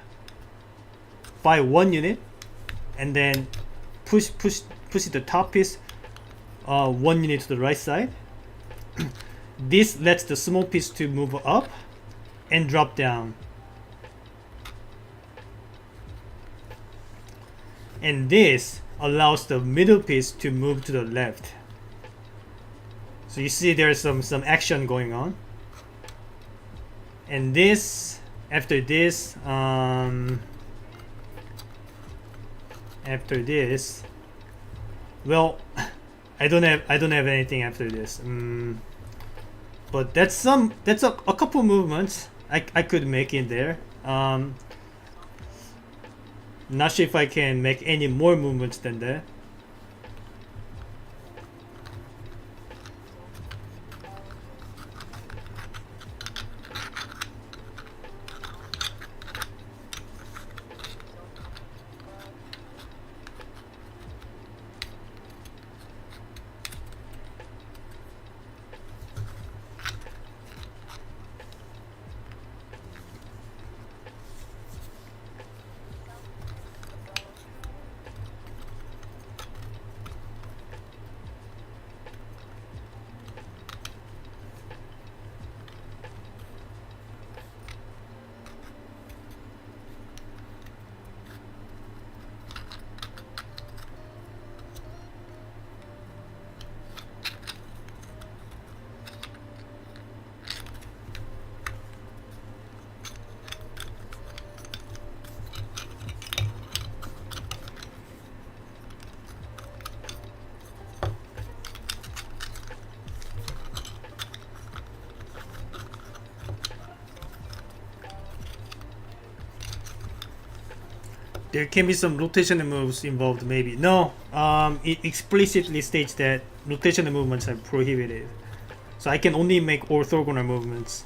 by one unit, and then push the top piece one unit to the right side. This lets the small piece to move up and drop down. And this allows the middle piece to move to the left. So you see there's some action going on. And this, after this, well, I don't have anything after this. But that's a couple movements I could make in there. Not sure if I can make any more movements than that. There can be some rotational moves involved, maybe. No, it explicitly states that rotational movements are prohibited. So I can only make orthogonal movements.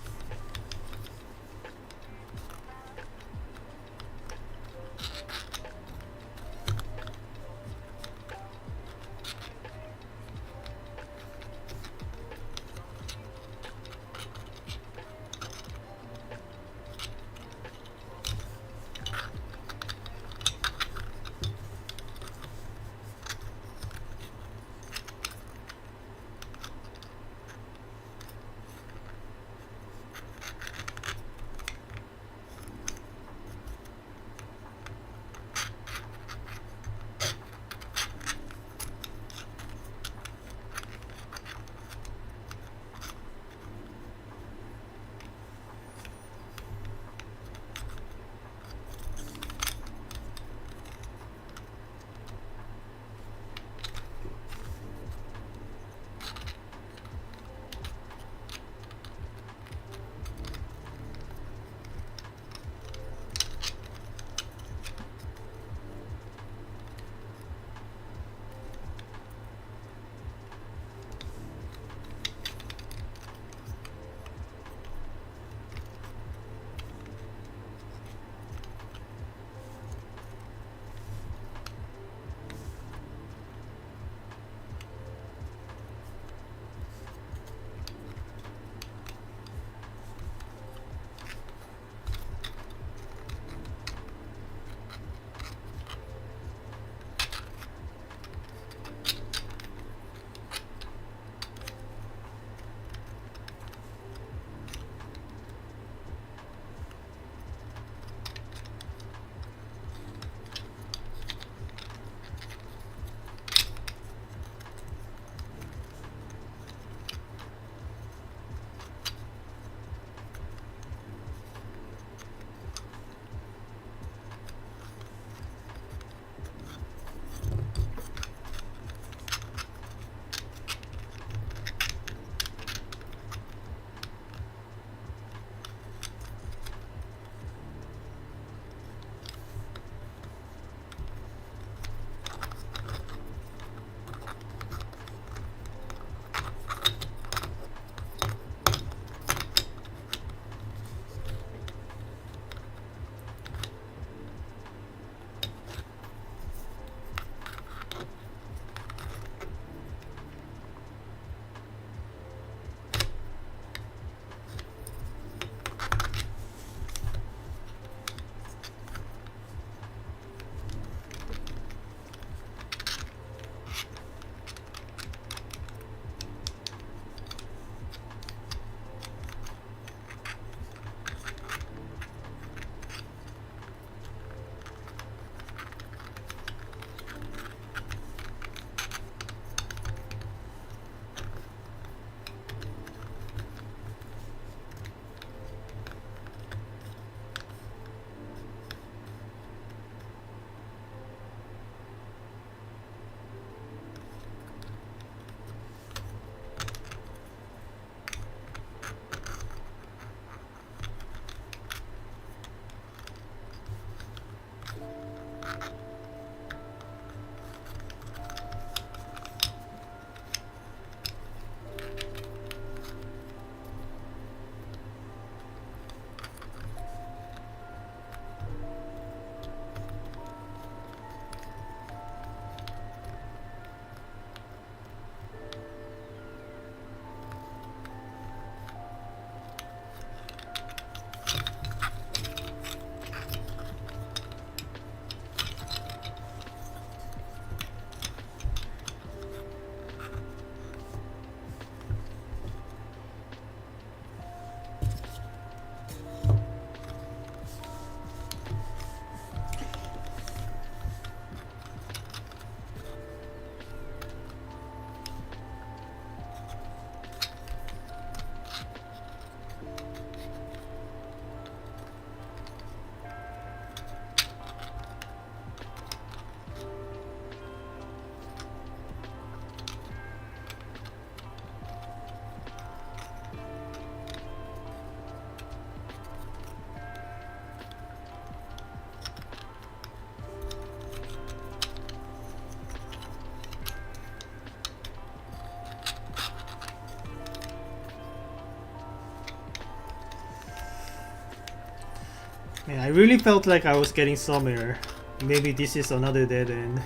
Man, I really felt like I was getting somewhere. Maybe this is another dead end.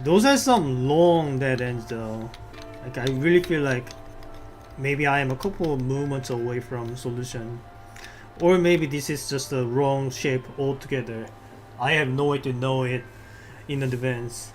Those are some long dead ends though. Like I really feel like maybe I am a couple of movements away from solution. Or maybe this is just the wrong shape altogether. I have no way to know it in advance.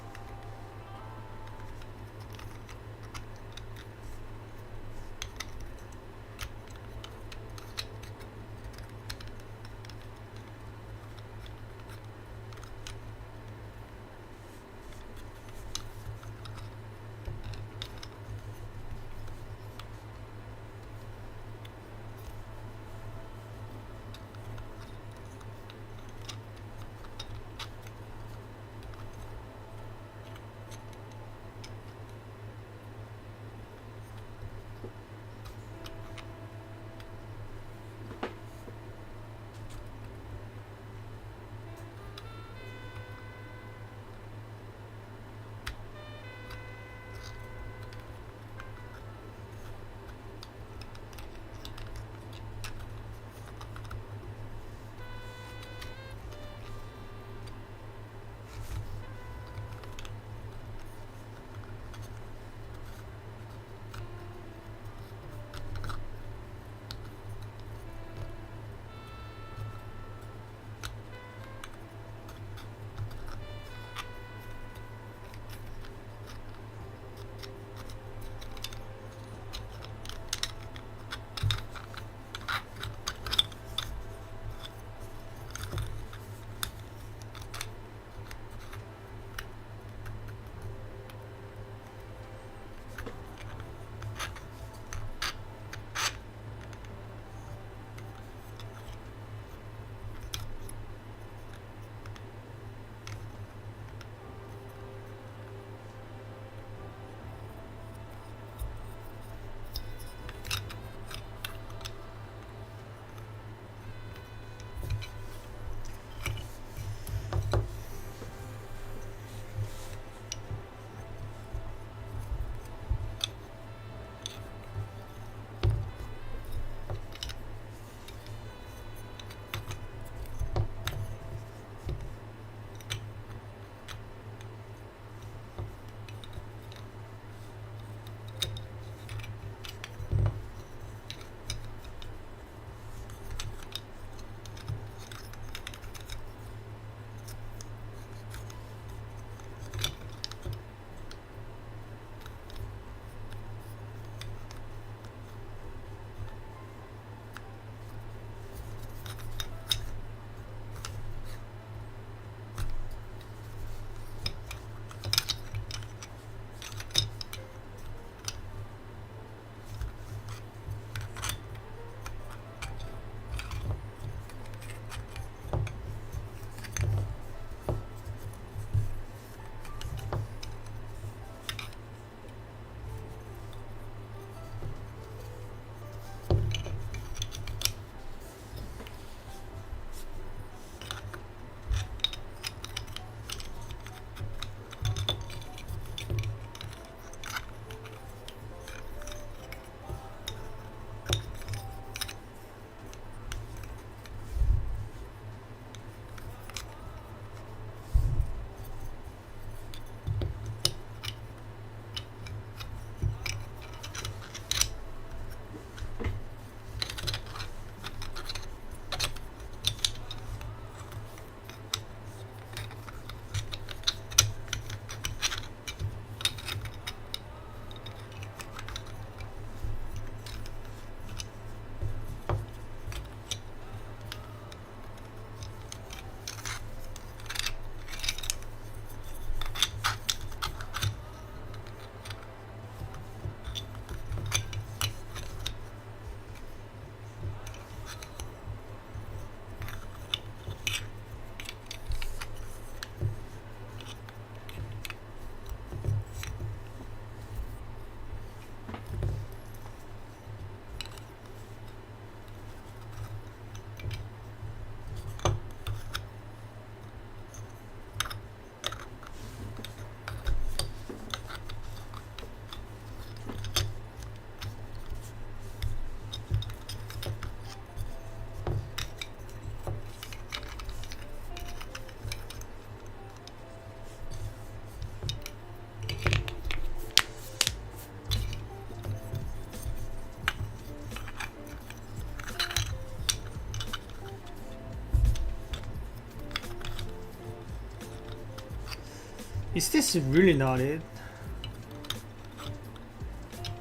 Is this really not it?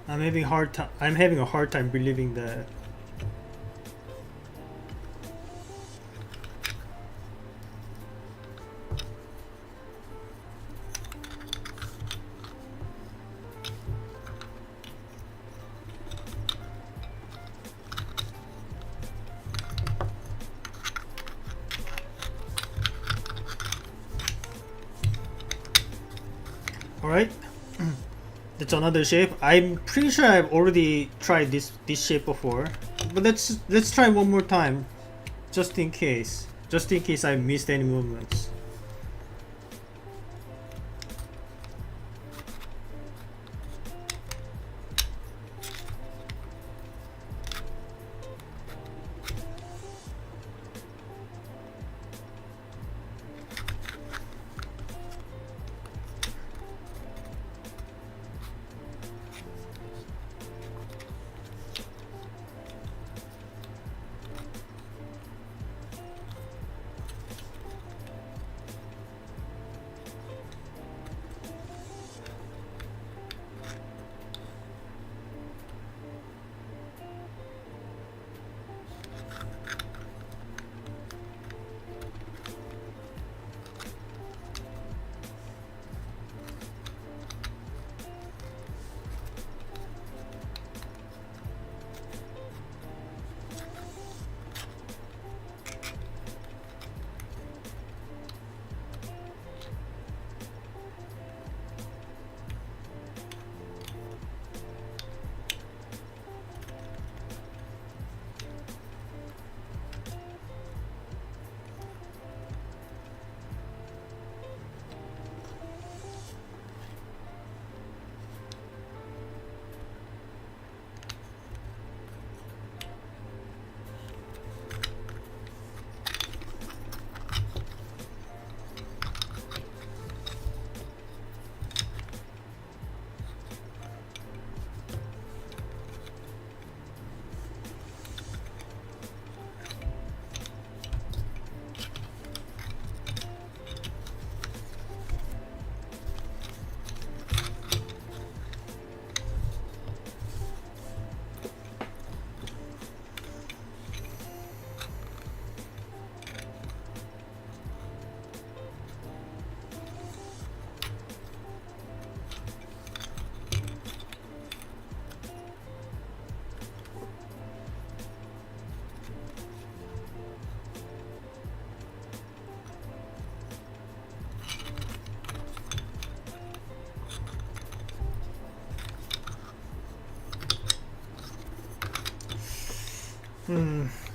I'm having a hard time believing that. Alright, that's another shape. I'm pretty sure I've already tried this shape before, but let's try one more time, just in case I missed any movements.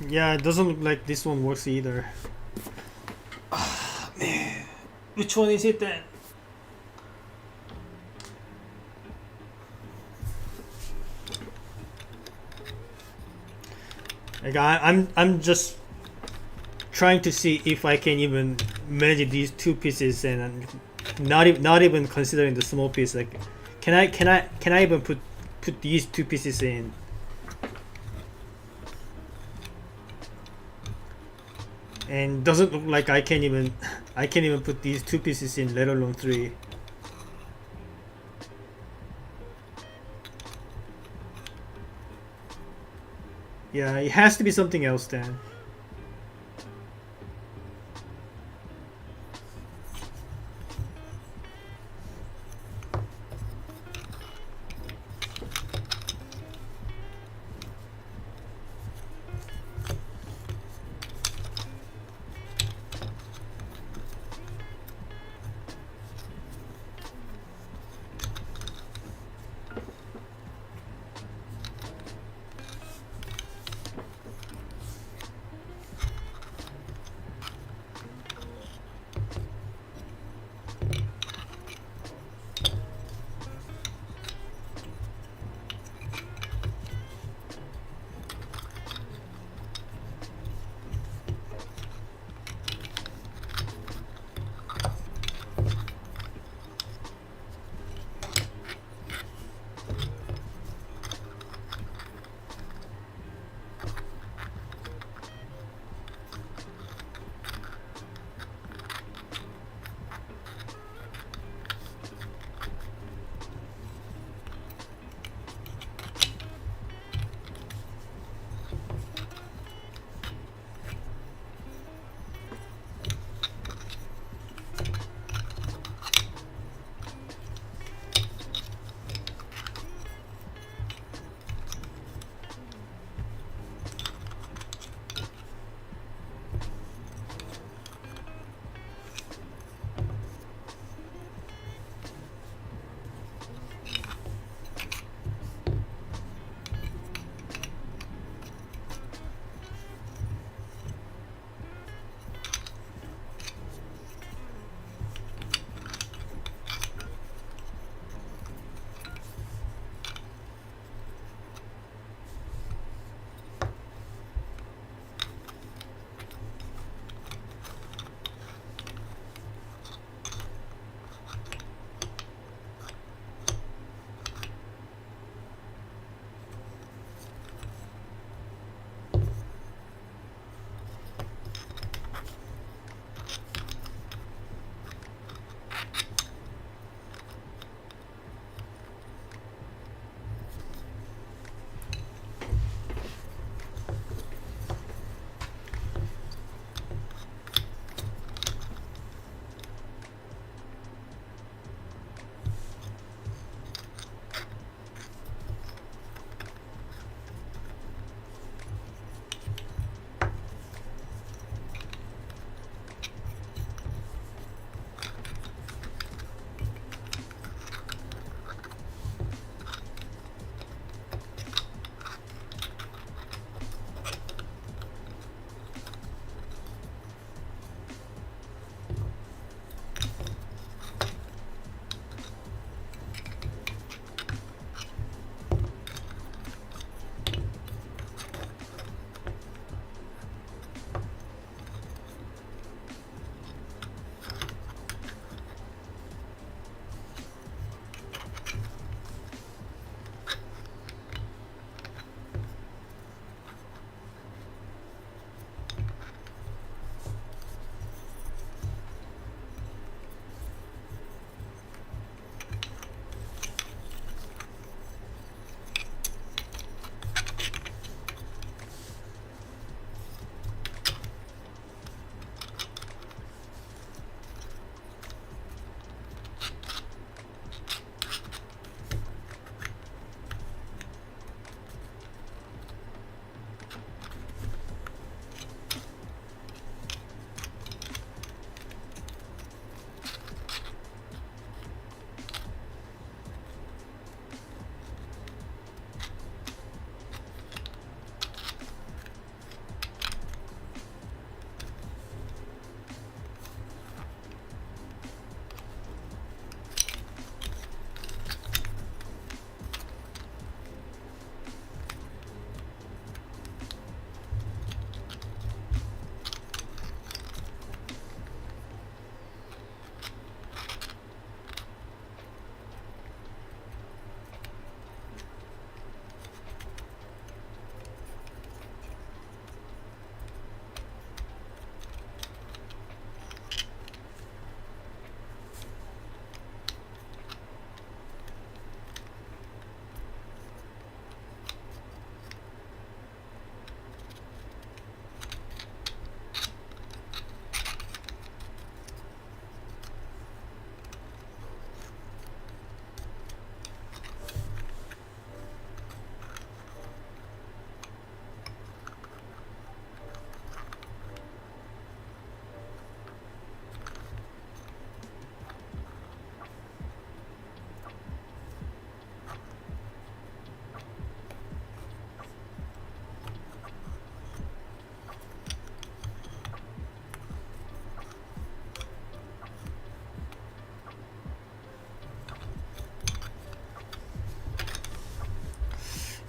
Yeah, it doesn't look like this one works either. Ah, man. Which one is it then? Like I'm just trying to see if I can even manage these two pieces, and not even considering the small piece. Like, can I even put these two pieces in? And doesn't look like I can even put these two pieces in, let alone three. Yeah, it has to be something else then.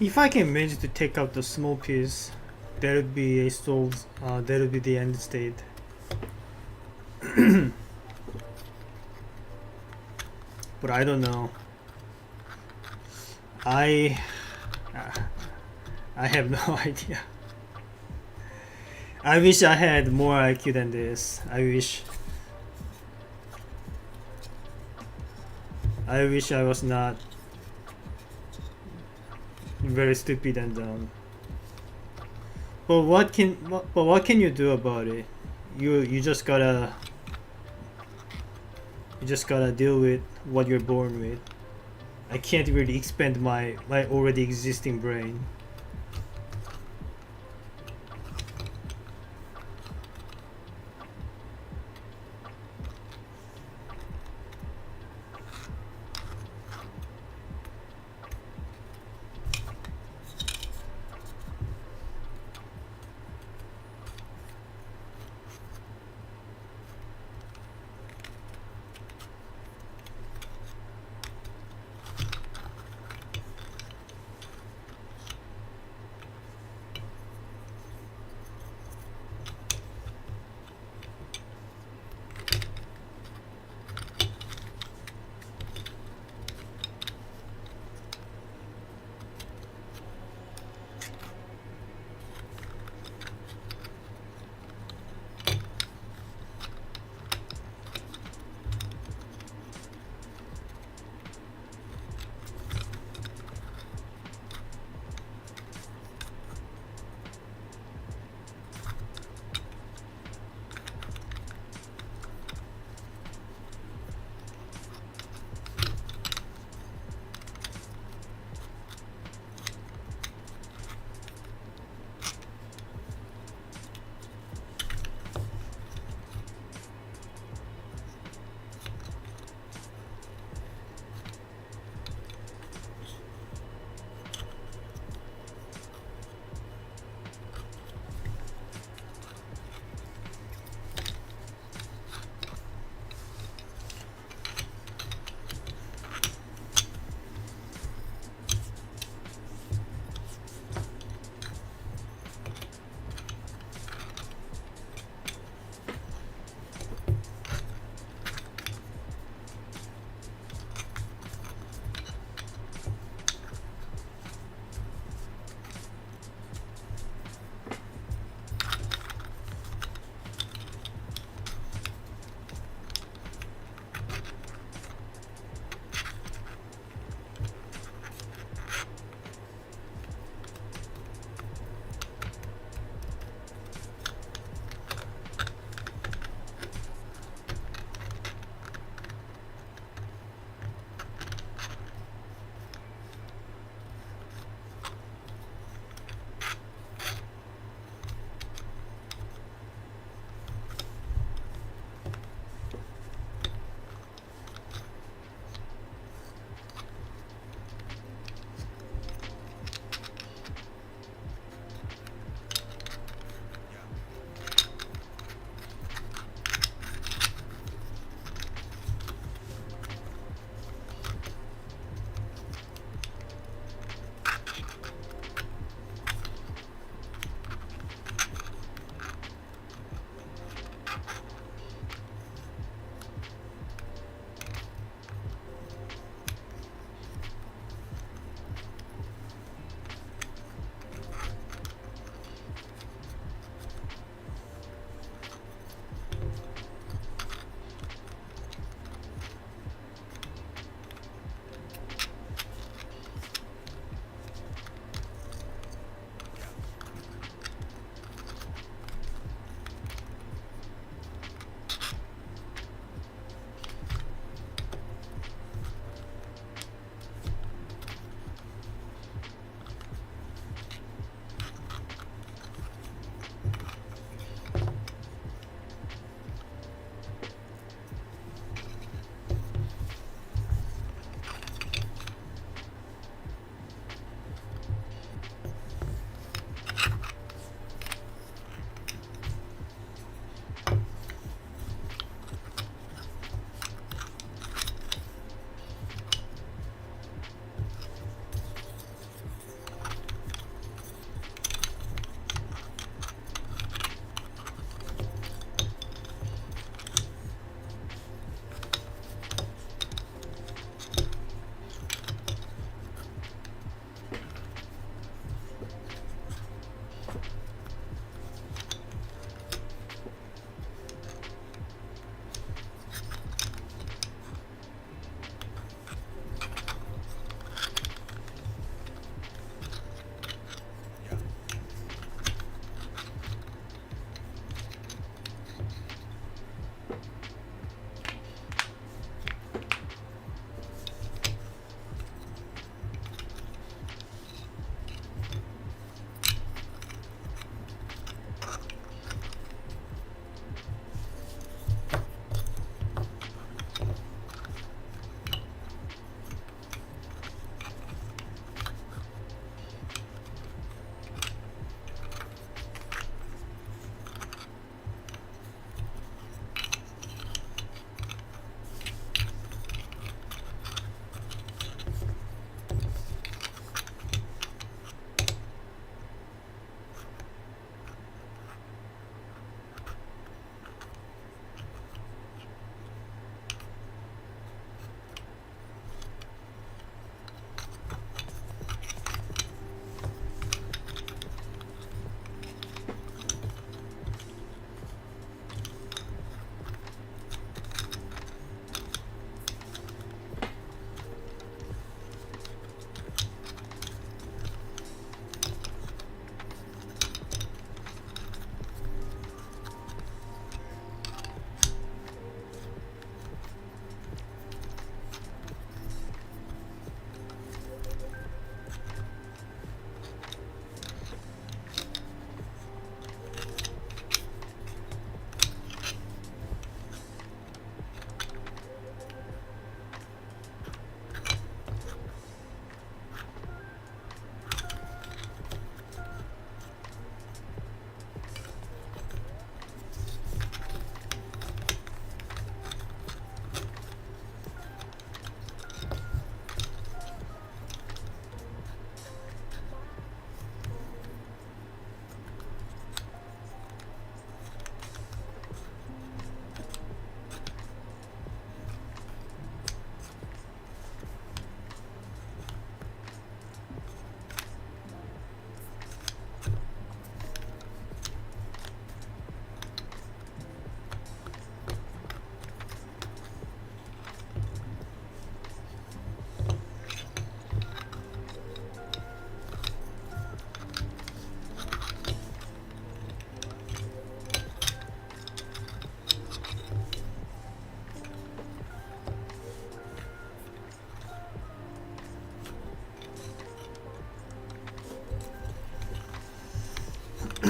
If I can manage to take out the small piece, that would be a soul. That would be the end state. But I don't know. I have no idea. I wish I had more IQ than this. I wish I was not very stupid and dumb. But what can you do about it? You just gotta deal with what you're born with. I can't really expand my already existing brain.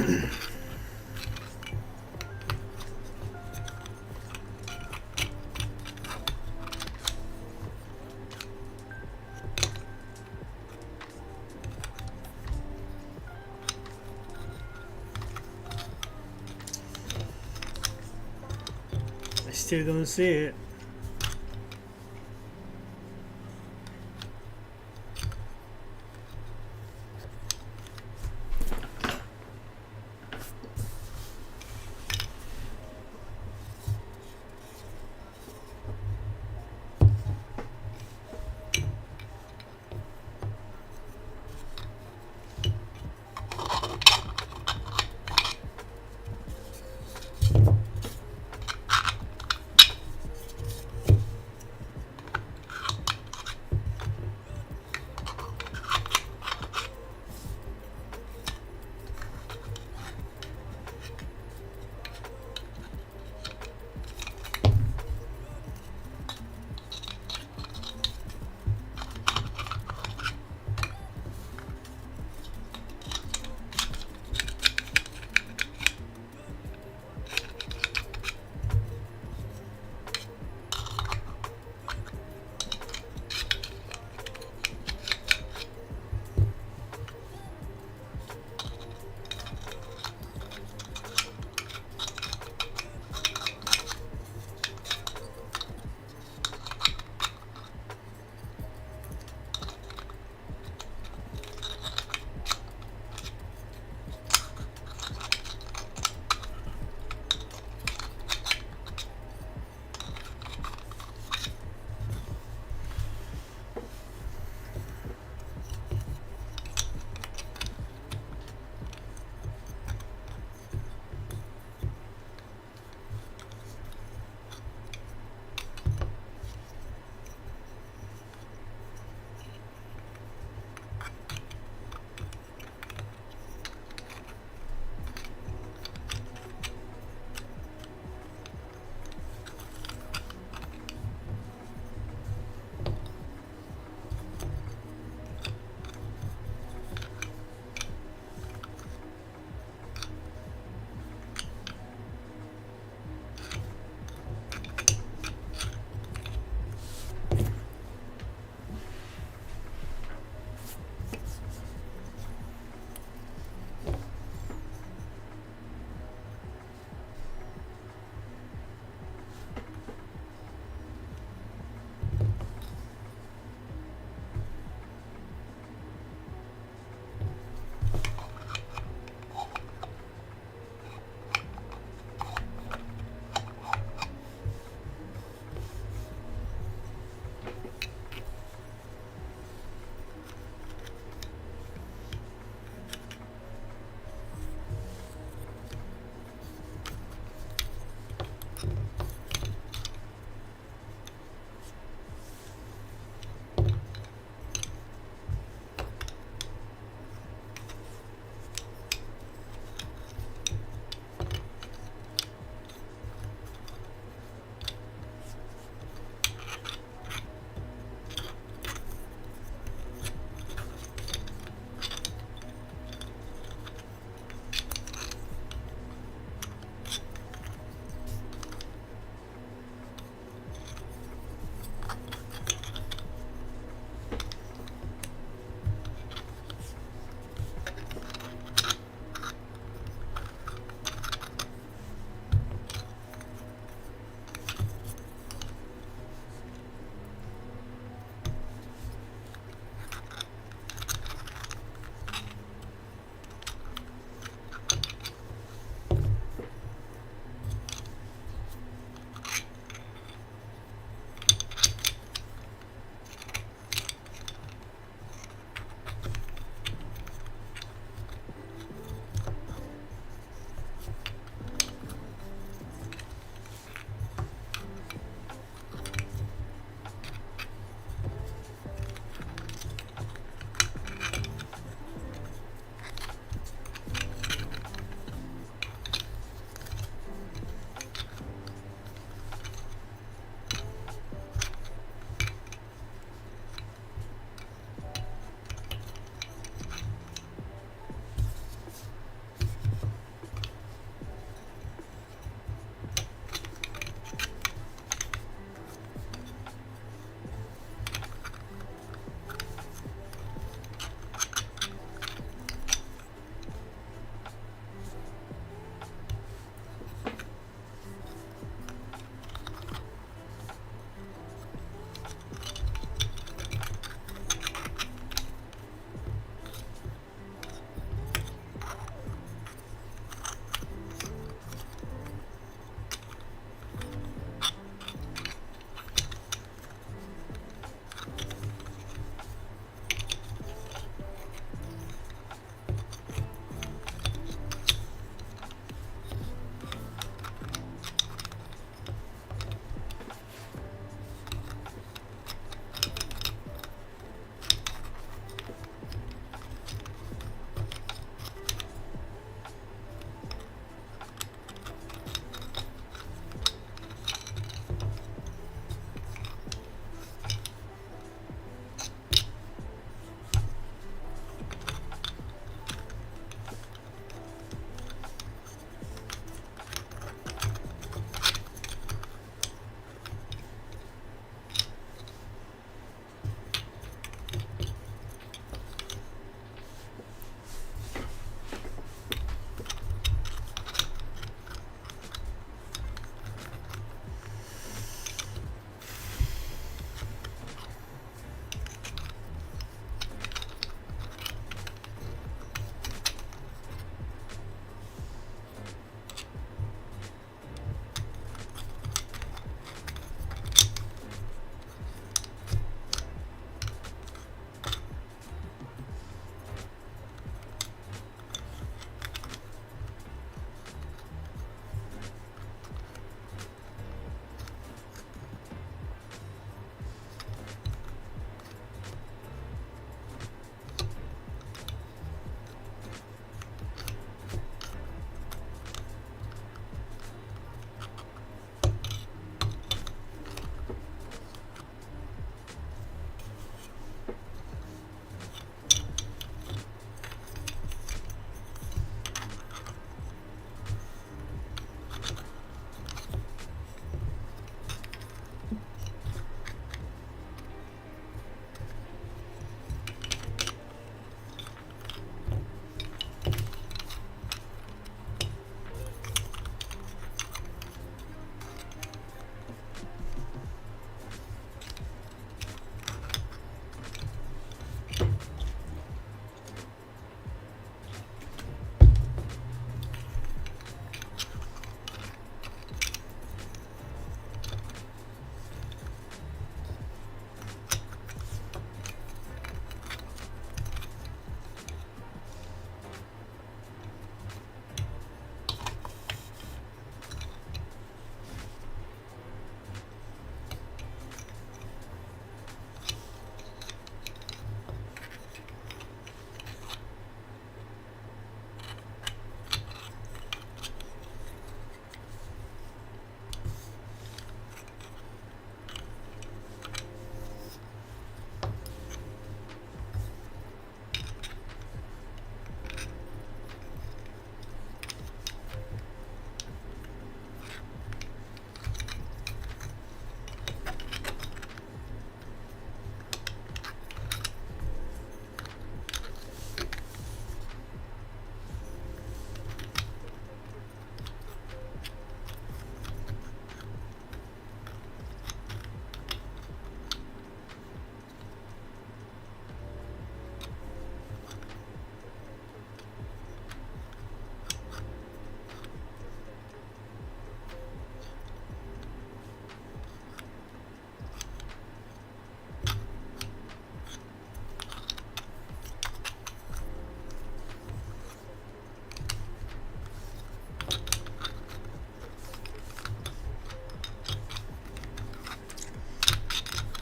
I still don't see it.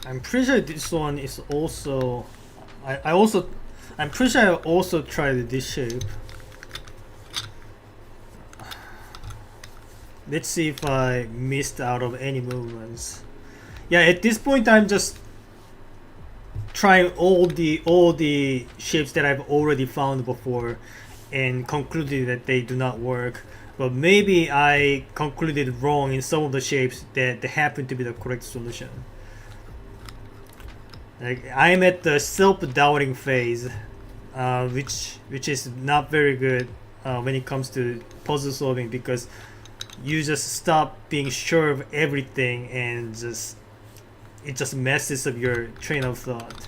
I'm pretty sure this one is also. I'm pretty sure I also tried this shape. Let's see if I missed out of any movements. Yeah, at this point I'm just trying all the shapes that I've already found before and concluded that they do not work. But maybe I concluded wrong in some of the shapes that happen to be the correct solution. Like, I'm at the self-doubting phase, which is not very good when it comes to puzzle solving, because you just stop being sure of everything and it just messes up your train of thought.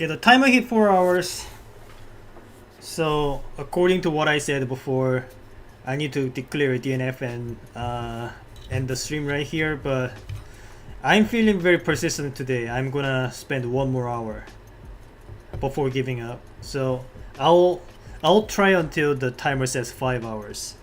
Okay, the timer hit 4 hours. So according to what I said before, I need to declare DNF and end the stream right here. But I'm feeling very persistent today. I'm gonna spend 1 more hour before giving up. So I'll try until the timer says 5 hours.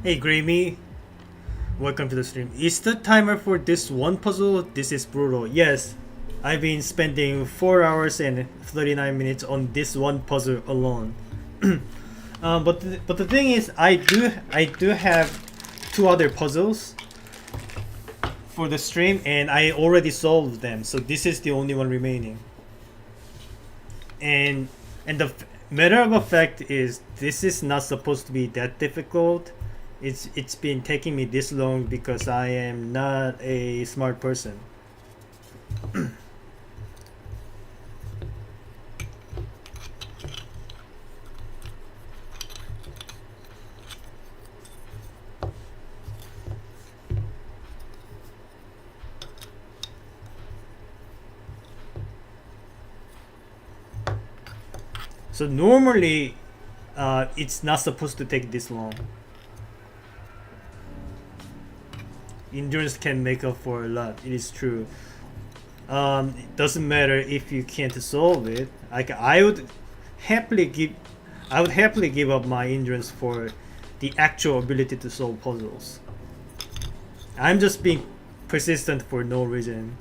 Hey Grammy, welcome to the stream. Is the timer for this one puzzle? This is brutal. Yes, I've been spending 4 hours and 39 minutes on this one puzzle alone. But the thing is, I do have two other puzzles for the stream, and I already solved them. So this is the only one remaining. And the matter of fact is, this is not supposed to be that difficult. It's been taking me this long because I am not a smart person. So normally, it's not supposed to take this long. Endurance can make up for a lot. It is true. It doesn't matter if you can't solve it. I would happily give up my endurance for the actual ability to solve puzzles. I'm just being persistent for no reason.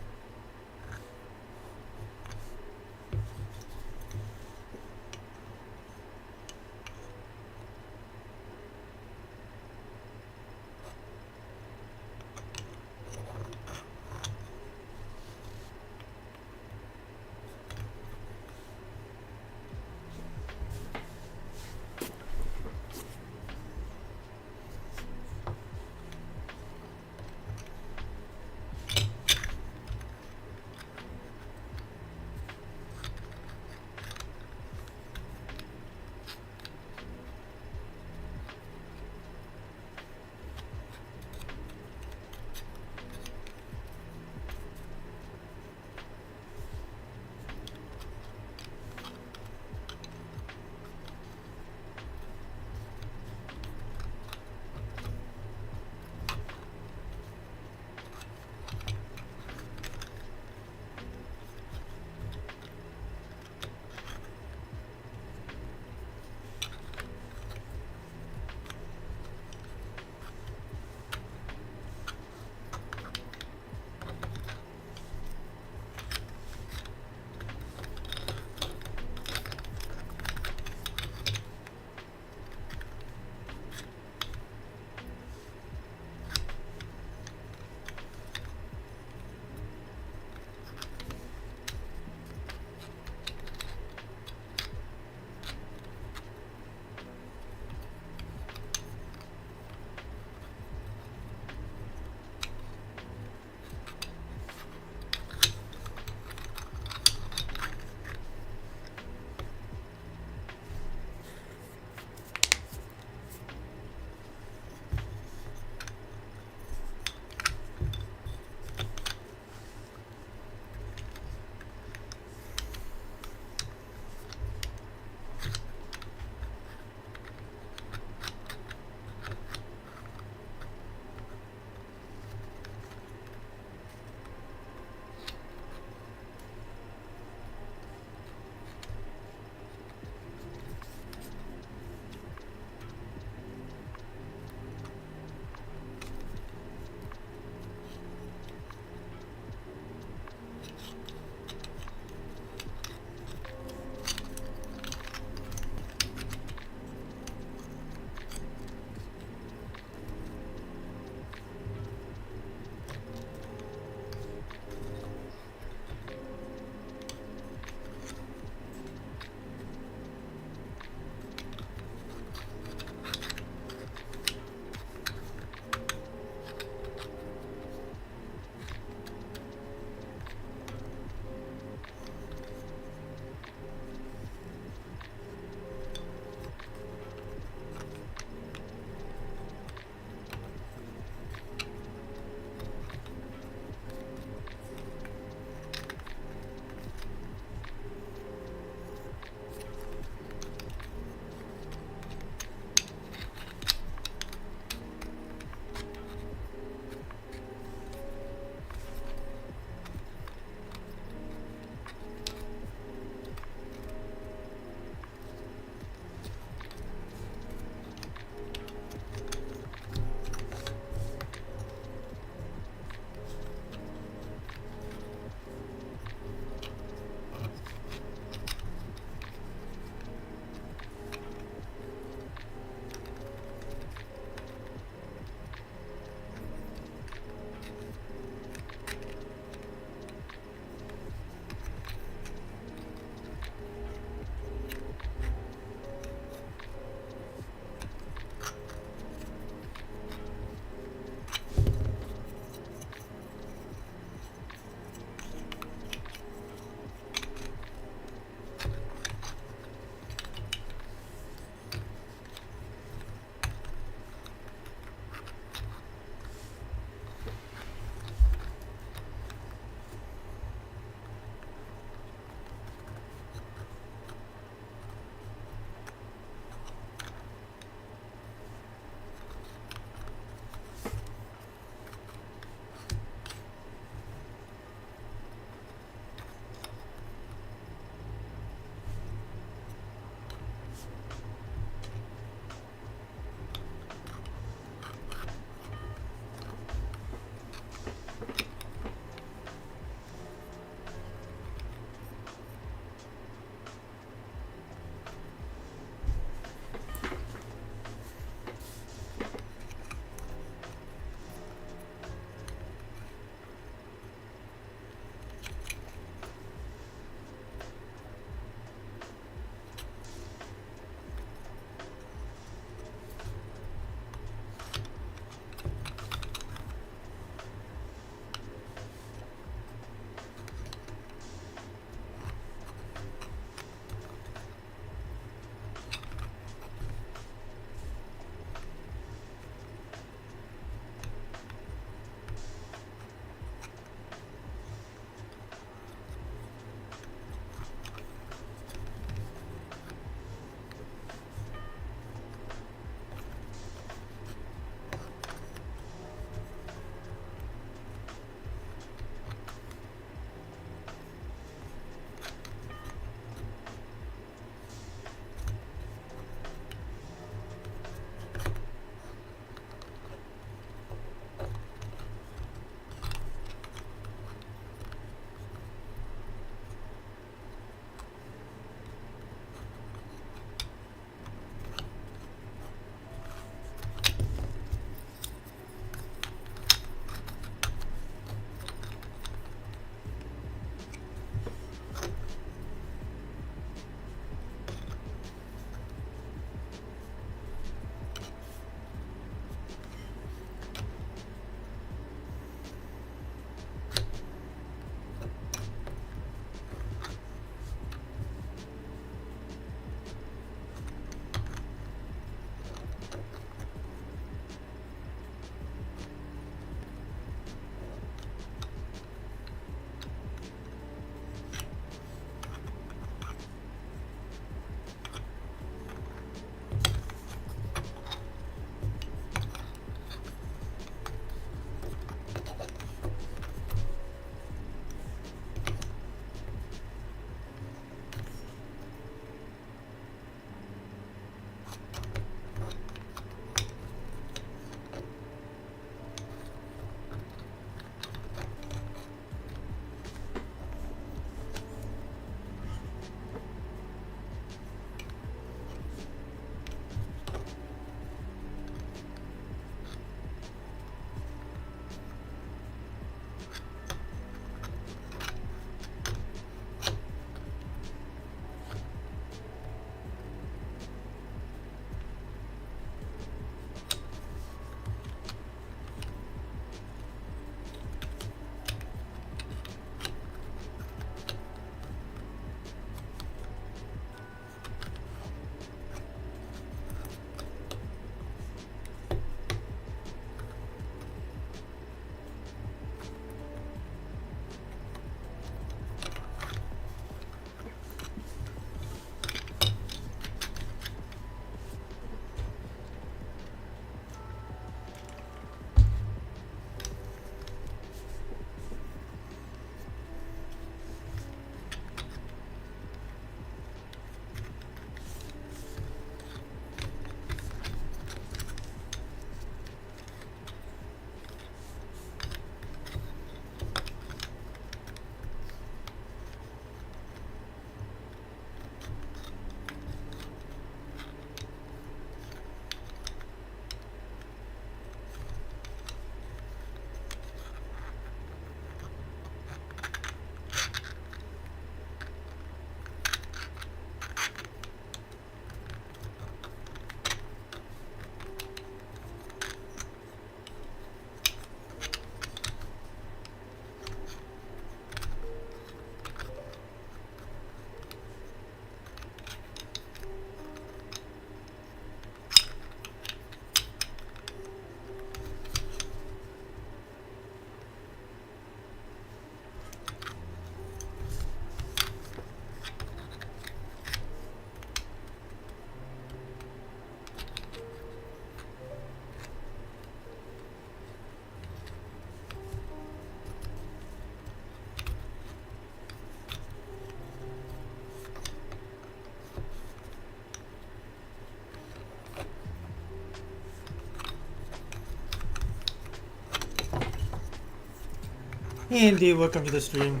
Hey Andy, welcome to the stream.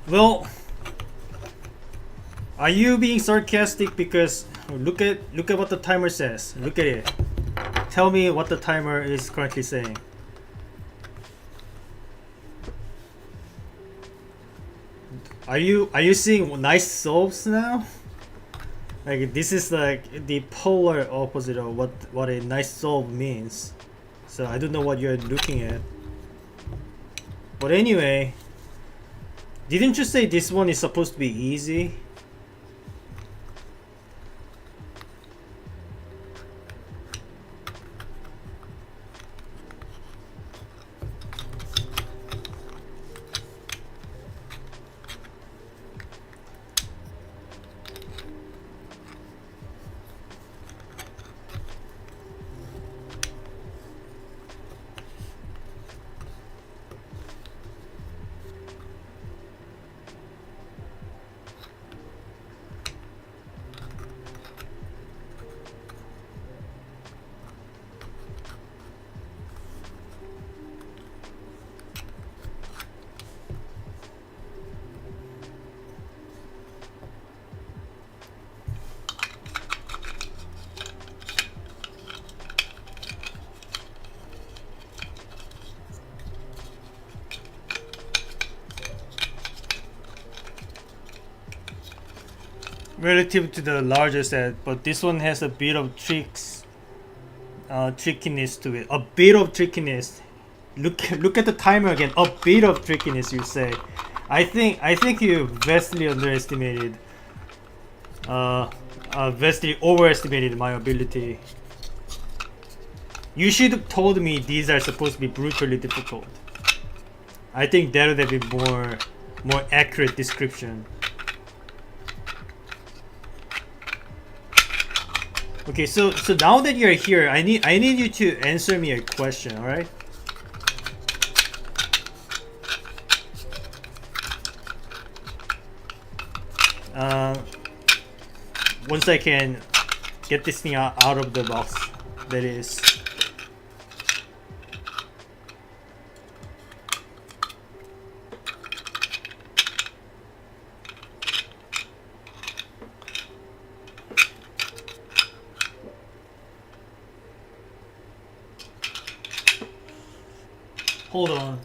Well, are you being sarcastic because look at what the timer says. Look at it. Tell me what the timer is currently saying. Are you seeing nice solves now? Like this is like the polar opposite of what a nice solve means. So I don't know what you're looking at. But anyway, didn't you say this one is supposed to be easy? Relative to the larger set, but this one has a bit of trickiness to it. A bit of trickiness. Look at the timer again. A bit of trickiness, you say. I think you vastly underestimated, vastly overestimated my ability. You should have told me these are supposed to be brutally difficult. I think that would have been more accurate description. Okay, so now that you're here, I need you to answer me a question, all right? Once I can get this thing out of the box, that is. Hold on.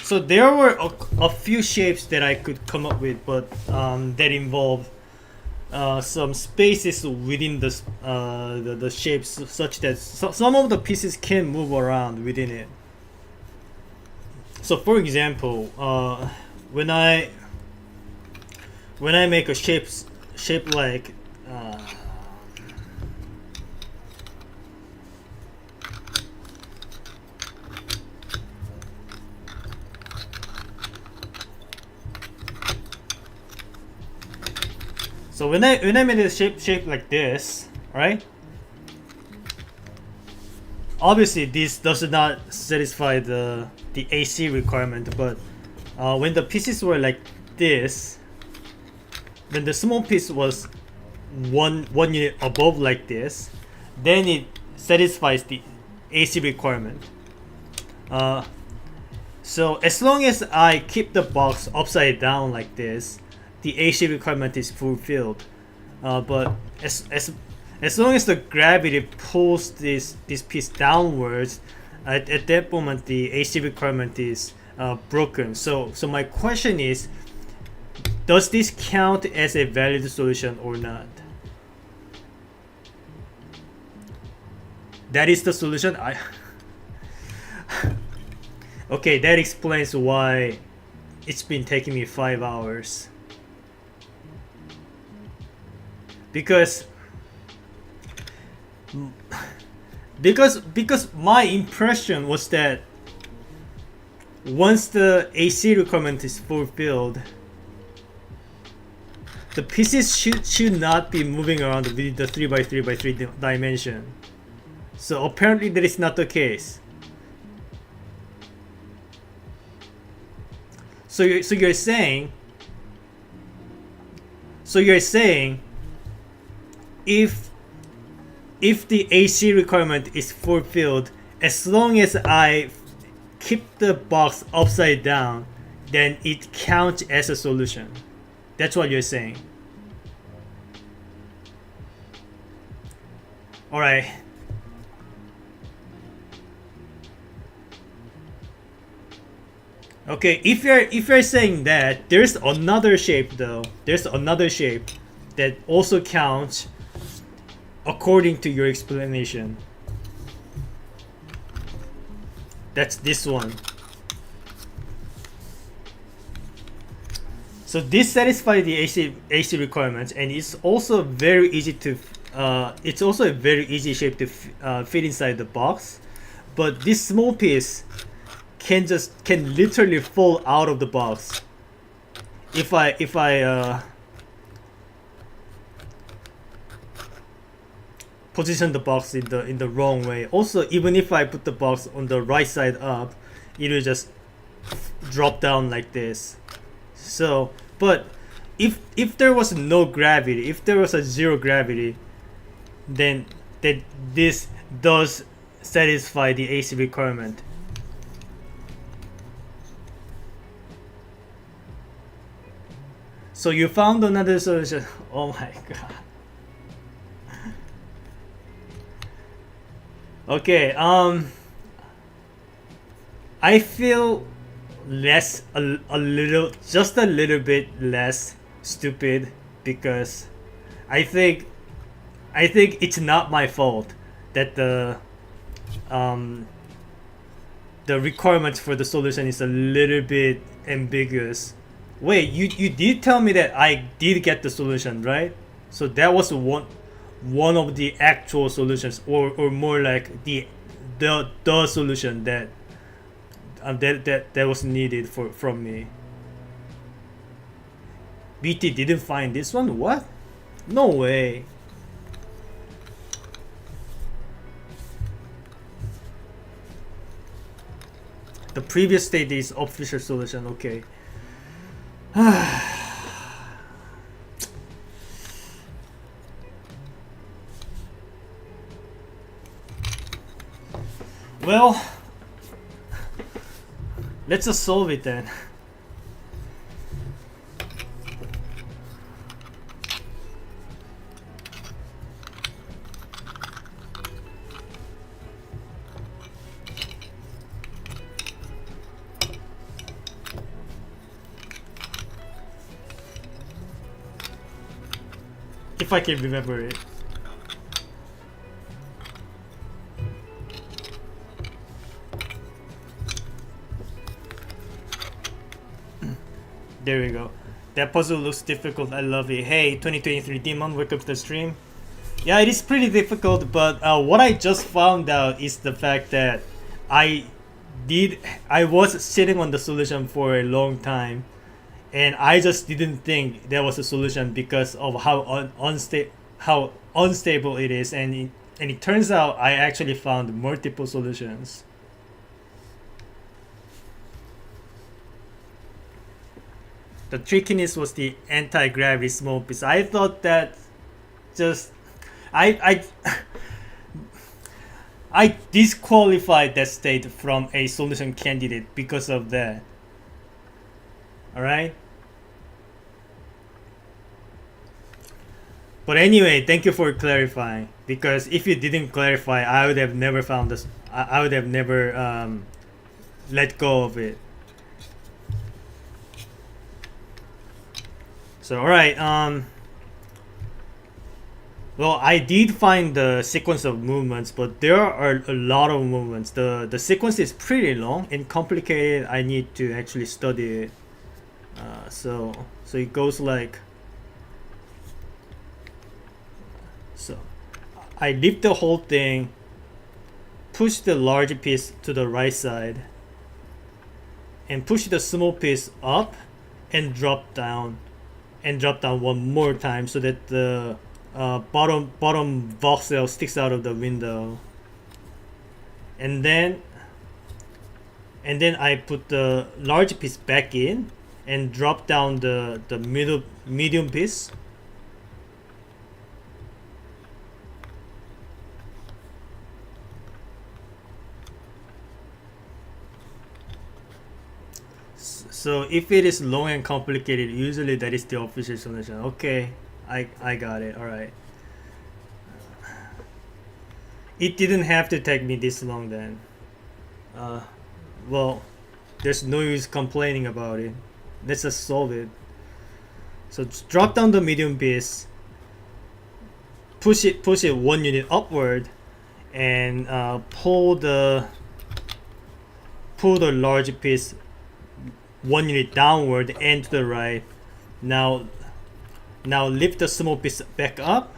So there were a few shapes that I could come up with, but that involve some spaces within the shapes, such that some of the pieces can move around within it. So, for example, when I make a shape like so when I made a shape like this, right? Obviously, this does not satisfy the AC requirement, but when the pieces were like this, when the small piece was one unit above like this, then it satisfies the AC requirement. So as long as I keep the box upside down like this, the AC requirement is fulfilled. But as long as the gravity pulls this piece downwards, at that moment the AC requirement is broken. So my question is, does this count as a valid solution or not? That is the solution. Okay, that explains why it's been taking me 5 hours. Because my impression was that once the AC requirement is fulfilled, the pieces should not be moving around within the 3x3x3 dimension. So apparently that is not the case. So you're saying if if the AC requirement is fulfilled, as long as I keep the box upside down, then it counts as a solution. That's what you're saying. Alright. Okay, if you're saying that, there's another shape though. There's another shape that also counts according to your explanation. That's this one. So this satisfies the AC requirements, and it's also very easy to. It's also a very easy shape to fit inside the box, but this small piece can literally fall out of the box if I position the box in the wrong way. Also, even if I put the box on the right side up, it will just drop down like this. So, but if there was no gravity, if there was a zero gravity, then this does satisfy the AC requirement. So you found another solution. Oh my god. Okay, I feel just a little bit less stupid, because I think it's not my fault that the requirement for the solution is a little bit ambiguous. Wait, you did tell me that I did get the solution, right? So that was one of the actual solutions, or more like the solution that that was needed from me. BT didn't find this one? What? No way. The previous state is official solution. Okay. Well, let's just solve it then. If I can remember it. There we go. That puzzle looks difficult. I love it. Hey, 2023 Demon, welcome to the stream. Yeah, it is pretty difficult, but what I just found out is the fact that I was sitting on the solution for a long time, and I just didn't think there was a solution because of how unstable it is, and it turns out I actually found multiple solutions. The trickiness was the anti-gravity small piece. I thought that just I I disqualified that state from a solution candidate because of that. Alright? But anyway, thank you for clarifying. Because if you didn't clarify, I would have never found this. I would have never let go of it. So alright, well, I did find the sequence of movements, but there are a lot of movements. The sequence is pretty long and complicated. I need to actually study it. So it goes like so. I lift the whole thing, push the large piece to the right side, and push the small piece up, and drop down one more time so that the bottom voxel sticks out of the window, and then I put the large piece back in and drop down the medium piece, So if it is long and complicated, usually that is the official solution. Okay, I got it. All right. It didn't have to take me this long then. Uh, well, there's no use complaining about it. Let's just solve it. So drop down the medium piece, push it 1 unit upward, and pull the large piece 1 unit downward and to the right. Now lift the small piece back up.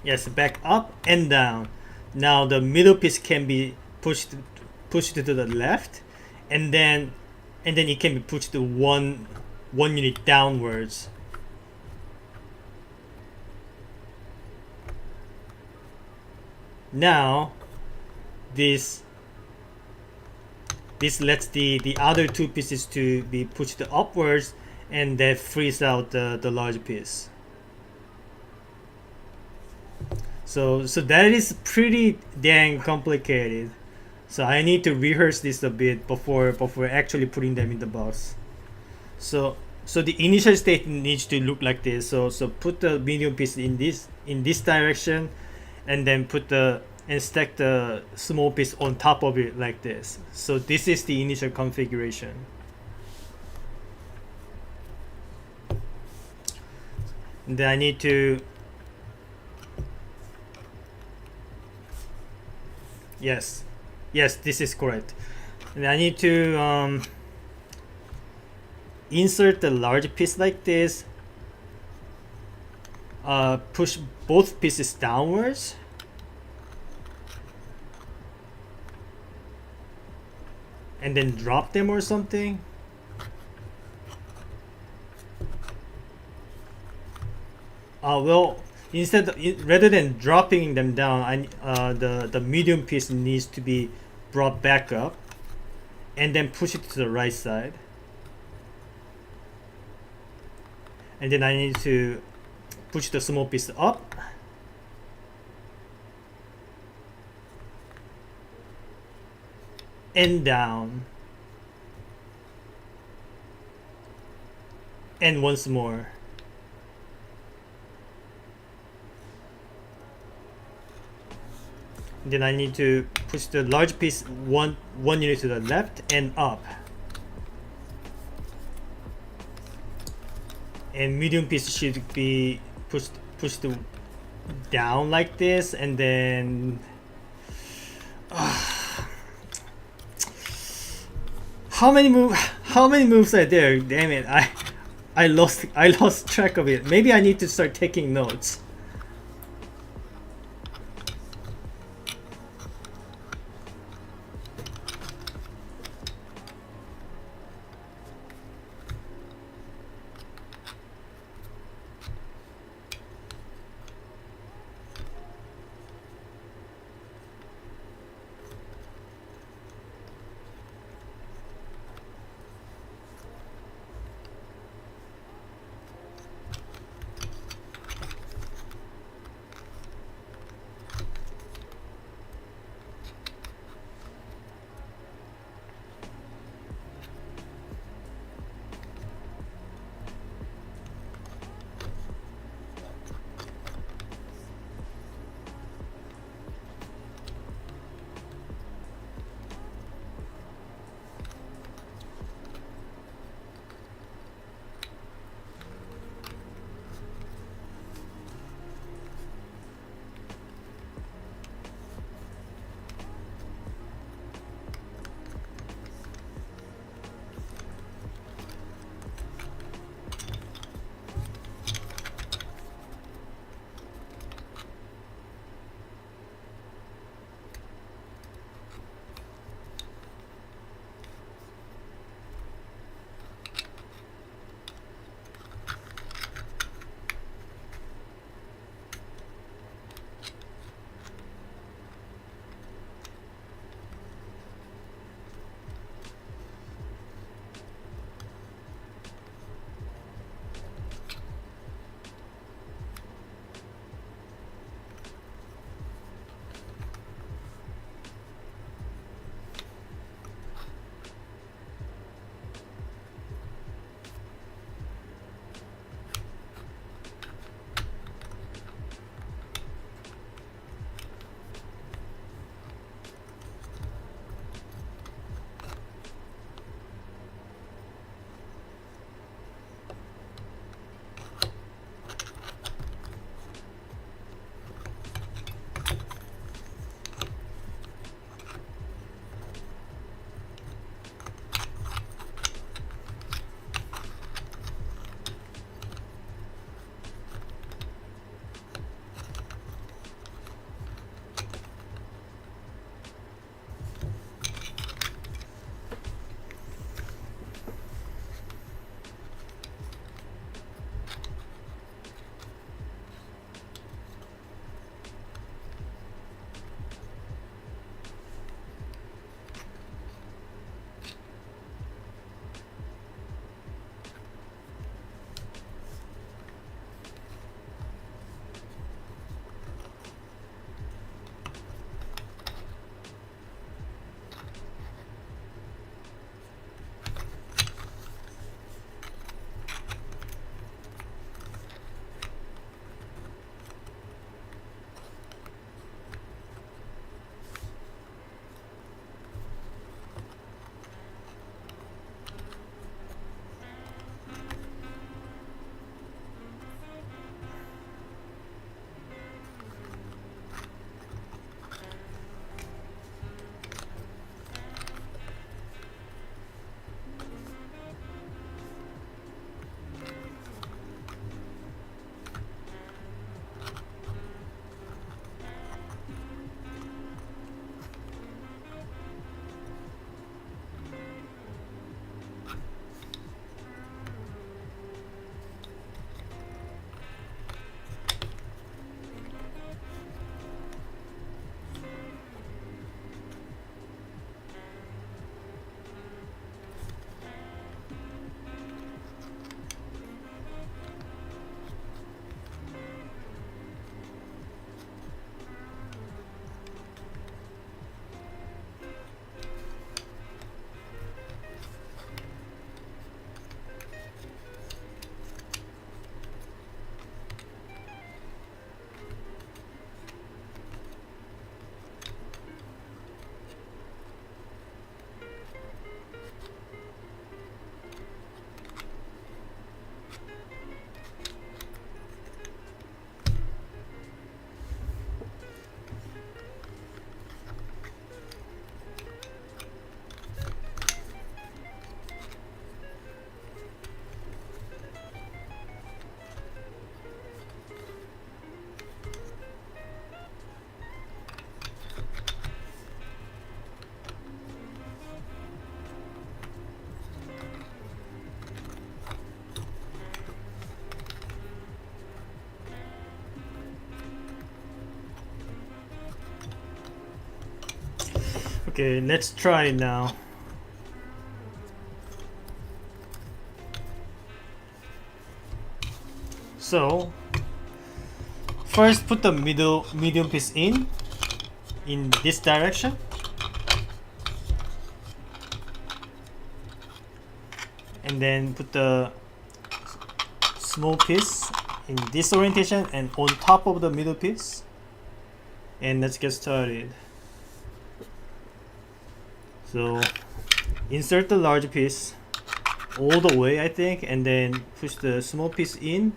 Yes, back up and down. Now the middle piece can be pushed to the left, and then it can be pushed to 1 unit downwards. Now this lets the other two pieces to be pushed upwards, and that frees out the large piece. So that is pretty dang complicated. So I need to rehearse this a bit before actually putting them in the box. So the initial state needs to look like this. So put the medium piece in this direction, and then stack the small piece on top of it like this. So this is the initial configuration. And then I need to Yes, this is correct. And I need to insert the large piece like this. Push both pieces downwards. And then drop them or something. Well, rather than dropping them down, the medium piece needs to be brought back up, and then push it to the right side. And then I need to push the small piece up, and down, and once more. Then I need to push the large piece one unit to the left and up, and medium piece should be pushed down like this, and then how many moves are there? Damn it! I lost track of it. Maybe I need to start taking notes. Okay, let's try it now. So first put the medium piece in this direction, and then put the small piece in this orientation and on top of the middle piece, and let's get started. So insert the large piece all the way, I think, and then push the small piece in,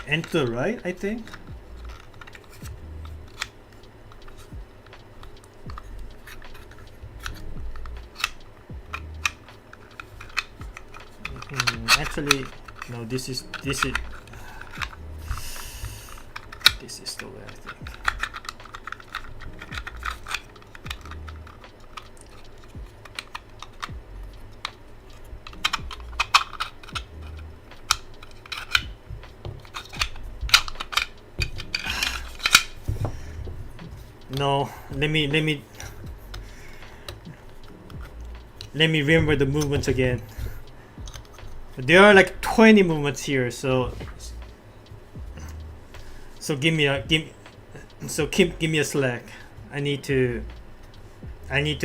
and to the right, I think. Actually, no. This is the way, I think. No, let me remember the movements again. There are like 20 movements here, so give me a slack. I need to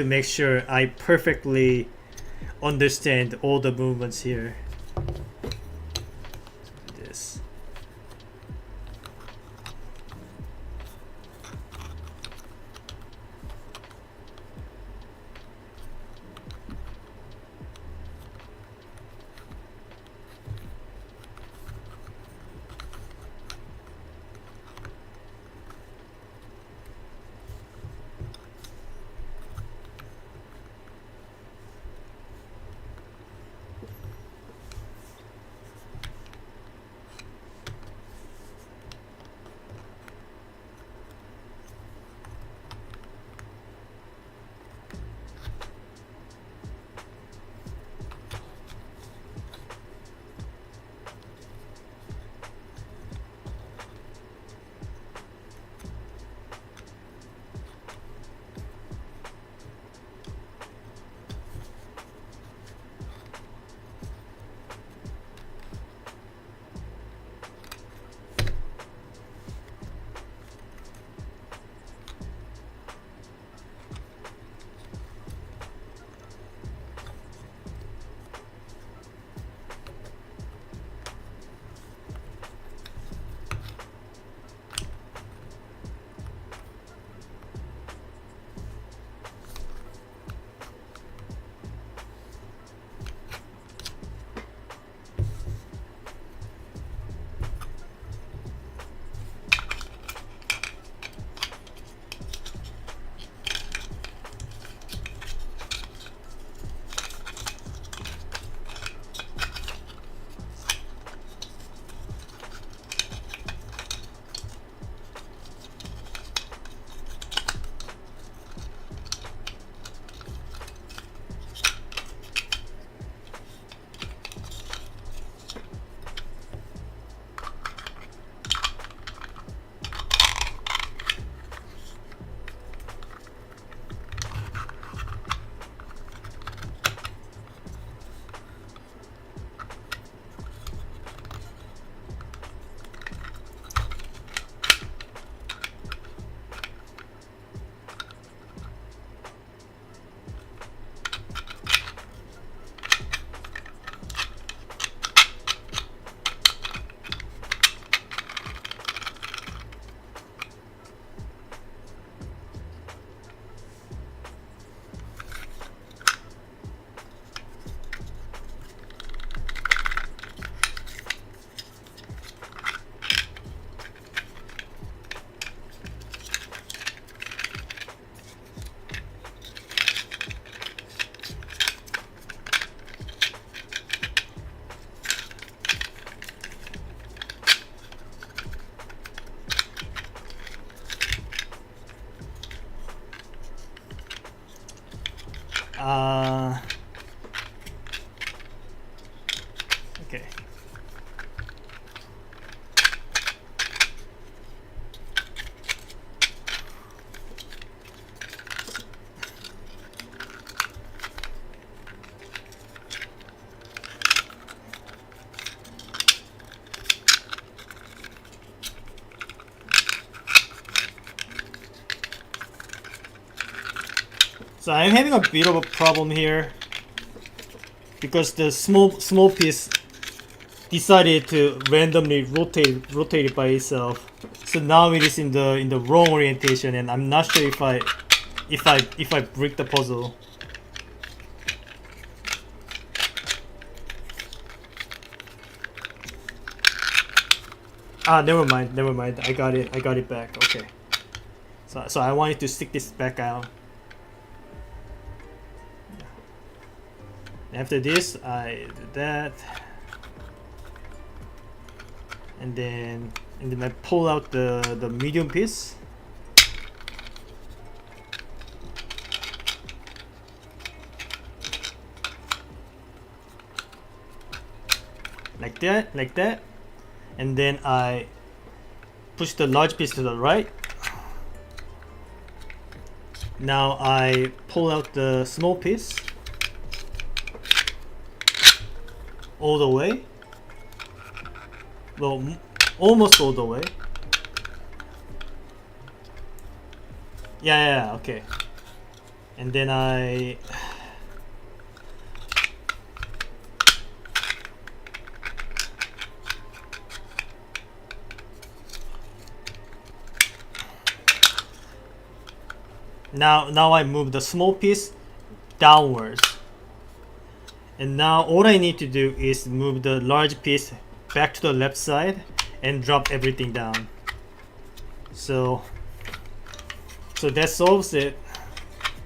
make sure I perfectly understand all the movements here. This. Okay. So I'm having a bit of a problem here because the small piece decided to randomly rotate it by itself. So now it is in the wrong orientation, and I'm not sure if I break the puzzle. Ah, never mind. I got it back. Okay. So I wanted to stick this back out. After this, I do that, and then I pull out the medium piece. Like that, and then I push the large piece to the right. Now I pull out the small piece all the way. Well, almost all the way. Yeah, okay. And then I now I move the small piece downwards. And now all I need to do is move the large piece back to the left side and drop everything down. So that solves it.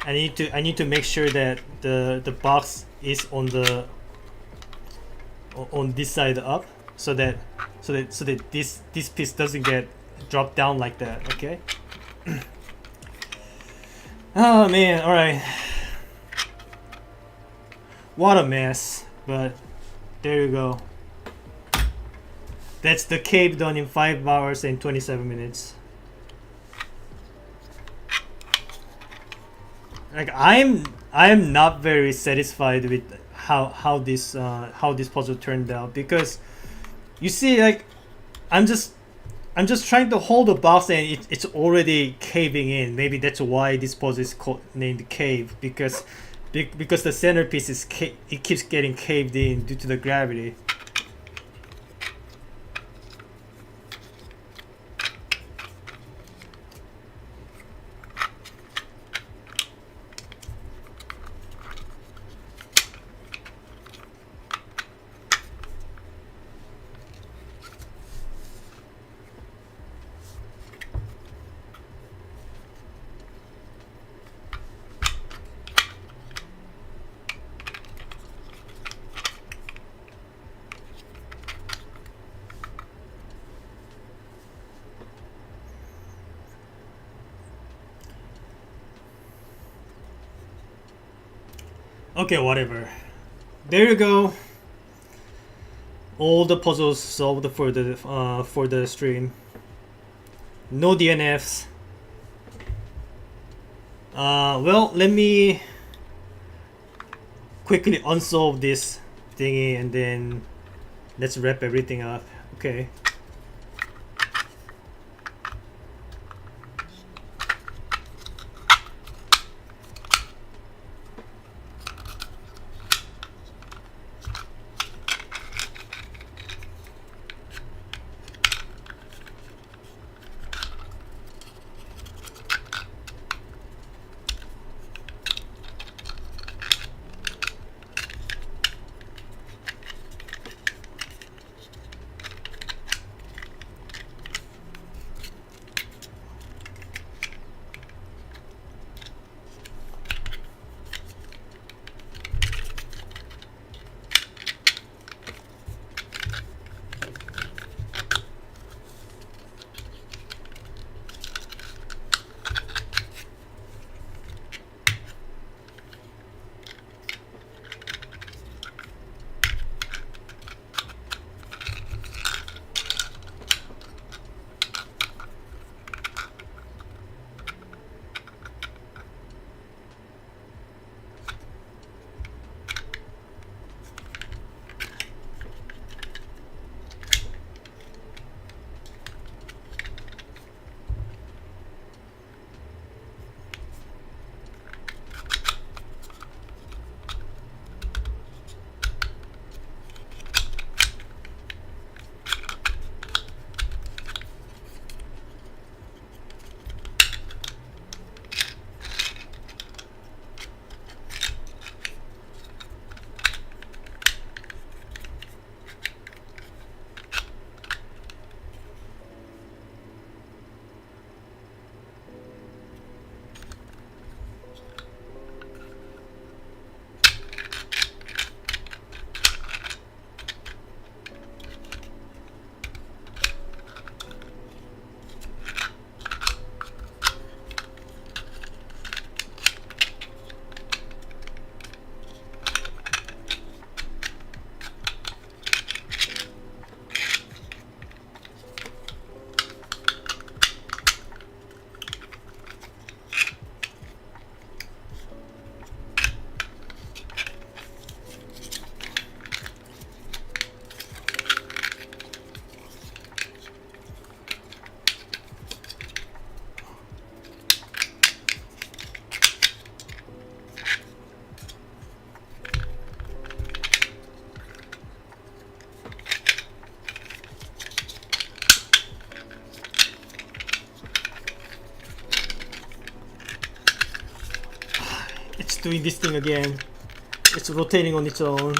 I need to make sure that the box is on this side up, so that this piece doesn't get dropped down like that. Okay. Oh man, all right. What a mess, but there you go. That's the cave done in 5 hours and 27 minutes. Like I'm not very satisfied with how this puzzle turned out, because you see, like I'm just trying to hold the box and it's already caving in. Maybe that's why this puzzle is named Cave, because the centerpiece it keeps getting caved in due to the gravity. Okay, whatever. There you go. All the puzzles solved for the stream. No DNFs. Well, let me quickly unsolve this thingy and then let's wrap everything up. Okay. It's doing this thing again. It's rotating on its own.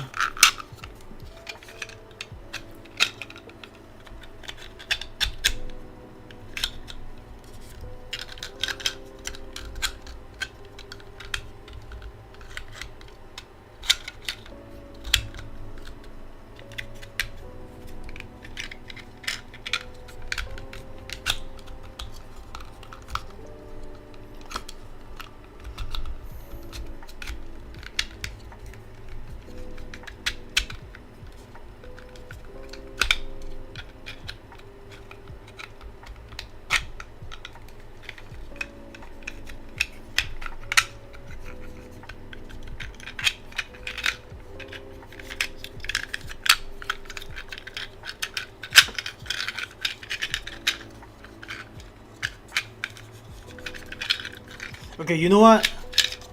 Okay, you know what?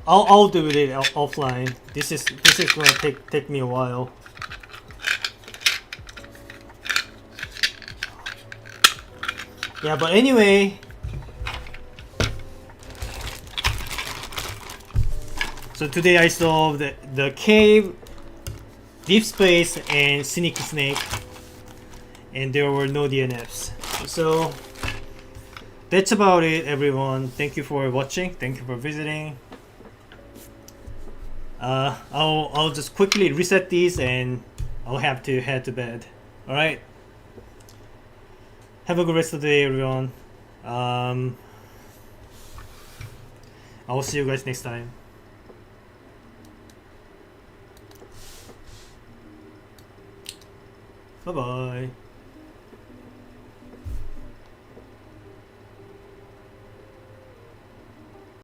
I'll do it offline. This is gonna take me a while. Yeah, but anyway. So today I solved the cave, deep space, and sneaky snake, and there were no DNFs. So that's about it, everyone. Thank you for watching. Thank you for visiting. I'll just quickly reset these and I'll have to head to bed. All right. Have a good rest of the day, everyone. I will see you guys next time. Bye bye.